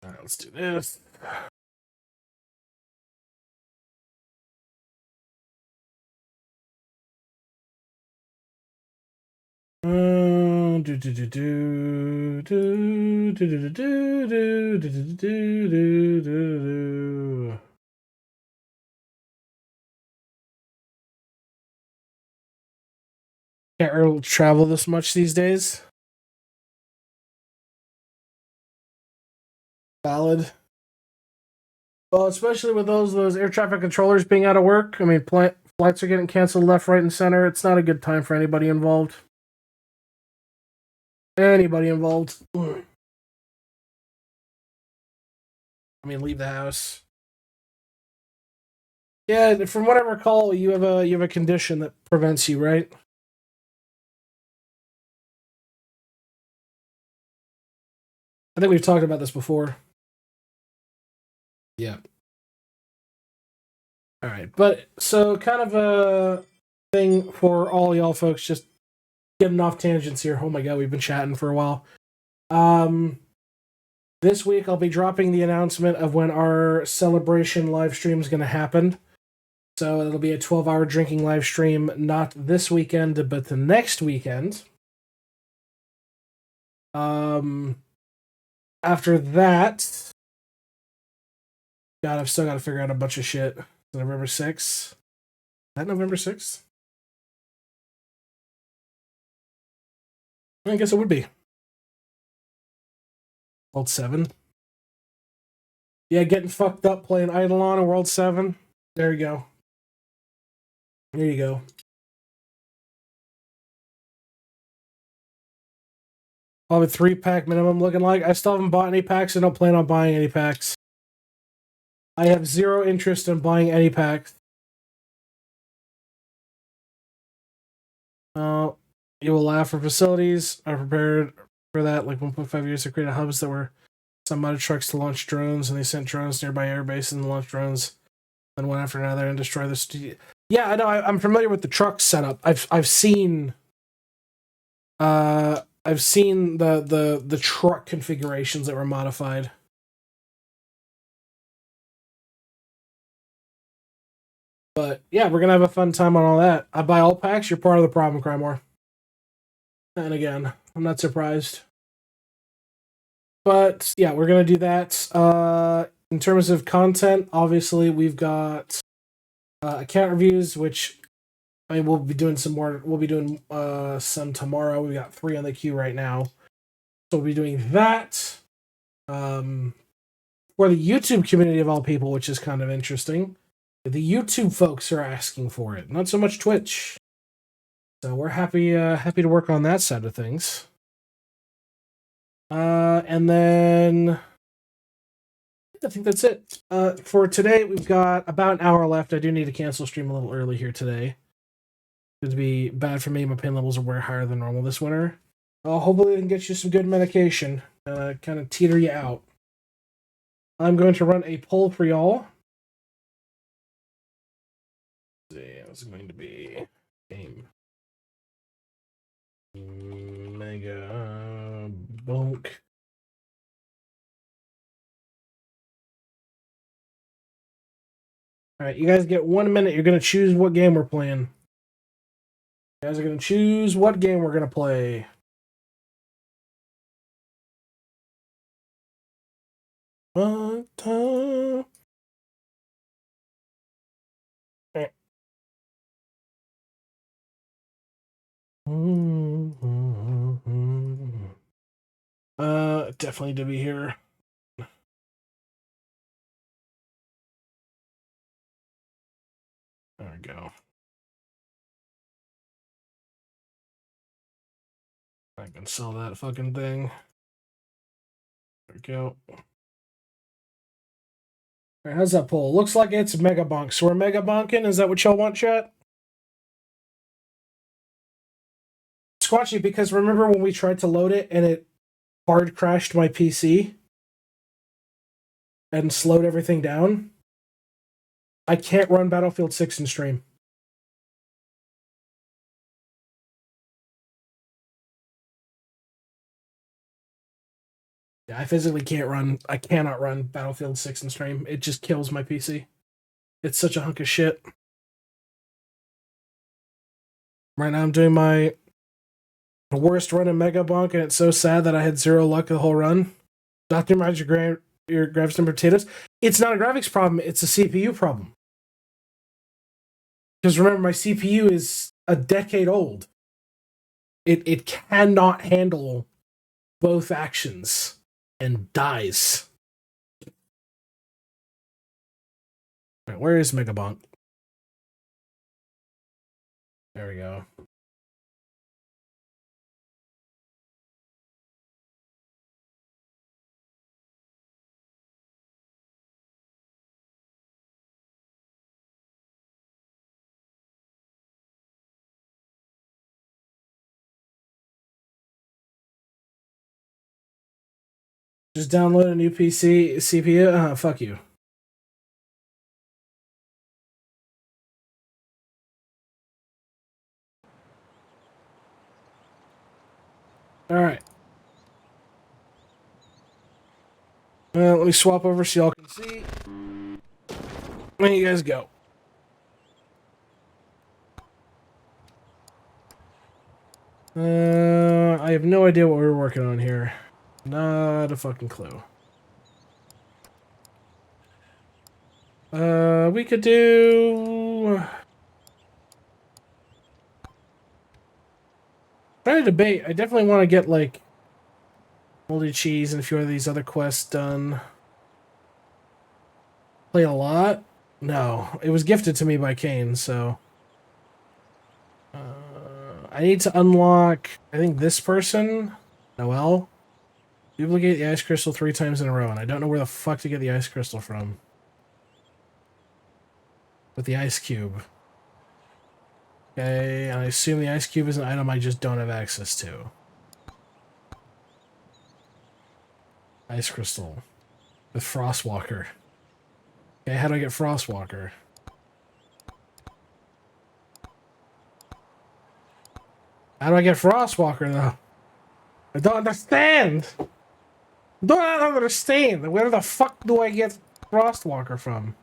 S1: Alright, let's do this. Can't really travel this much these days. Valid. Well, especially with those air traffic controllers being out of work. I mean, flights are getting canceled left, right, and center. It's not a good time for anybody involved. Anybody involved. I mean, leave the house. Yeah, from what I recall, you have a condition that prevents you, right? I think we've talked about this before. Yeah. All right, but so kind of a thing for all y'all folks, just getting off tangents here. Oh my god, we've been chatting for a while. This week I'll be dropping the announcement of when our celebration live stream is going to happen. So it'll be a 12-hour drinking live stream, not this weekend, but the next weekend. After that, God, I've still got to figure out a bunch of shit. November 6th. Is that November 6th? I guess it would be. World 7. Yeah, getting fucked up playing Eidolon in World 7. There you go. There you go. I'll have a 3-pack minimum looking like. I still haven't bought any packs and don't plan on buying any packs. I have zero interest in buying any packs. You will laugh. For facilities are prepared for that, like 1.5 years to create hubs that were some modded trucks to launch drones, and they sent drones to nearby air bases and launched drones, then one after another and destroy the studio. Yeah, I know. I'm familiar with the truck setup. I've seen the truck configurations that were modified. But yeah, we're gonna have a fun time on all that. I buy all packs. You're part of the problem, Crymore. And again, I'm not surprised. But yeah, we're gonna do that. In terms of content, obviously we've got account reviews, which I mean we'll be doing some more. We'll be doing some tomorrow. We got 3 on the queue right now, so we'll be doing that. For the YouTube community of all people, which is kind of interesting. The YouTube folks are asking for it, not so much Twitch. So we're happy to work on that side of things. And then I think that's it. For today, we've got about an hour left. I do need to cancel stream a little early here today. It'd be bad for me. My pain levels are way higher than normal this winter. Hopefully, I can get you some good medication. Kind of teeter you out. I'm going to run a poll for y'all. Let's see, it's going to be game. Megabonk Alright, you guys get 1 minute. You're going to choose what game we're playing. You guys are going to choose what game we're going to play. Definitely to be here. There we go. I can sell that fucking thing. There we go. Alright, how's that poll? Looks like it's Megabonk. So we're Megabonking? Is that what y'all want, chat? Squatchy, because remember when we tried to load it and it hard crashed my PC? And slowed everything down? I can't run Battlefield 6 in stream. Yeah, I physically can't run. I cannot run Battlefield 6 in stream. It just kills my PC. It's such a hunk of shit. Right now I'm doing my worst run in Megabonk, and it's so sad that I had 0 luck the whole run. Dr. Magic your graphics and potatoes. It's not a graphics problem, it's a CPU problem. Because remember, my CPU is a decade old. It cannot handle both actions and dies. Right, where is Megabonk? There we go. Just download a new PC CPU? Fuck you. Alright. Let me swap over so y'all can see. There you guys go. I have no idea what we were working on here. Not a fucking clue. We could do... Trying to debate. I definitely want to get, like, moldy cheese and a few of these other quests done. Play a lot? No. It was gifted to me by Kane, so... I need to unlock, I think, this person. Noelle. Duplicate the ice crystal 3 times in a row, and I don't know where the fuck to get the ice crystal from. With the ice cube. Okay, and I assume the ice cube is an item I just don't have access to. Ice crystal. With Frostwalker. Okay, how do I get Frostwalker? How do I get Frostwalker, though? I don't understand! Don't understand! Where the fuck do I get Frostwalker from?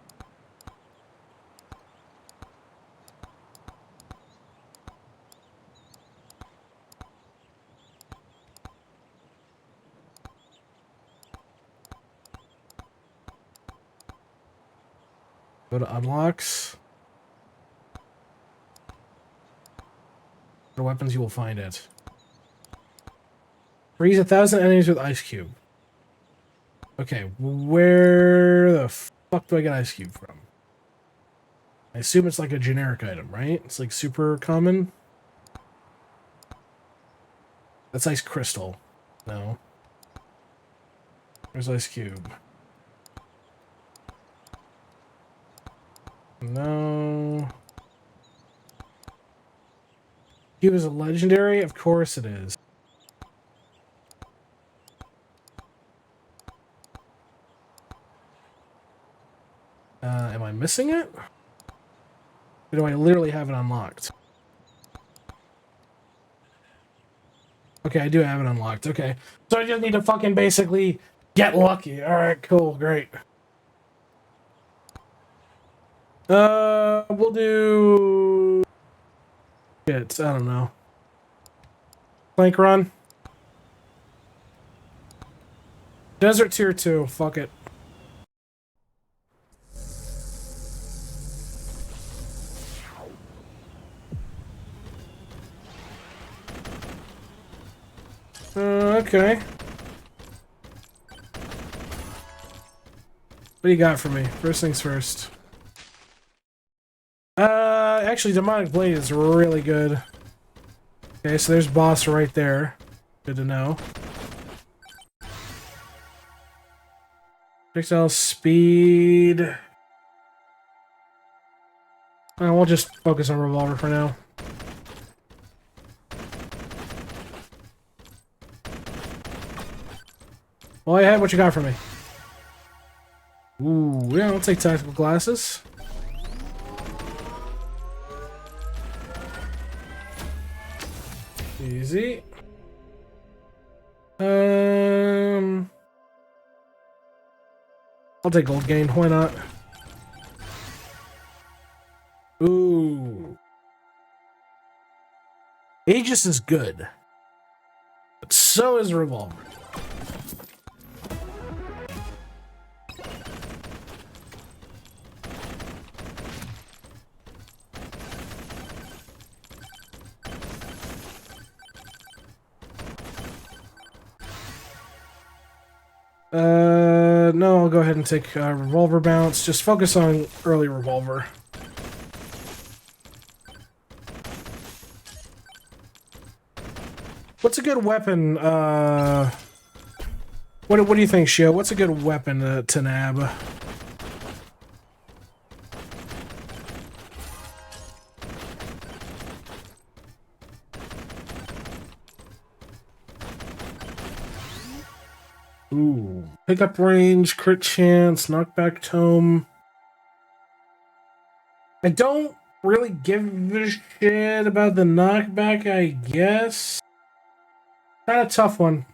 S1: Go to unlocks. For weapons, you will find it. Freeze 1,000 enemies with ice cube. Okay, where the fuck do I get ice cube from? I assume it's like a generic item, right? It's like super common. That's ice crystal. No. Where's ice cube? No. Cube is a legendary? Of course it is. Am I missing it? Or do I literally have it unlocked? Okay, I do have it unlocked. Okay. So I just need to fucking basically get lucky. Alright, cool, great. We'll do... Shit, I don't know. Plank run. Desert tier 2, fuck it. Okay. What do you got for me? First things first. Actually, Demonic Blade is really good. Okay, so there's boss right there. Good to know. Projectile speed. We'll just focus on revolver for now. Well, yeah, what you got for me? Ooh, yeah, I'll take tactical glasses. Easy. I'll take gold gain. Why not? Ooh. Aegis is good. But so is revolver. No, I'll go ahead and take revolver bounce. Just focus on early revolver. What's a good weapon? What do you think, Shio? What's a good weapon to nab? Ooh. Pickup range, crit chance, knockback tome. I don't really give a shit about the knockback, I guess. Kind of tough one.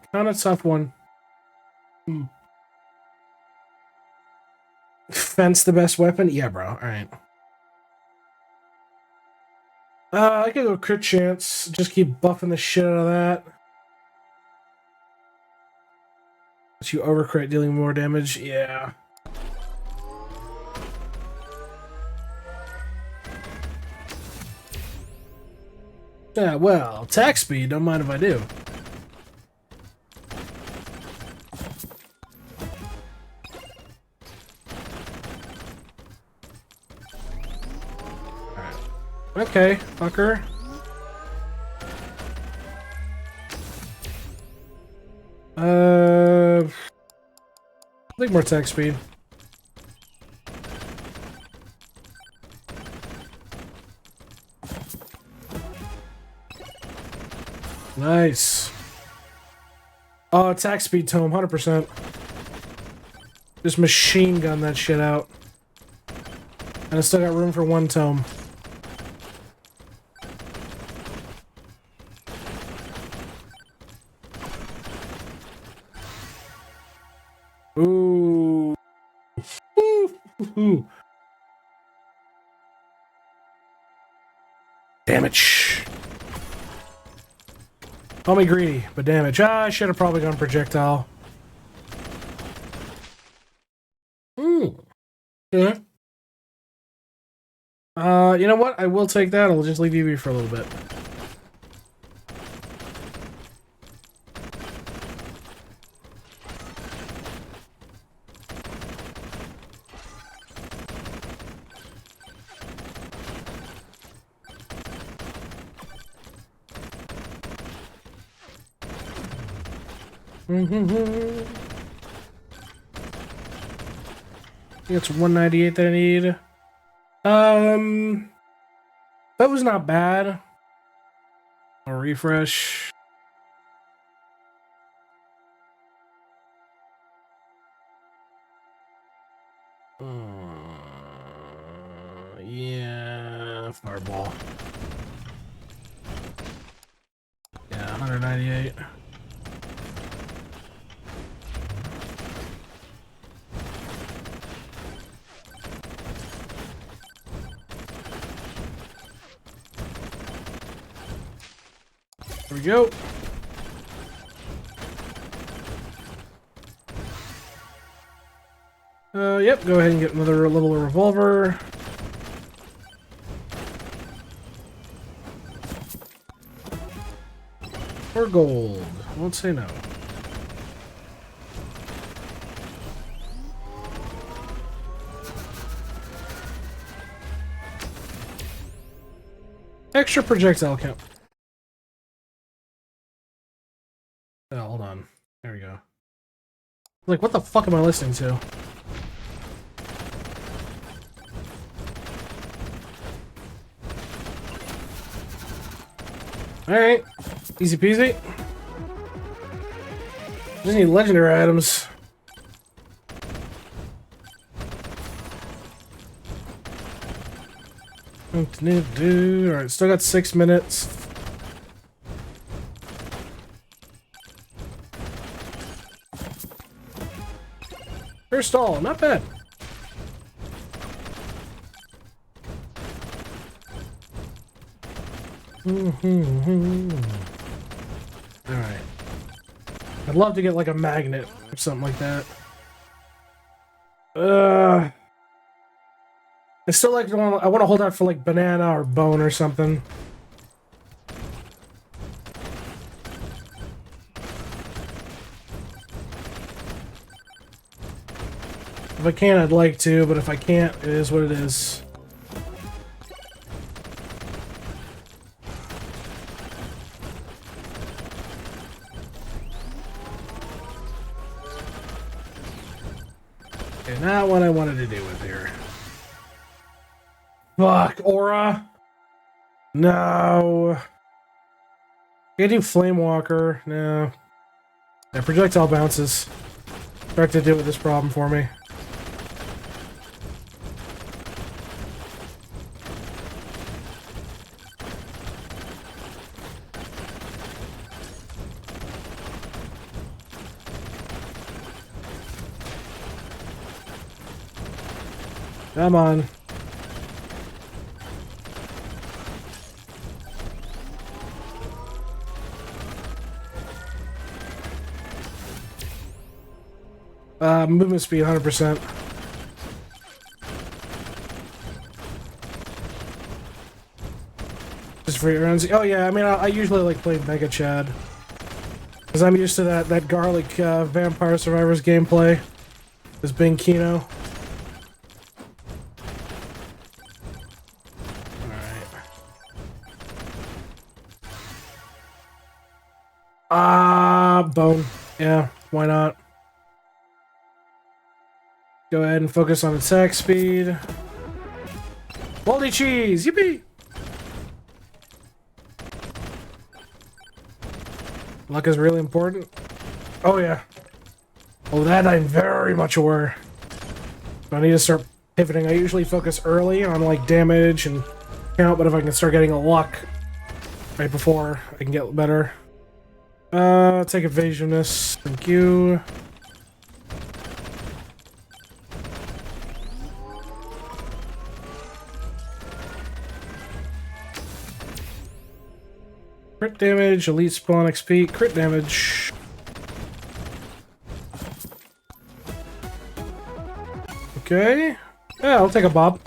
S1: Fence the best weapon? Yeah, bro. Alright. I could go crit chance. Just keep buffing the shit out of that. But you overcrit, dealing more damage. Yeah. Yeah, well, attack speed, don't mind if I do. Alright. Okay, fucker. I think more attack speed. Nice. Oh, attack speed tome, 100%. Just machine gun that shit out. And I still got room for one tome. Ooh. Ooh. Damage. Call me greedy, but damage. I should have probably gone projectile. Yeah. You know what? I will take that. I'll just leave you be for a little bit. I think it's 198 that I need. That was not bad. I'll refresh. Yeah, fireball. Yeah, 198. There we go. Yep, go ahead and get another little revolver. Or gold. Won't say no. Extra projectile count. Oh, hold on. There we go. Like, what the fuck am I listening to? Alright. Easy peasy. Just need legendary items. Alright, still got 6 minutes. First stall, not bad. Alright. I'd love to get like a magnet or something like that. I still like I want to hold out for like banana or bone or something. If I can, I'd like to, but if I can't, it is what it is. Okay, not what I wanted to do with here. Fuck, aura. No. I do flame walker. No. Yeah, projectile bounces. Start to deal with this problem for me. Come on. Movement speed, 100%. Just for your runs. Oh yeah, I mean, I usually like playing Mega Chad. Because I'm used to that garlic Vampire Survivors gameplay. As being Kino. Bone. Yeah, why not? Go ahead and focus on attack speed. Moldy cheese! Yippee! Luck is really important. Oh yeah. Oh, that I'm very much aware. I need to start pivoting. I usually focus early on like damage and count, but if I can start getting a luck right before, I can get better. Take evasiveness. Thank you. Crit damage, elite spawn XP, crit damage. Okay. Yeah, I'll take a bob.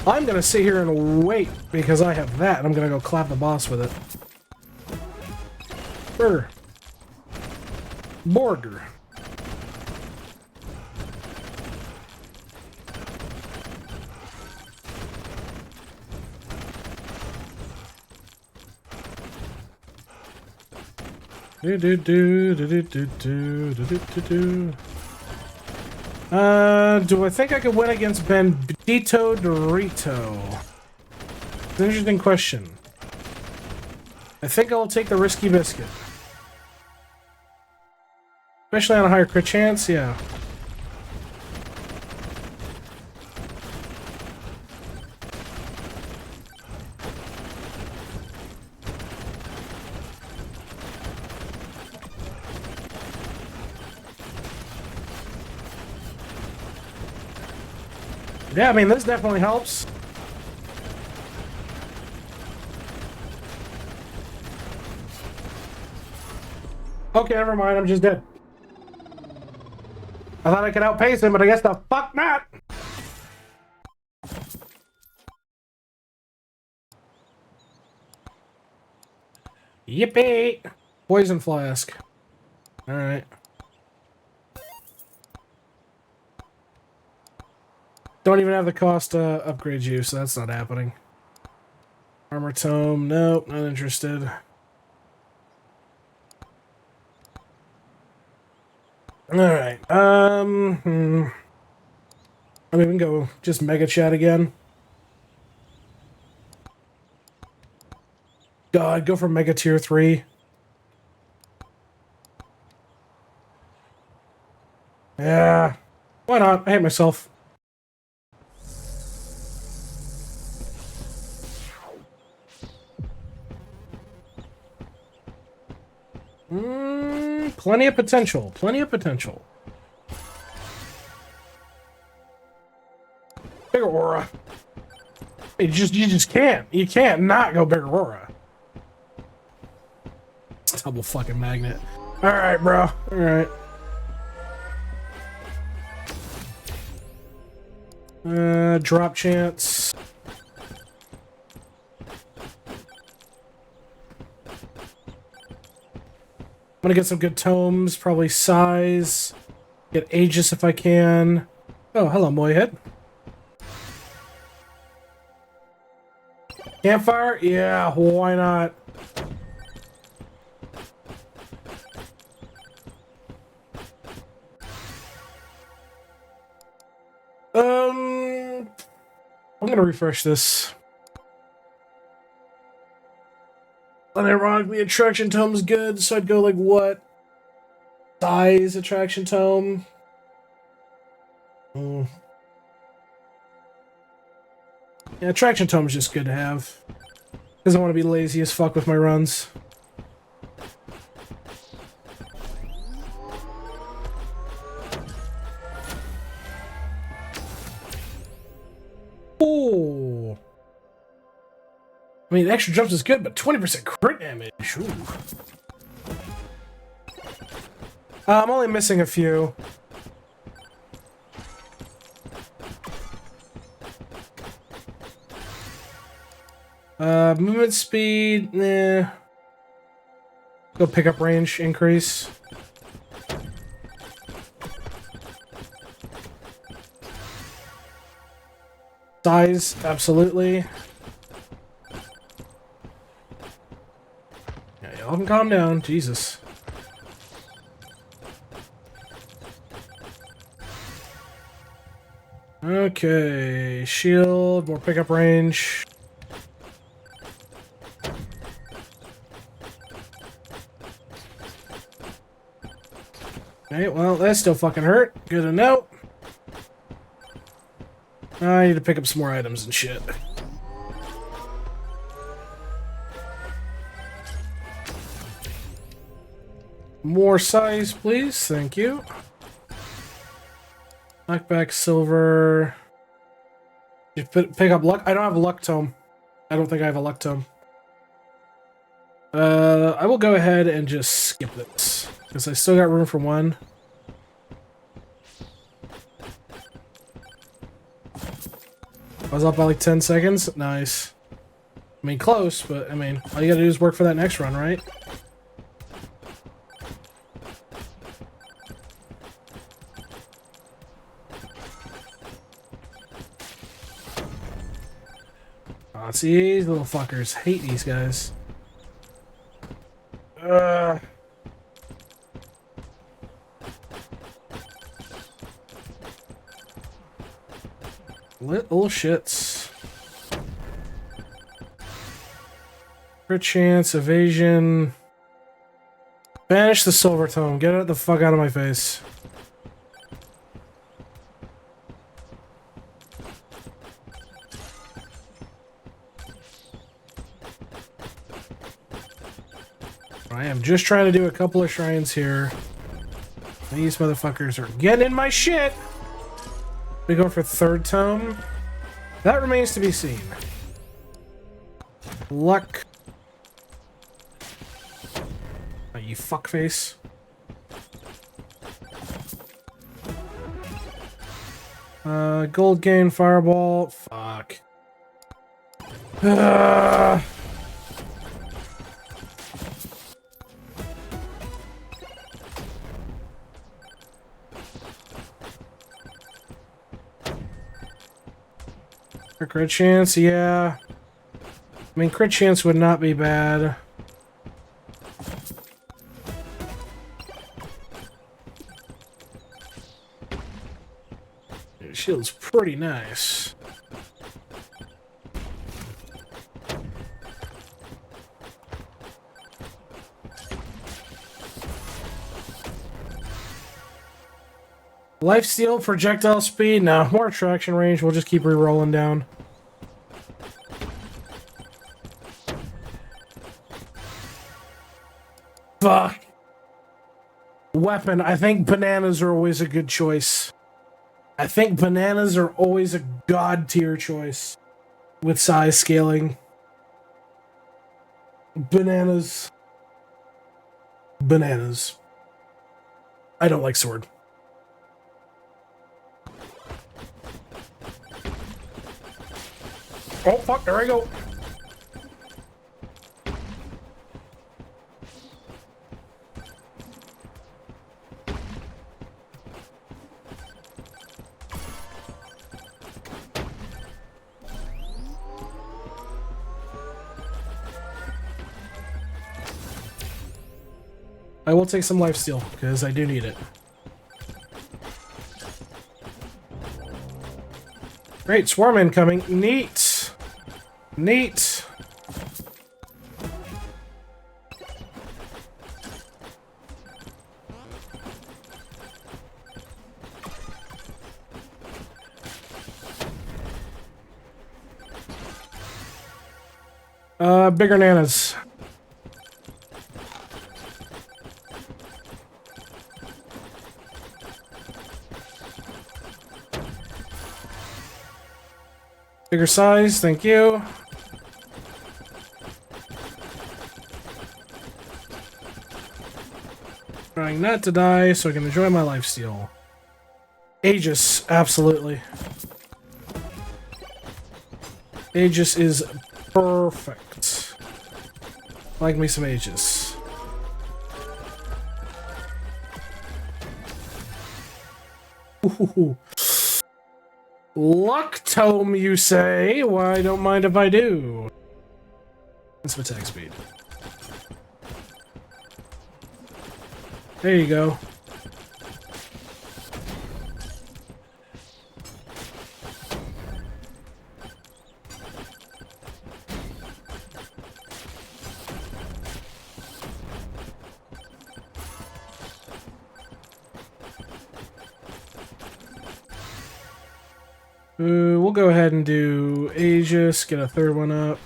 S1: I'm gonna sit here and wait because I have that, and I'm gonna go clap the boss with it. Burger. Borger. Do I think I could win against Bandito Dorito? It's an interesting question. I think I'll take the risky biscuit. Especially on a higher crit chance, yeah. Yeah, I mean, this definitely helps. Okay, never mind. I'm just dead. I thought I could outpace him, but I guess the fuck not. Yippee! Poison flask. Alright. Don't even have the cost to upgrade you, so that's not happening. Armor tome. Nope, not interested. Alright. I mean, we can go just mega chat again. God, go for mega tier 3. Yeah. Why not? I hate myself. Plenty of potential. Plenty of potential. Big Aurora. You just can't. You can't not go Big Aurora. Double fucking magnet. Alright, bro. Alright. Drop chance. I'm gonna get some good tomes, probably size. Get Aegis if I can. Oh, hello, Moyhead. Campfire? Yeah, why not? I'm gonna refresh this. Unironically, attraction tome's good, so I'd go like what? Size attraction tome? Yeah, attraction tome's just good to have. Because I want to be lazy as fuck with my runs. Oh. I mean, extra jumps is good, but 20% crit damage. Ooh. I'm only missing a few. Movement speed, nah. Go pick up range increase. Size, absolutely. Yeah, y'all can calm down, Jesus. Okay, shield, more pickup range. Okay, well, that still fucking hurt. Good to know. I need to pick up some more items and shit. More size, please. Thank you. Knockback silver. You pick up luck. I don't have a luck tome. I don't think I have a luck tome. I will go ahead and just skip this because I still got room for one. I was up by like 10 seconds. Nice. I mean, close, but I mean, all you gotta do is work for that next run, right? Oh, see, these little fuckers. Hate these guys. Little shits. Crit chance, evasion. Banish the silver tome. Get it the fuck out of my face. I am just trying to do a couple of shrines here. These motherfuckers are getting in my shit. We go for third tome. That remains to be seen. Luck. Oh, you fuckface. Gold gain, fireball. Fuck. A crit chance, yeah. I mean, crit chance would not be bad. Shield's pretty nice. Lifesteal, projectile speed, no. More attraction range, we'll just keep re-rolling down. Fuck. Weapon, I think bananas are always a good choice. I think bananas are always a god tier choice with size scaling. Bananas. Bananas. I don't like sword. Oh, fuck, there I go. I will take some lifesteal, because I do need it. Great, swarm incoming. Neat. Neat. Bigger nanas. Bigger size, thank you. Trying not to die so I can enjoy my lifesteal. Aegis, absolutely. Aegis is perfect. Like me some Aegis. Ooh. Luck tome, you say? Why, I don't mind if I do. And some attack speed. There you go. We'll go ahead and do Aegis, get a third one up.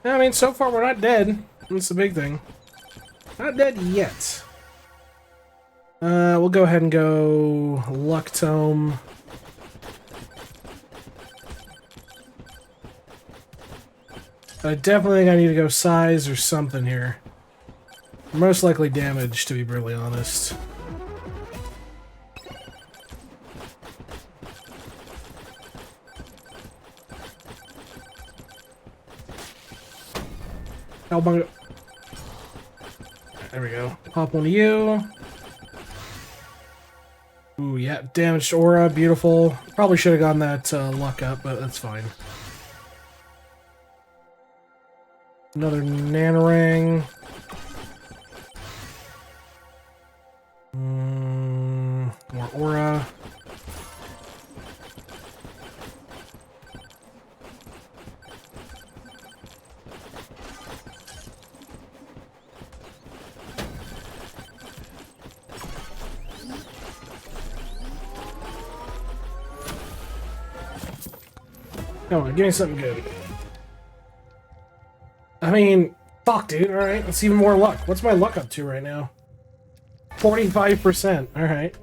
S1: I mean, so far we're not dead. That's the big thing. Not dead yet. We'll go ahead and go Luck Tome. I definitely think I need to go size or something here. Most likely damage, to be brutally honest. There we go. Pop one to you. Ooh, yeah, damaged aura, beautiful. Probably should have gotten that luck up, but that's fine. Another Nanarang. More aura. Come on, give me something good. I mean, fuck, dude. Alright, let's see even more luck. What's my luck up to right now? 45%. All right.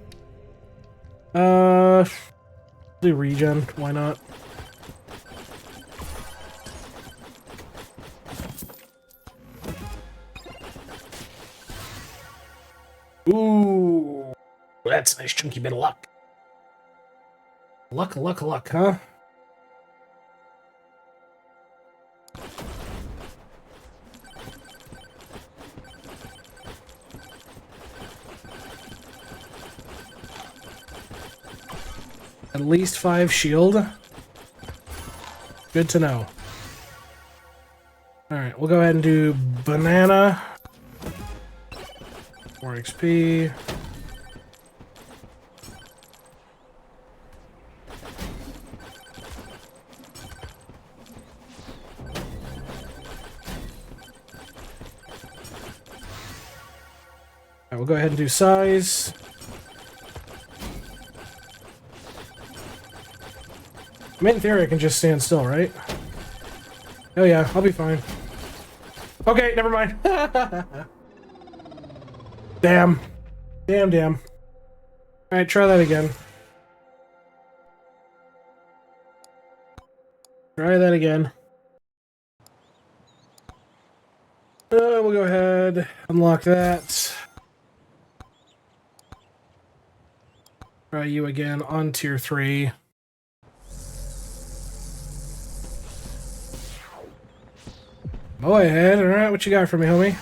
S1: Do regen. Why not? Ooh, that's a nice chunky bit of luck. Luck, huh? At least 5 shield. Good to know. Alright, we'll go ahead and do banana. 4 XP. Alright, we'll go ahead and do size. I mean, in theory, I can just stand still, right? Oh yeah, I'll be fine. Okay, never mind. Damn. Damn. Alright, try that again. Try that again. We'll go ahead, unlock that. Try you again on tier 3. Go ahead. Alright, what you got for me, homie?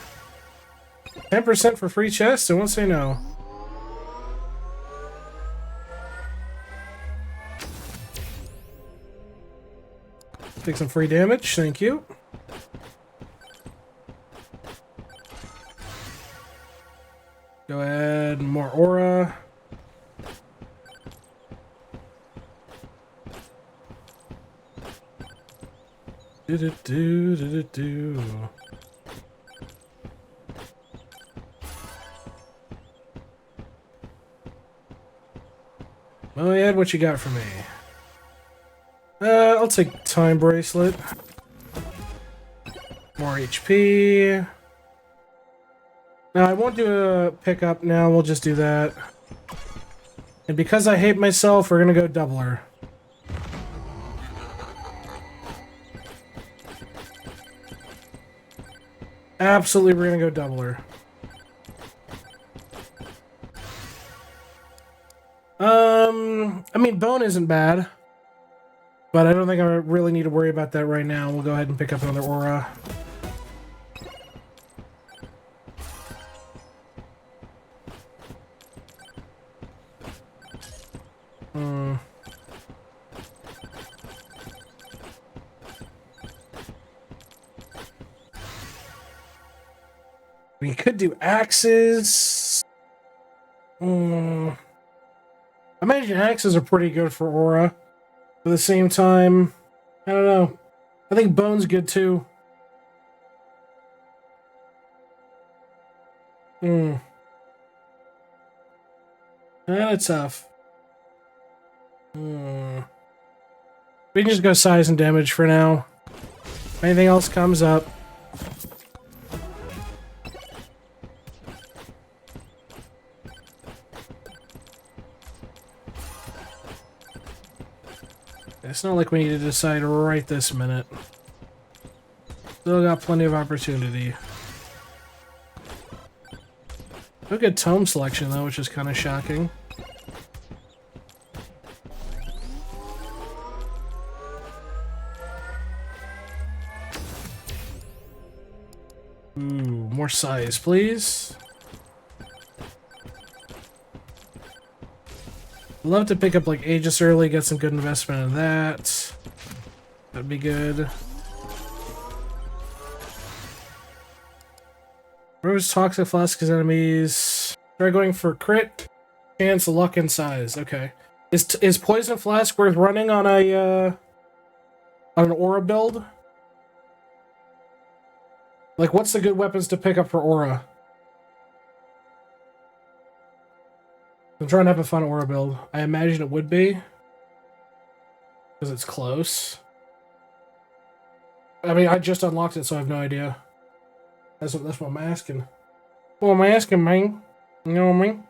S1: 10% for free chests? I won't say no. Take some free damage, thank you. Go ahead, more aura. Do. Oh, yeah, what you got for me? I'll take time bracelet. More HP. No, I won't do a pickup now, we'll just do that. And because I hate myself, we're gonna go doubler. Absolutely, we're gonna go doubler. I mean, bone isn't bad. But I don't think I really need to worry about that right now. We'll go ahead and pick up another aura. We could do axes. I imagine axes are pretty good for aura. At the same time, I don't know. I think bone's good too. That's tough. We can just go size and damage for now. If anything else comes up. It's not like we need to decide right this minute. Still got plenty of opportunity. No good tome selection though, which is kind of shocking. Ooh, more size, please. Love to pick up like Aegis early, get some good investment in that. That'd be good. Rose Toxic Flask as enemies. Try going for crit, chance, luck, and size. Okay. Is Poison Flask worth running on a on an aura build? Like, what's the good weapons to pick up for aura? I'm trying to have a fun aura build. I imagine it would be. Because it's close. I mean, I just unlocked it, so I have no idea. That's what I'm asking. What am I asking, man? You know what I mean?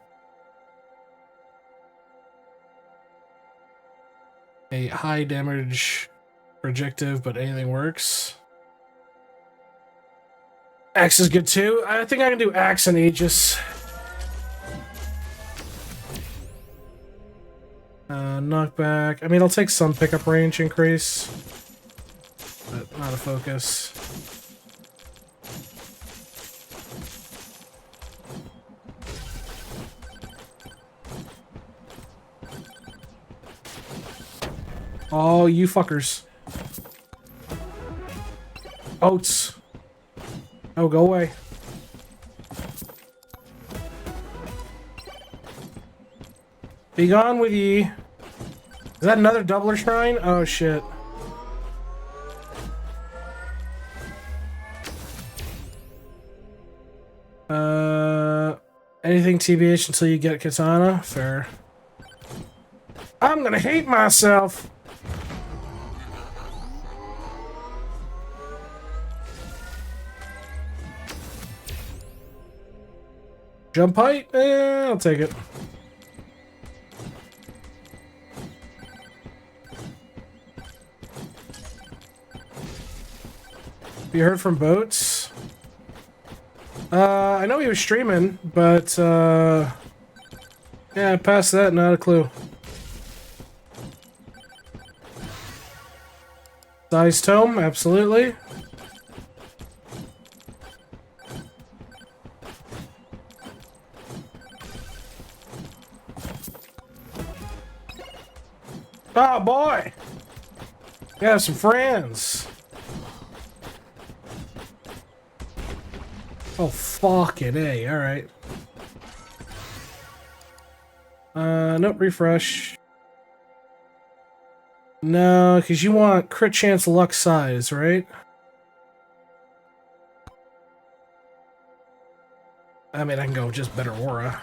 S1: A high damage projective, but anything works. Axe is good too. I think I can do Axe and Aegis. Knockback. I mean, I'll take some pickup range increase, but not a focus. Oh, you fuckers. Oats. Oh, go away. Be gone with ye. Is that another doubler shrine? Oh, shit. Anything TBH until you get Katana? Fair. I'm gonna hate myself! Jump height? I'll take it. You heard from Boats? I know he was streaming, but, yeah, past that, not a clue. Size Tome? Absolutely. Oh, boy! You have some friends. Oh, fucking A, alright. Nope, refresh. No, because you want crit chance luck size, right? I mean, I can go with just better aura.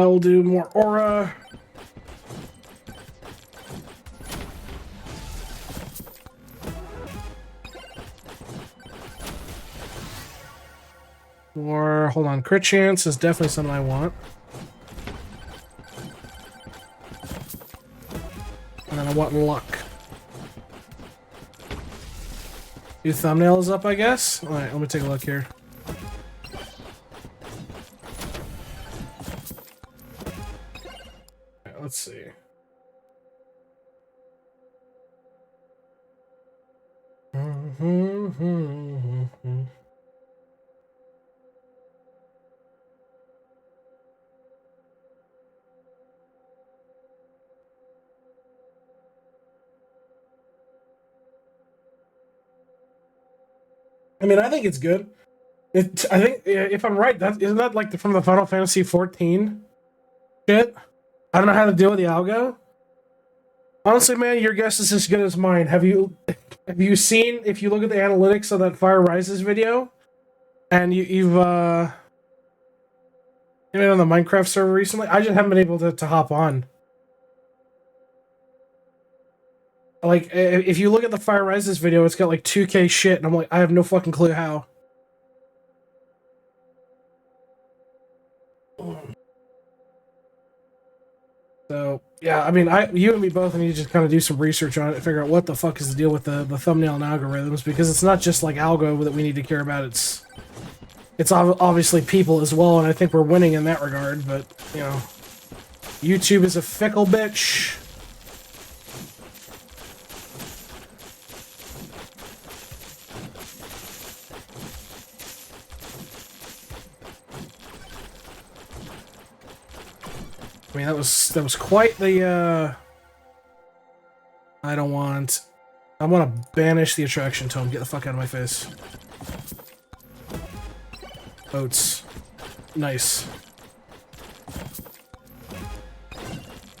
S1: We'll do more aura. Or, hold on, crit chance is definitely something I want. And then I want luck. Do thumbnails up, I guess? Alright, let me take a look here. Let's see. I mean, I think it's good. I think, if I'm right, isn't that like from the Final Fantasy 14 shit? I don't know how to deal with the algo. Honestly, man, your guess is as good as mine. Have you seen, if you look at the analytics of that Fire Rises video, and you've been on the Minecraft server recently? I just haven't been able to hop on. Like, if you look at the Fire Rises video, it's got like 2K shit, and I'm like, I have no fucking clue how. So, yeah, I mean, you and me both need to just kind of do some research on it and figure out what the fuck is the deal with the thumbnail and algorithms, because it's not just like algo that we need to care about, it's obviously people as well, and I think we're winning in that regard, but, you know, YouTube is a fickle bitch. I mean, that was quite the, I want to banish the attraction tome. Get the fuck out of my face. Oats. Nice.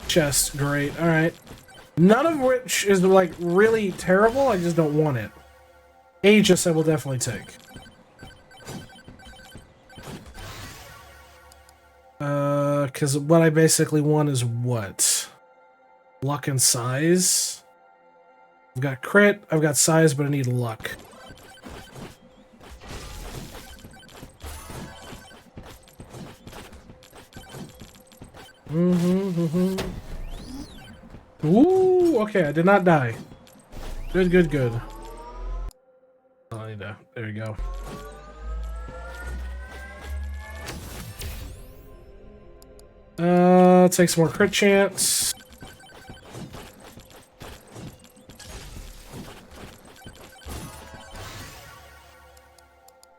S1: Chest, great. Alright. None of which is, like, really terrible. I just don't want it. Aegis I will definitely take. Because what I basically want is what? Luck and size? I've got crit, I've got size, but I need luck. Ooh, okay, I did not die. Good, good, good. I need to, there you go. Take some more crit chance.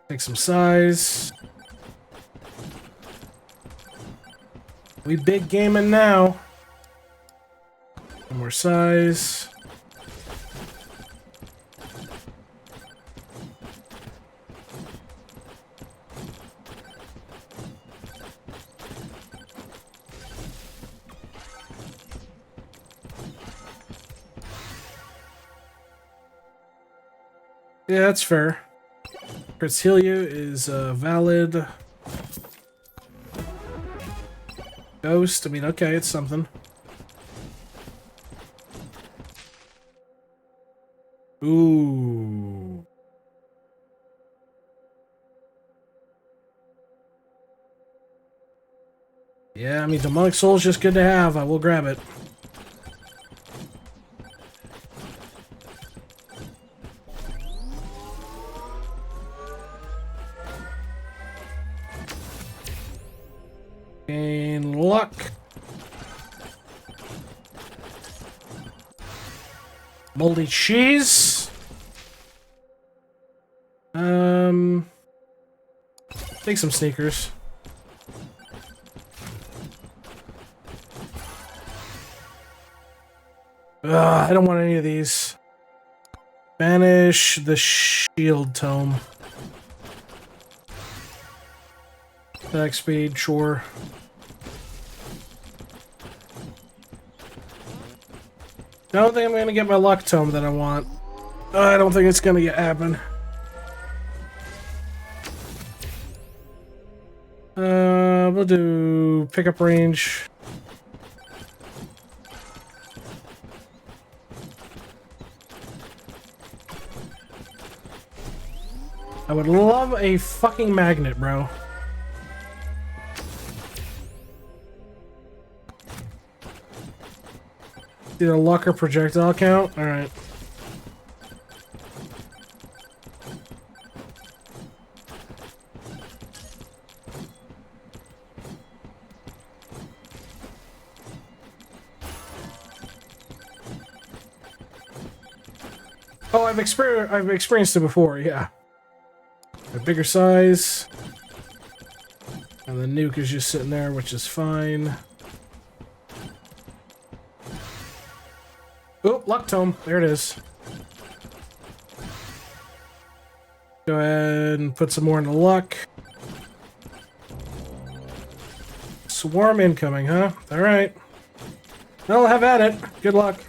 S1: Take some size. We big gaming now. One more size. Yeah, that's fair. Crits heal you is valid. Ghost, I mean, okay, it's something. Ooh. Yeah, I mean, Demonic Soul's just good to have. I will grab it. Gain luck. Moldy cheese. Take some sneakers. I don't want any of these. Banish the shield tome. Attack speed, sure. I don't think I'm gonna get my luck tome that I want. I don't think it's gonna happen. We'll do pickup range. I would love a fucking magnet, bro. Either luck or projectile count? Alright. Oh, I've experienced it before, yeah. A bigger size. And the nuke is just sitting there, which is fine. Oh, luck tome. There it is. Go ahead and put some more into luck. Swarm incoming, huh? Alright. Well, have at it. Good luck.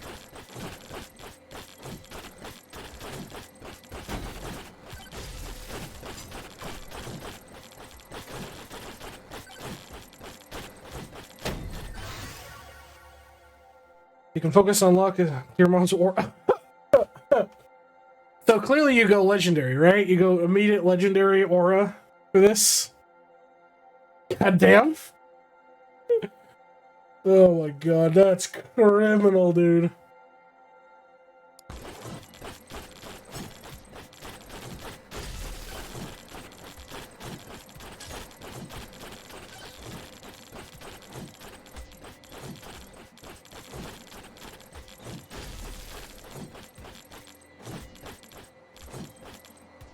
S1: You can focus on luck your monster or so clearly you go legendary, right? You go immediate legendary aura for this. God damn. Oh my god, that's criminal, dude.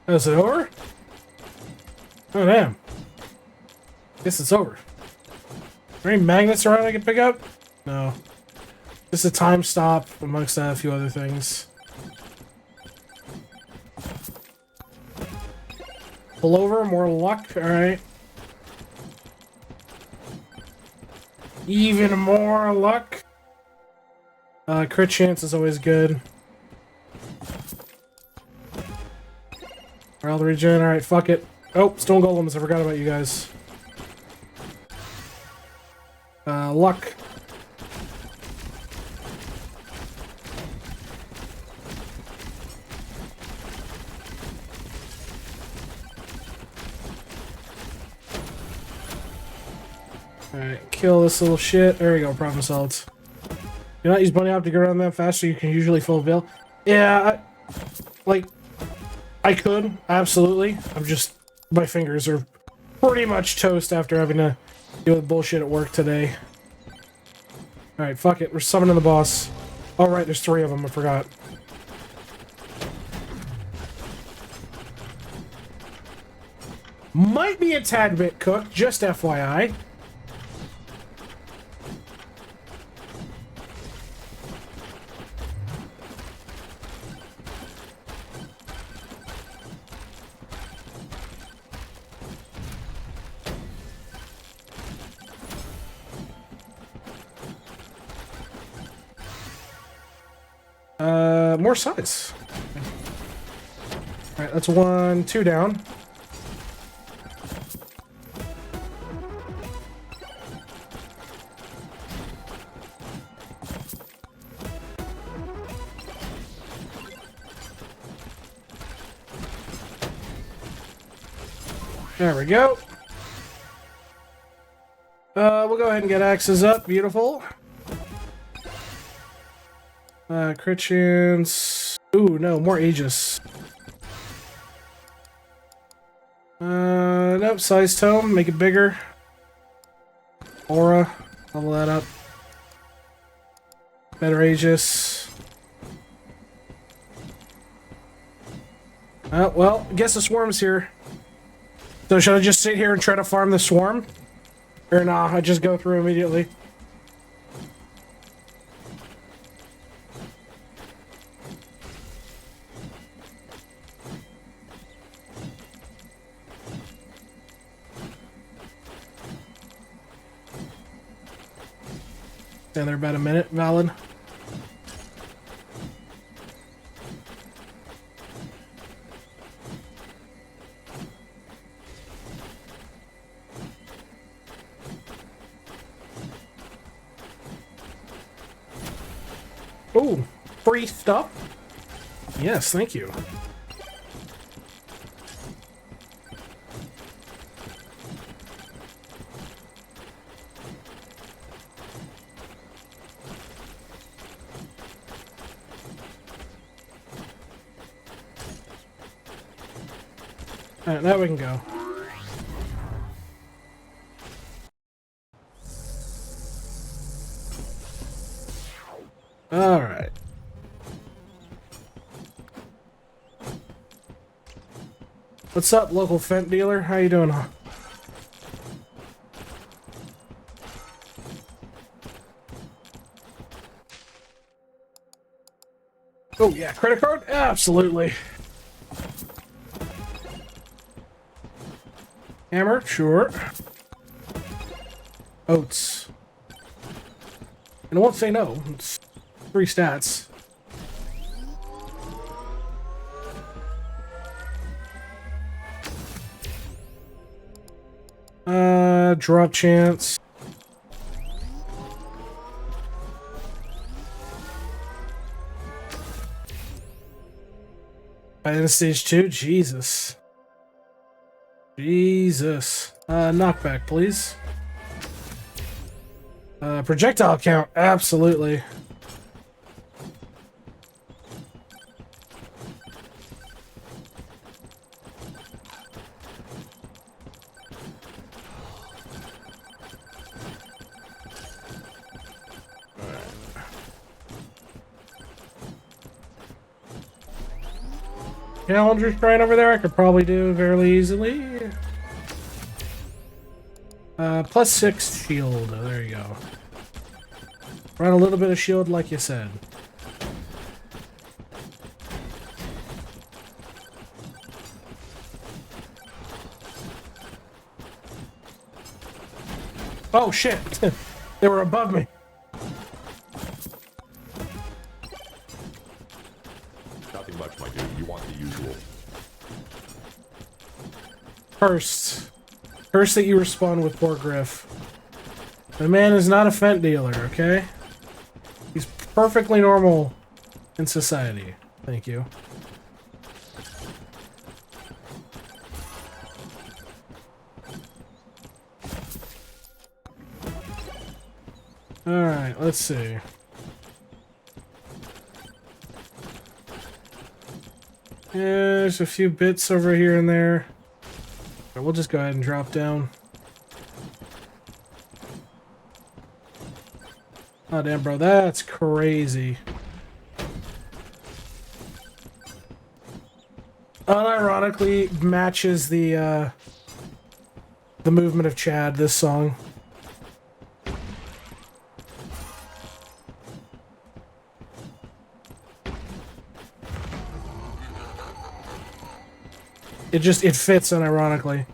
S1: Is it over? Oh, damn. Guess it's over. Are there any magnets around I can pick up? No. Just a time stop amongst a few other things. Pull over, more luck. Alright. Even more luck. Crit chance is always good. Wild regen, alright, fuck it. Oh, stone golems, I forgot about you guys. Luck. Alright, kill this little shit. There we go, problem solved. Do not use bunny hop to get around that fast, so you can usually fulfill. Yeah, I could, absolutely. I'm just, my fingers are pretty much toast after having to deal with bullshit at work today. Alright, fuck it, we're summoning the boss. Oh right, there's 3 of them, I forgot. Might be a tad bit cooked, just FYI. More size. Alright, that's 1, 2 down. There we go. We'll go ahead and get axes up. Beautiful. Crit chance. Ooh, no, more Aegis. Nope, size tome, make it bigger. Aura, level that up. Better Aegis. Oh, well, I guess the swarm's here. So should I just sit here and try to farm the swarm? Or nah, I just go through immediately. Stand there about a minute, valid. Oh, free stuff? Yes, thank you. Alright, now we can go. Alright. What's up, local Fent dealer? How you doing? Oh yeah, credit card? Absolutely. Hammer? Sure. Oats. And I won't say no. It's 3 stats. Drop chance. By the stage 2? Jesus. Jesus. Knockback, please. Projectile count, absolutely. Challenger shrine over there I could probably do fairly easily. +6 shield. Oh, there you go. Run a little bit of shield like you said. Oh shit! They were above me.
S2: you want the usual.
S1: Cursed. Cursed that you respond with poor Griff. The man is not a Fent dealer, okay? He's perfectly normal in society. Thank you. Alright, let's see. There's a few bits over here and there. We'll just go ahead and drop down. Oh damn, bro, that's crazy. Unironically matches the movement of Chad, this song. It fits unironically.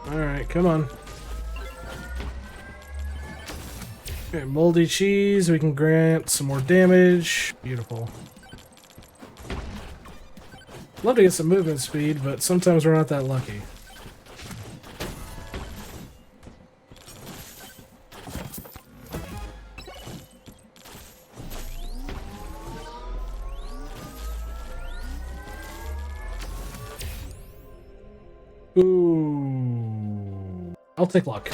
S1: Alright, come on. Okay, moldy cheese, we can grant some more damage. Beautiful. Love to get some movement speed, but sometimes we're not that lucky. Ooh. I'll take luck.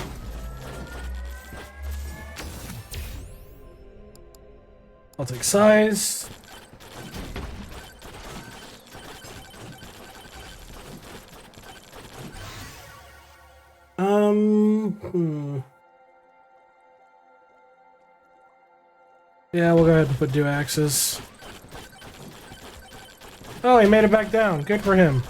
S1: I'll take size. Yeah, we'll go ahead and put two axes. Oh, he made it back down. Good for him.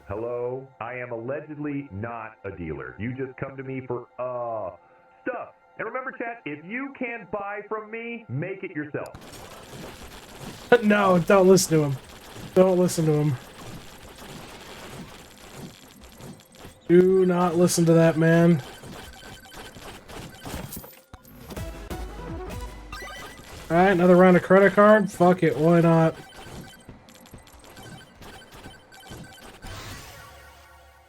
S2: Hello? I am allegedly not a dealer. You just come to me for, stuff. And remember, chat, if you can't buy from me, make it yourself.
S1: No, don't listen to him. Don't listen to him. Do not listen to that man. Alright, another round of credit card? Fuck it, why not?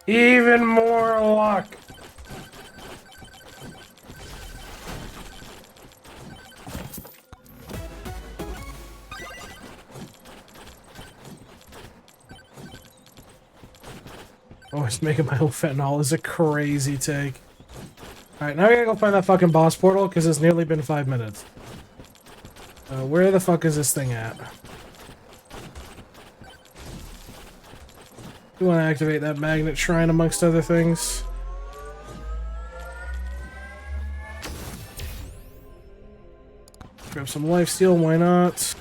S1: Even more luck! Always making my own fentanyl is a crazy take. Alright, now we gotta go find that fucking boss portal, because it's nearly been 5 minutes. Where the fuck is this thing at? You want to activate that magnet shrine amongst other things. Grab some lifesteal, why not?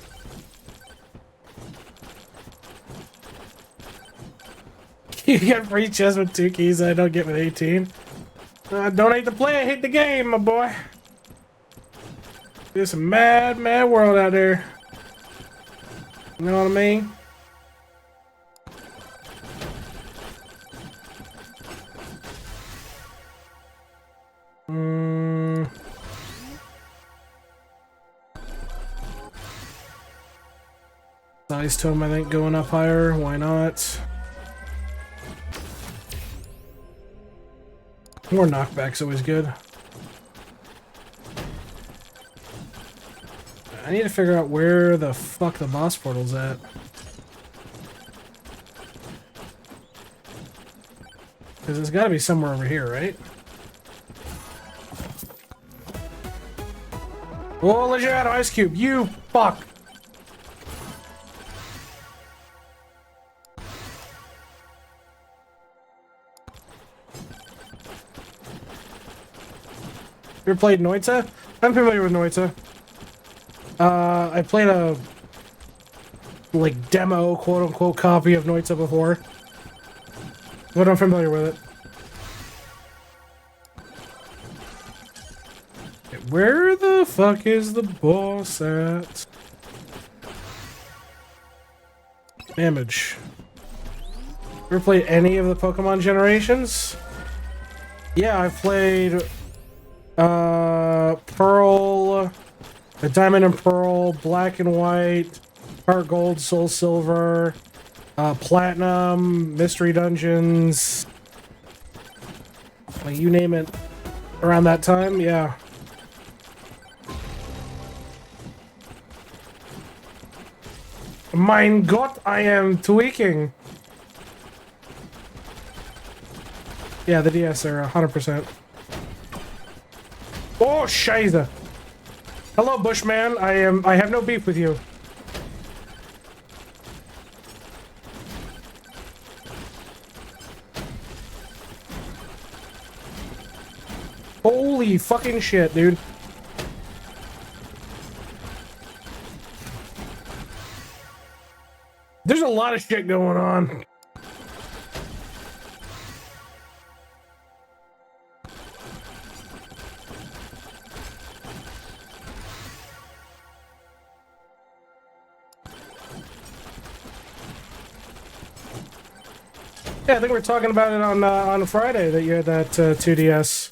S1: You get free chest with 2 keys I don't get with 18. Don't hate the play, I hate the game, my boy. It's a mad, mad world out there. You know what I mean? Size tome, I think, going up higher. Why not? More knockback's always good. I need to figure out where the fuck the boss portal's at. Because it's gotta be somewhere over here, right? Oh, legit ice cube, you fuck! You ever played Noita? I'm familiar with Noita. I played a like demo quote-unquote copy of Noita before. But I'm familiar with it. Where the fuck is the boss at? Damage. Ever played any of the Pokemon generations? Yeah, I've played Pearl, Diamond and Pearl, Black and White, Heart Gold, Soul Silver, Platinum, Mystery Dungeons. Like, you name it. Around that time, yeah. Mein Gott, I am tweaking. Yeah, the DS are 100%. Oh, Scheiße. Hello, Bushman. I have no beef with you. Holy fucking shit, dude. There's a lot of shit going on. Yeah, I think we were talking about it on Friday that you had that 2DS.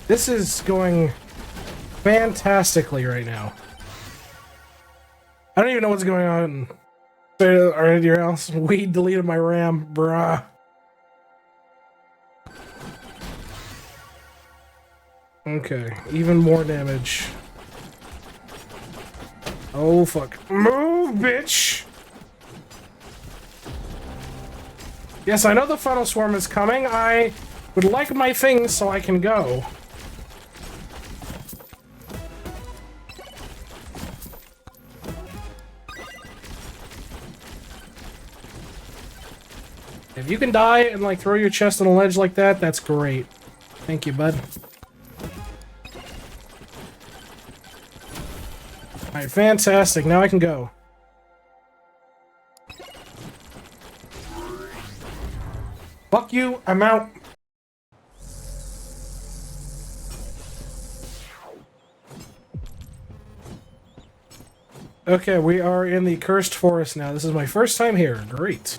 S1: This is going fantastically right now. I don't even know what's going on. Or anything else. Weed deleted my RAM, bruh. Okay, even more damage. Oh fuck. Move, bitch! Yes, I know the Funnel Swarm is coming. I would like my things so I can go. If you can die and like throw your chest on a ledge like that, that's great. Thank you, bud. Alright, fantastic. Now I can go. Fuck you, I'm out. Okay, we are in the Cursed Forest now. This is my first time here. Great.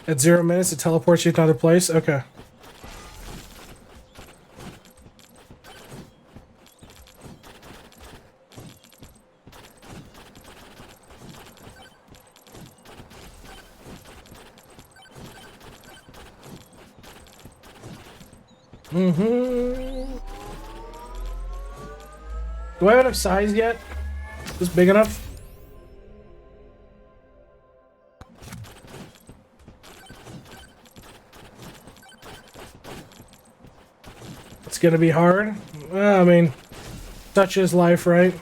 S1: At 0 minutes, it teleports you to another place? Okay. Do I have enough size yet? Is this big enough? It's gonna be hard. Well, I mean, such is life, right?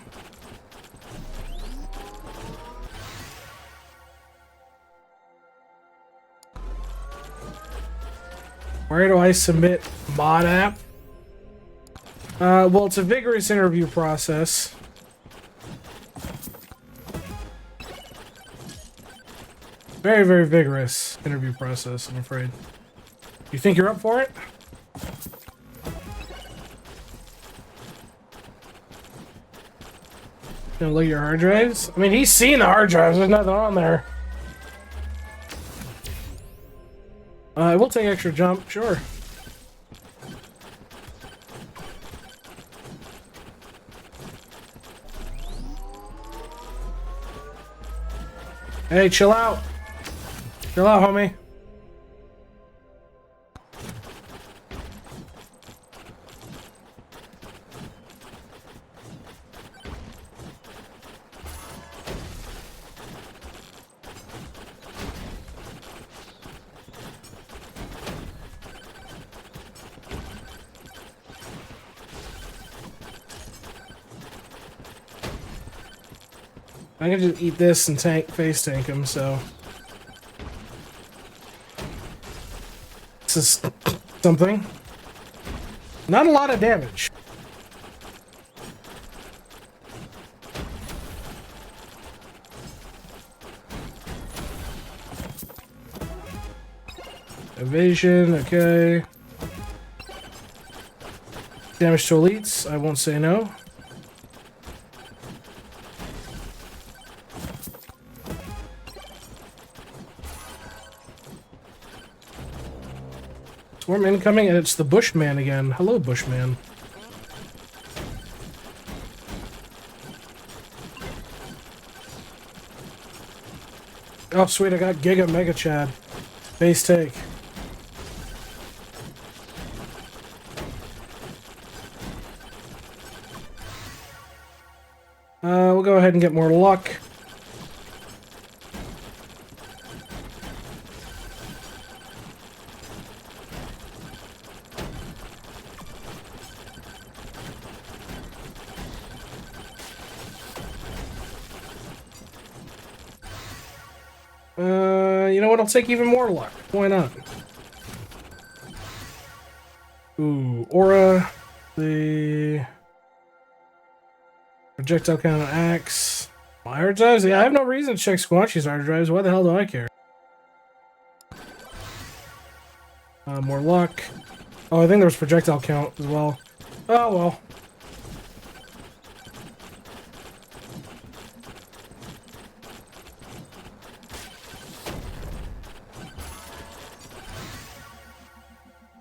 S1: Where do I submit mod app? Well, it's a vigorous interview process. Very, very vigorous interview process, I'm afraid. You think you're up for it? Gonna look at your hard drives? I mean, he's seen the hard drives. There's nothing on there. I will take extra jump, sure. Hey, chill out. Chill out, homie. I can just eat this and face tank him, so... This is something. Not a lot of damage. Evasion, okay. Damage to elites, I won't say no. Swarm incoming, and it's the Bushman again. Hello, Bushman. Oh, sweet, I got Giga Mega Chad. Base take. We'll go ahead and get more luck. You know what? I'll take even more luck. Why not? Ooh, Aura. The... Projectile count axe. Hard drives? Yeah, I have no reason to check Squanchy's hard drives. Why the hell do I care? More luck. Oh, I think there was projectile count as well. Oh, well.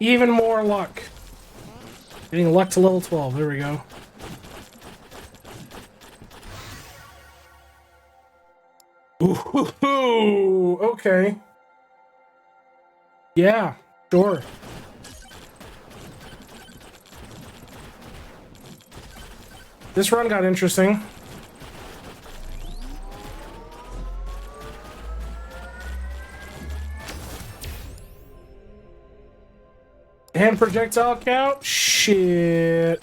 S1: Even more luck. Getting luck to level 12. There we go. Ooh, okay. Yeah, sure. This run got interesting. And projectile count? Shit.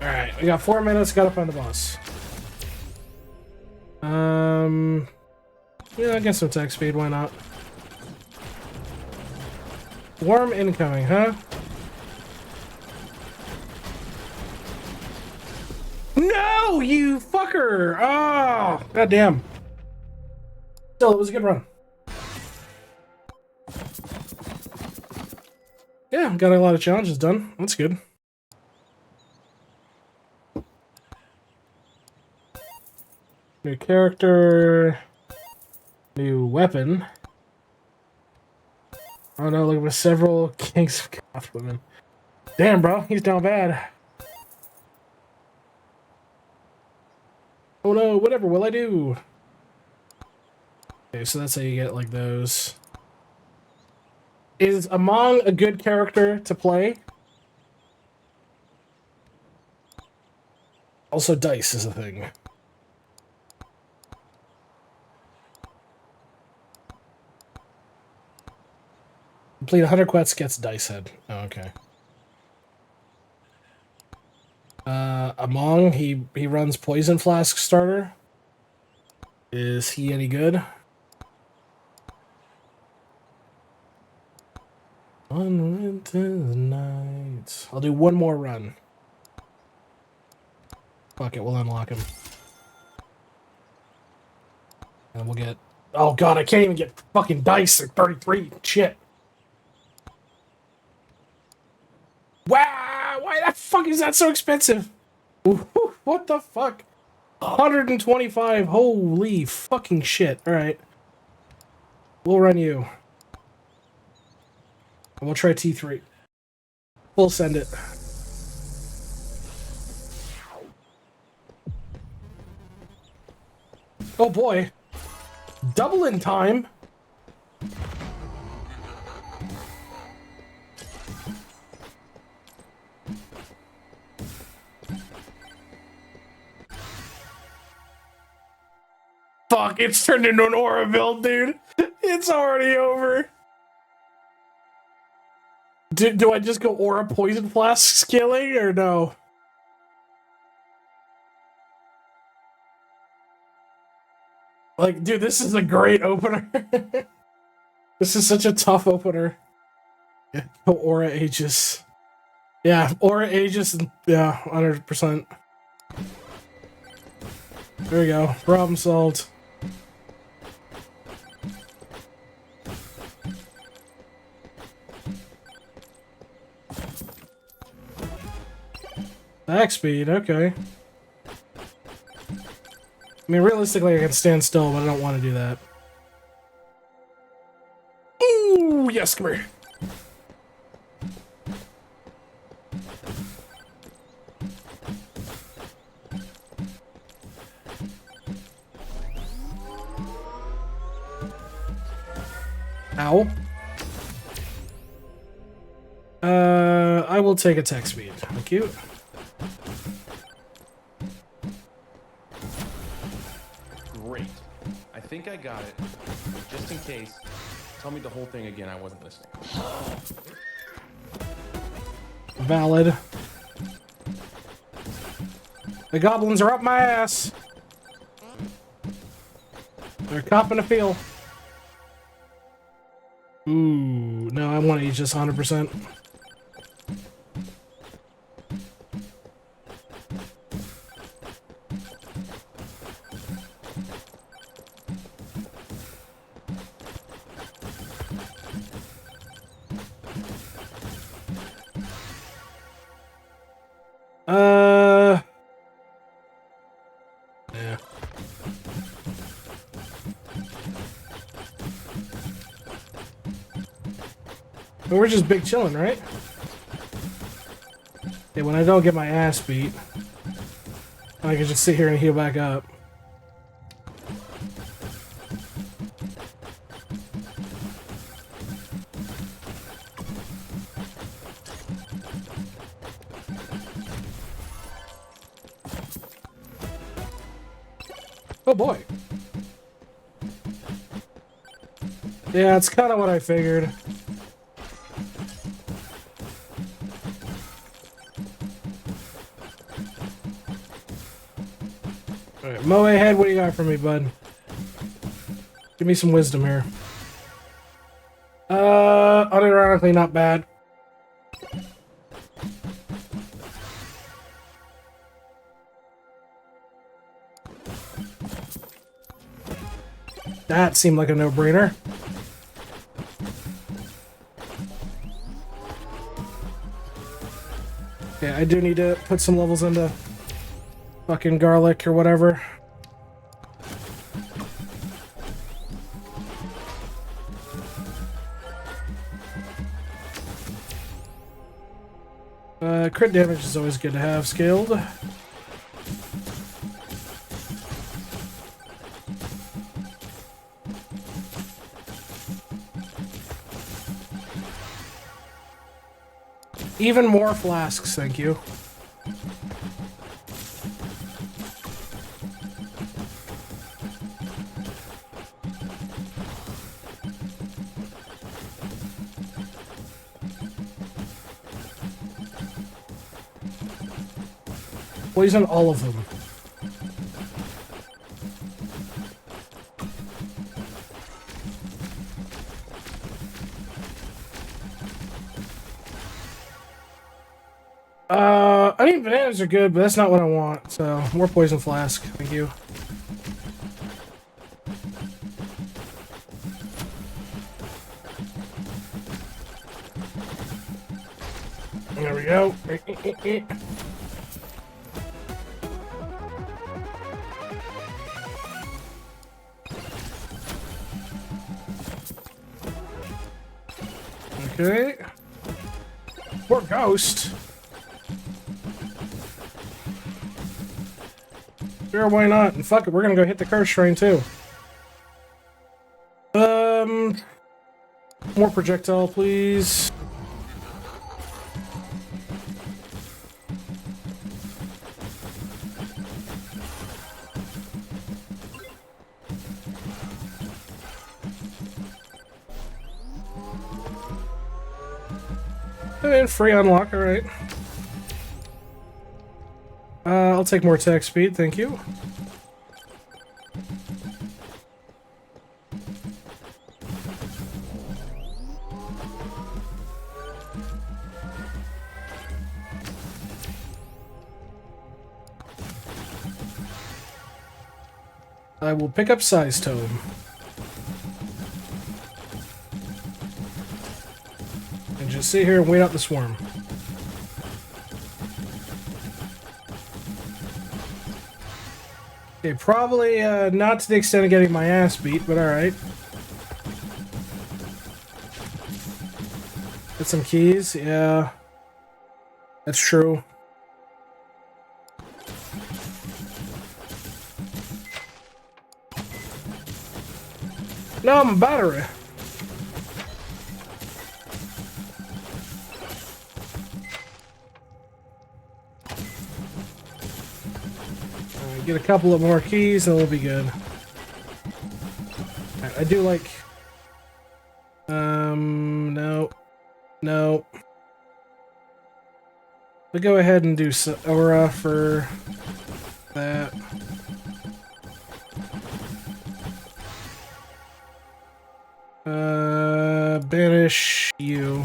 S1: Alright, we got 4 minutes, gotta find the boss. Yeah, I guess some attack speed, why not? Worm incoming, huh? No, you fucker! Oh, goddamn. Still, it was a good run. Yeah, got a lot of challenges done. That's good. New character. New weapon. Oh no, look, with several Kings of Goth women. Damn, bro, he's down bad. Oh no, whatever will I do? Okay, so that's how you get, like, those. Is Among a good character to play? Also, dice is a thing. Complete 100 quests gets dice head. Oh, okay. Among, he runs Poison Flask starter. Is he any good? One winter's night. I'll do one more run. Fuck it, we'll unlock him. And we'll get... Oh god, I can't even get fucking dice at 33. Shit. Wow! Why the fuck is that so expensive? What the fuck? 125. Holy fucking shit. Alright. We'll run you. And we'll try T3. We'll send it. Oh boy. Double in time. Fuck, it's turned into an Oroville, dude. It's already over. Do I just go aura poison flask scaling or no? Like, dude, this is a great opener. This is such a tough opener. Yeah, aura Aegis. Yeah, aura Aegis. Yeah, 100%. There we go. Problem solved. Back speed, okay. I mean, realistically, I can stand still, but I don't want to do that. Ooh, yes, come here. Ow. I will take attack speed. Thank you.
S5: Great. I think I got it. But just in case, tell me the whole thing again. I wasn't listening.
S1: Valid. The goblins are up my ass. They're copping a feel. Ooh, no, I want to Aegis 100%. Yeah. But we're just big chilling, right? Yeah, when I don't get my ass beat, I can just sit here and heal back up. Oh boy. Yeah, it's kind of what I figured. Alright, Moe head, what do you got for me, bud? Give me some wisdom here. Unironically not bad. That seemed like a no-brainer. Yeah, I do need to put some levels into fucking garlic or whatever. Crit damage is always good to have scaled. Even more flasks, thank you. Poison all of them. I mean, bananas are good, but that's not what I want, so more poison flask, thank you. There we go. Okay. Poor ghost. Sure, why not? And fuck it, we're gonna go hit the curse shrine too. More projectile, please. I mean, free unlock, alright. I'll take more attack speed, thank you. I will pick up Size Tome. And just sit here and wait out the swarm. Okay, probably not to the extent of getting my ass beat, but alright. Get some keys, yeah. That's true. No, I'm a battery. Get a couple of more keys and we'll be good. I do like... no. No. We'll go ahead and do Aura for that. Banish you.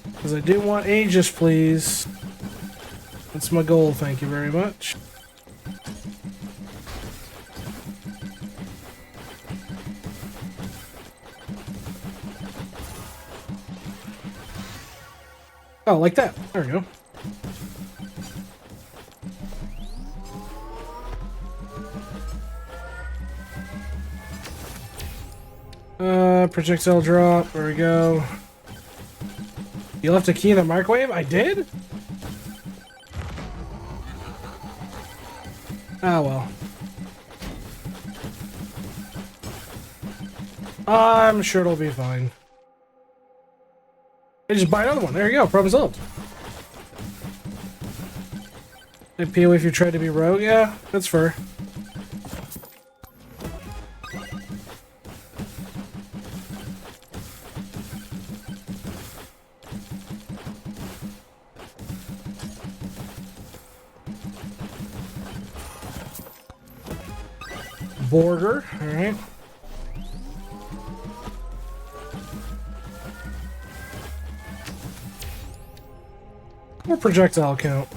S1: Because I do want Aegis, please. That's my goal, thank you very much. Oh, like that. There we go. Projectile drop. There we go. You left a key in the microwave? I did? Ah, well. I'm sure it'll be fine. Hey, just buy another one. There you go. Problem solved. Hey, PO, if you tried to be rogue, yeah, that's fair. Border, alright. More projectile count.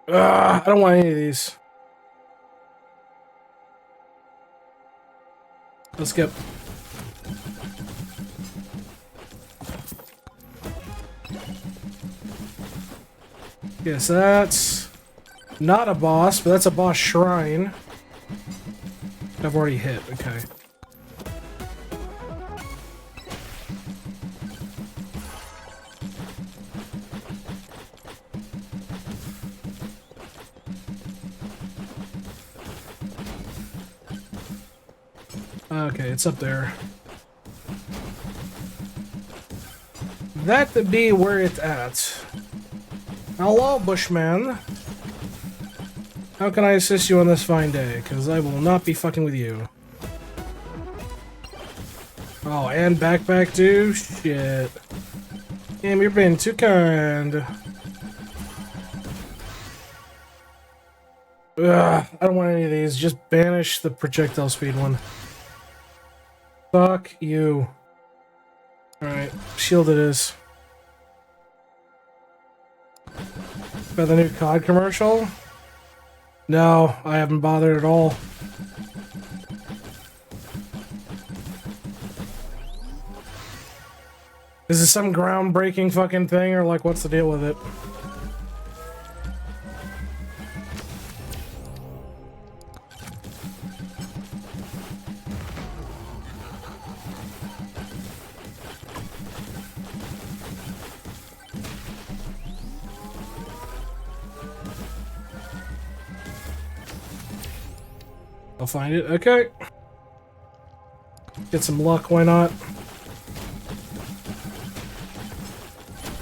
S1: I don't want any of these. Let's skip. Okay, so that's not a boss, but that's a boss shrine. I've already hit, okay. Okay, it's up there. That to be where it's at. Hello, Bushman. How can I assist you on this fine day? Because I will not be fucking with you. Oh, and backpack too? Shit. Damn, you're being too kind. Ugh, I don't want any of these. Just banish the projectile speed one. Fuck you. Alright, shield it is. About the new COD commercial? No, I haven't bothered at all. Is this some groundbreaking fucking thing, or like, what's the deal with it? I'll find it. Okay. Get some luck, why not?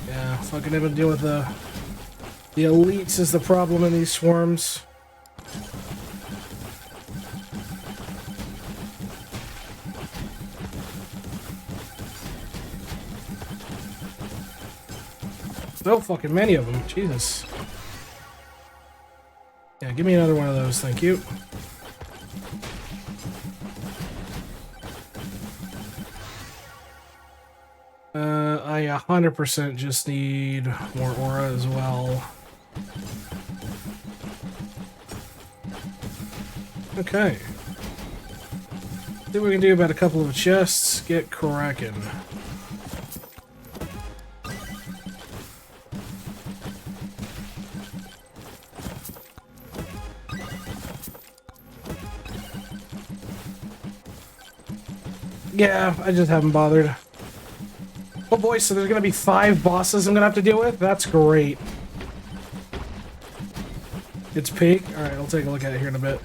S1: Yeah, fucking able to deal with the elites is the problem in these swarms. So fucking many of them. Jesus. Yeah, give me another one of those, thank you. I 100% just need more aura as well. Okay. See what we can do about a couple of chests. Get cracking. Yeah, I just haven't bothered. Oh boy, so there's gonna be 5 bosses I'm gonna have to deal with? That's great. It's peak? Alright, I'll take a look at it here in a bit.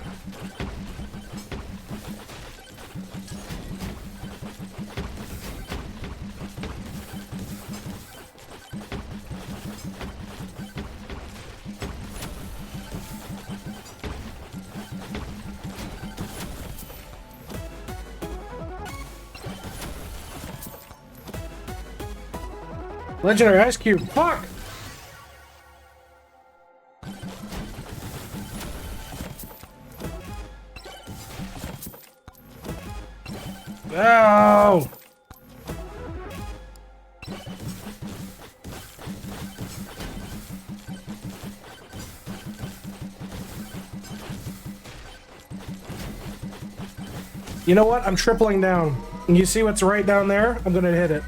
S1: Legendary Ice Cube. Fuck! Oh! You know what? I'm tripling down. You see what's right down there? I'm gonna hit it.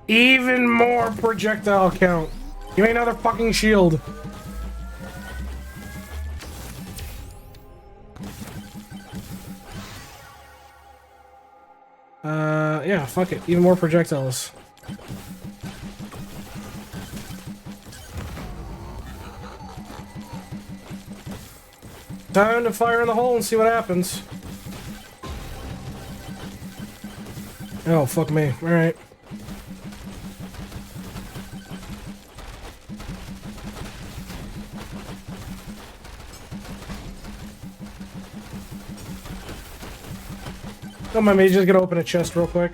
S1: Even more projectile count. Give me another fucking shield. Yeah, fuck it. Even more projectiles. Time to fire in the hole and see what happens. Oh, fuck me. Alright. Don't mind me, just gonna open a chest real quick.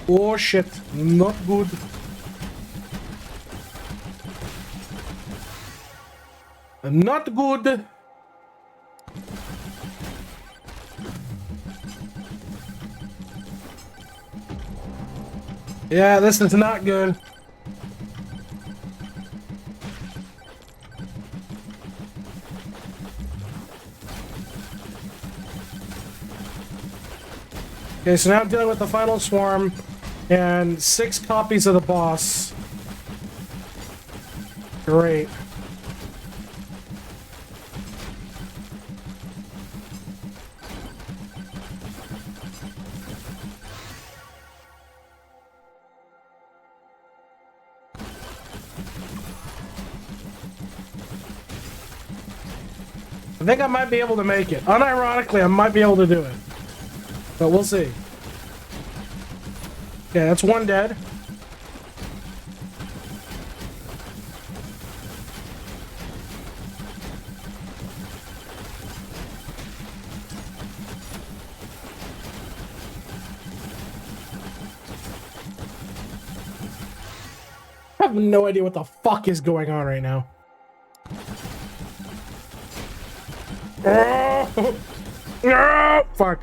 S1: Oh shit, not good. Not good. Yeah, this is not good. Okay, so now I'm dealing with the final swarm and 6 copies of the boss. Great. I think I might be able to make it. Unironically, I might be able to do it. But we'll see. Okay, that's 1 dead. I have no idea what the fuck is going on right now. Oh, fuck.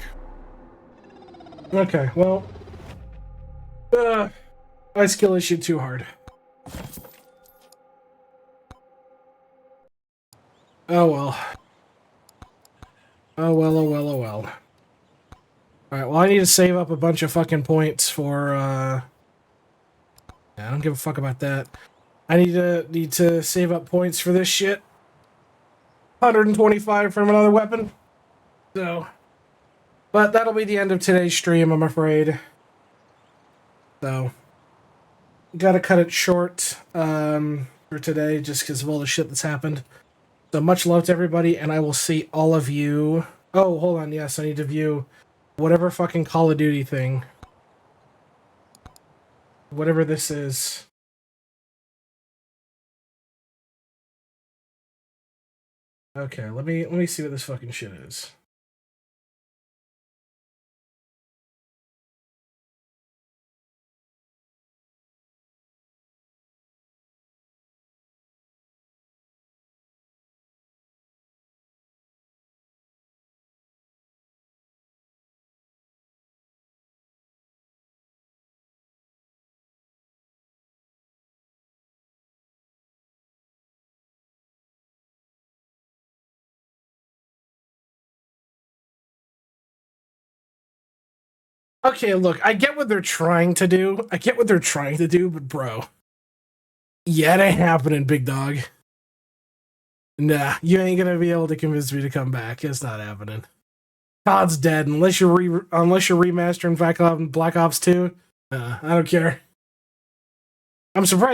S1: Okay, well. My skill issue too hard. Oh well. Oh well, oh well, oh well. Alright, well I need to save up a bunch of fucking points for, I don't give a fuck about that. I need to save up points for this shit. 125 from another weapon. So. But that'll be the end of today's stream, I'm afraid. So. Gotta cut it short, for today, just because of all the shit that's happened. So much love to everybody, and I will see all of you. Oh, hold on. Yes, I need to view whatever fucking Call of Duty thing. Whatever this is. Okay, let me see what this fucking shit is. Okay, look, I get what they're trying to do. But bro. Yeah, it ain't happening, big dog. Nah, you ain't gonna be able to convince me to come back. It's not happening. COD's dead unless you're remastering Black Ops 2. I don't care. I'm surprised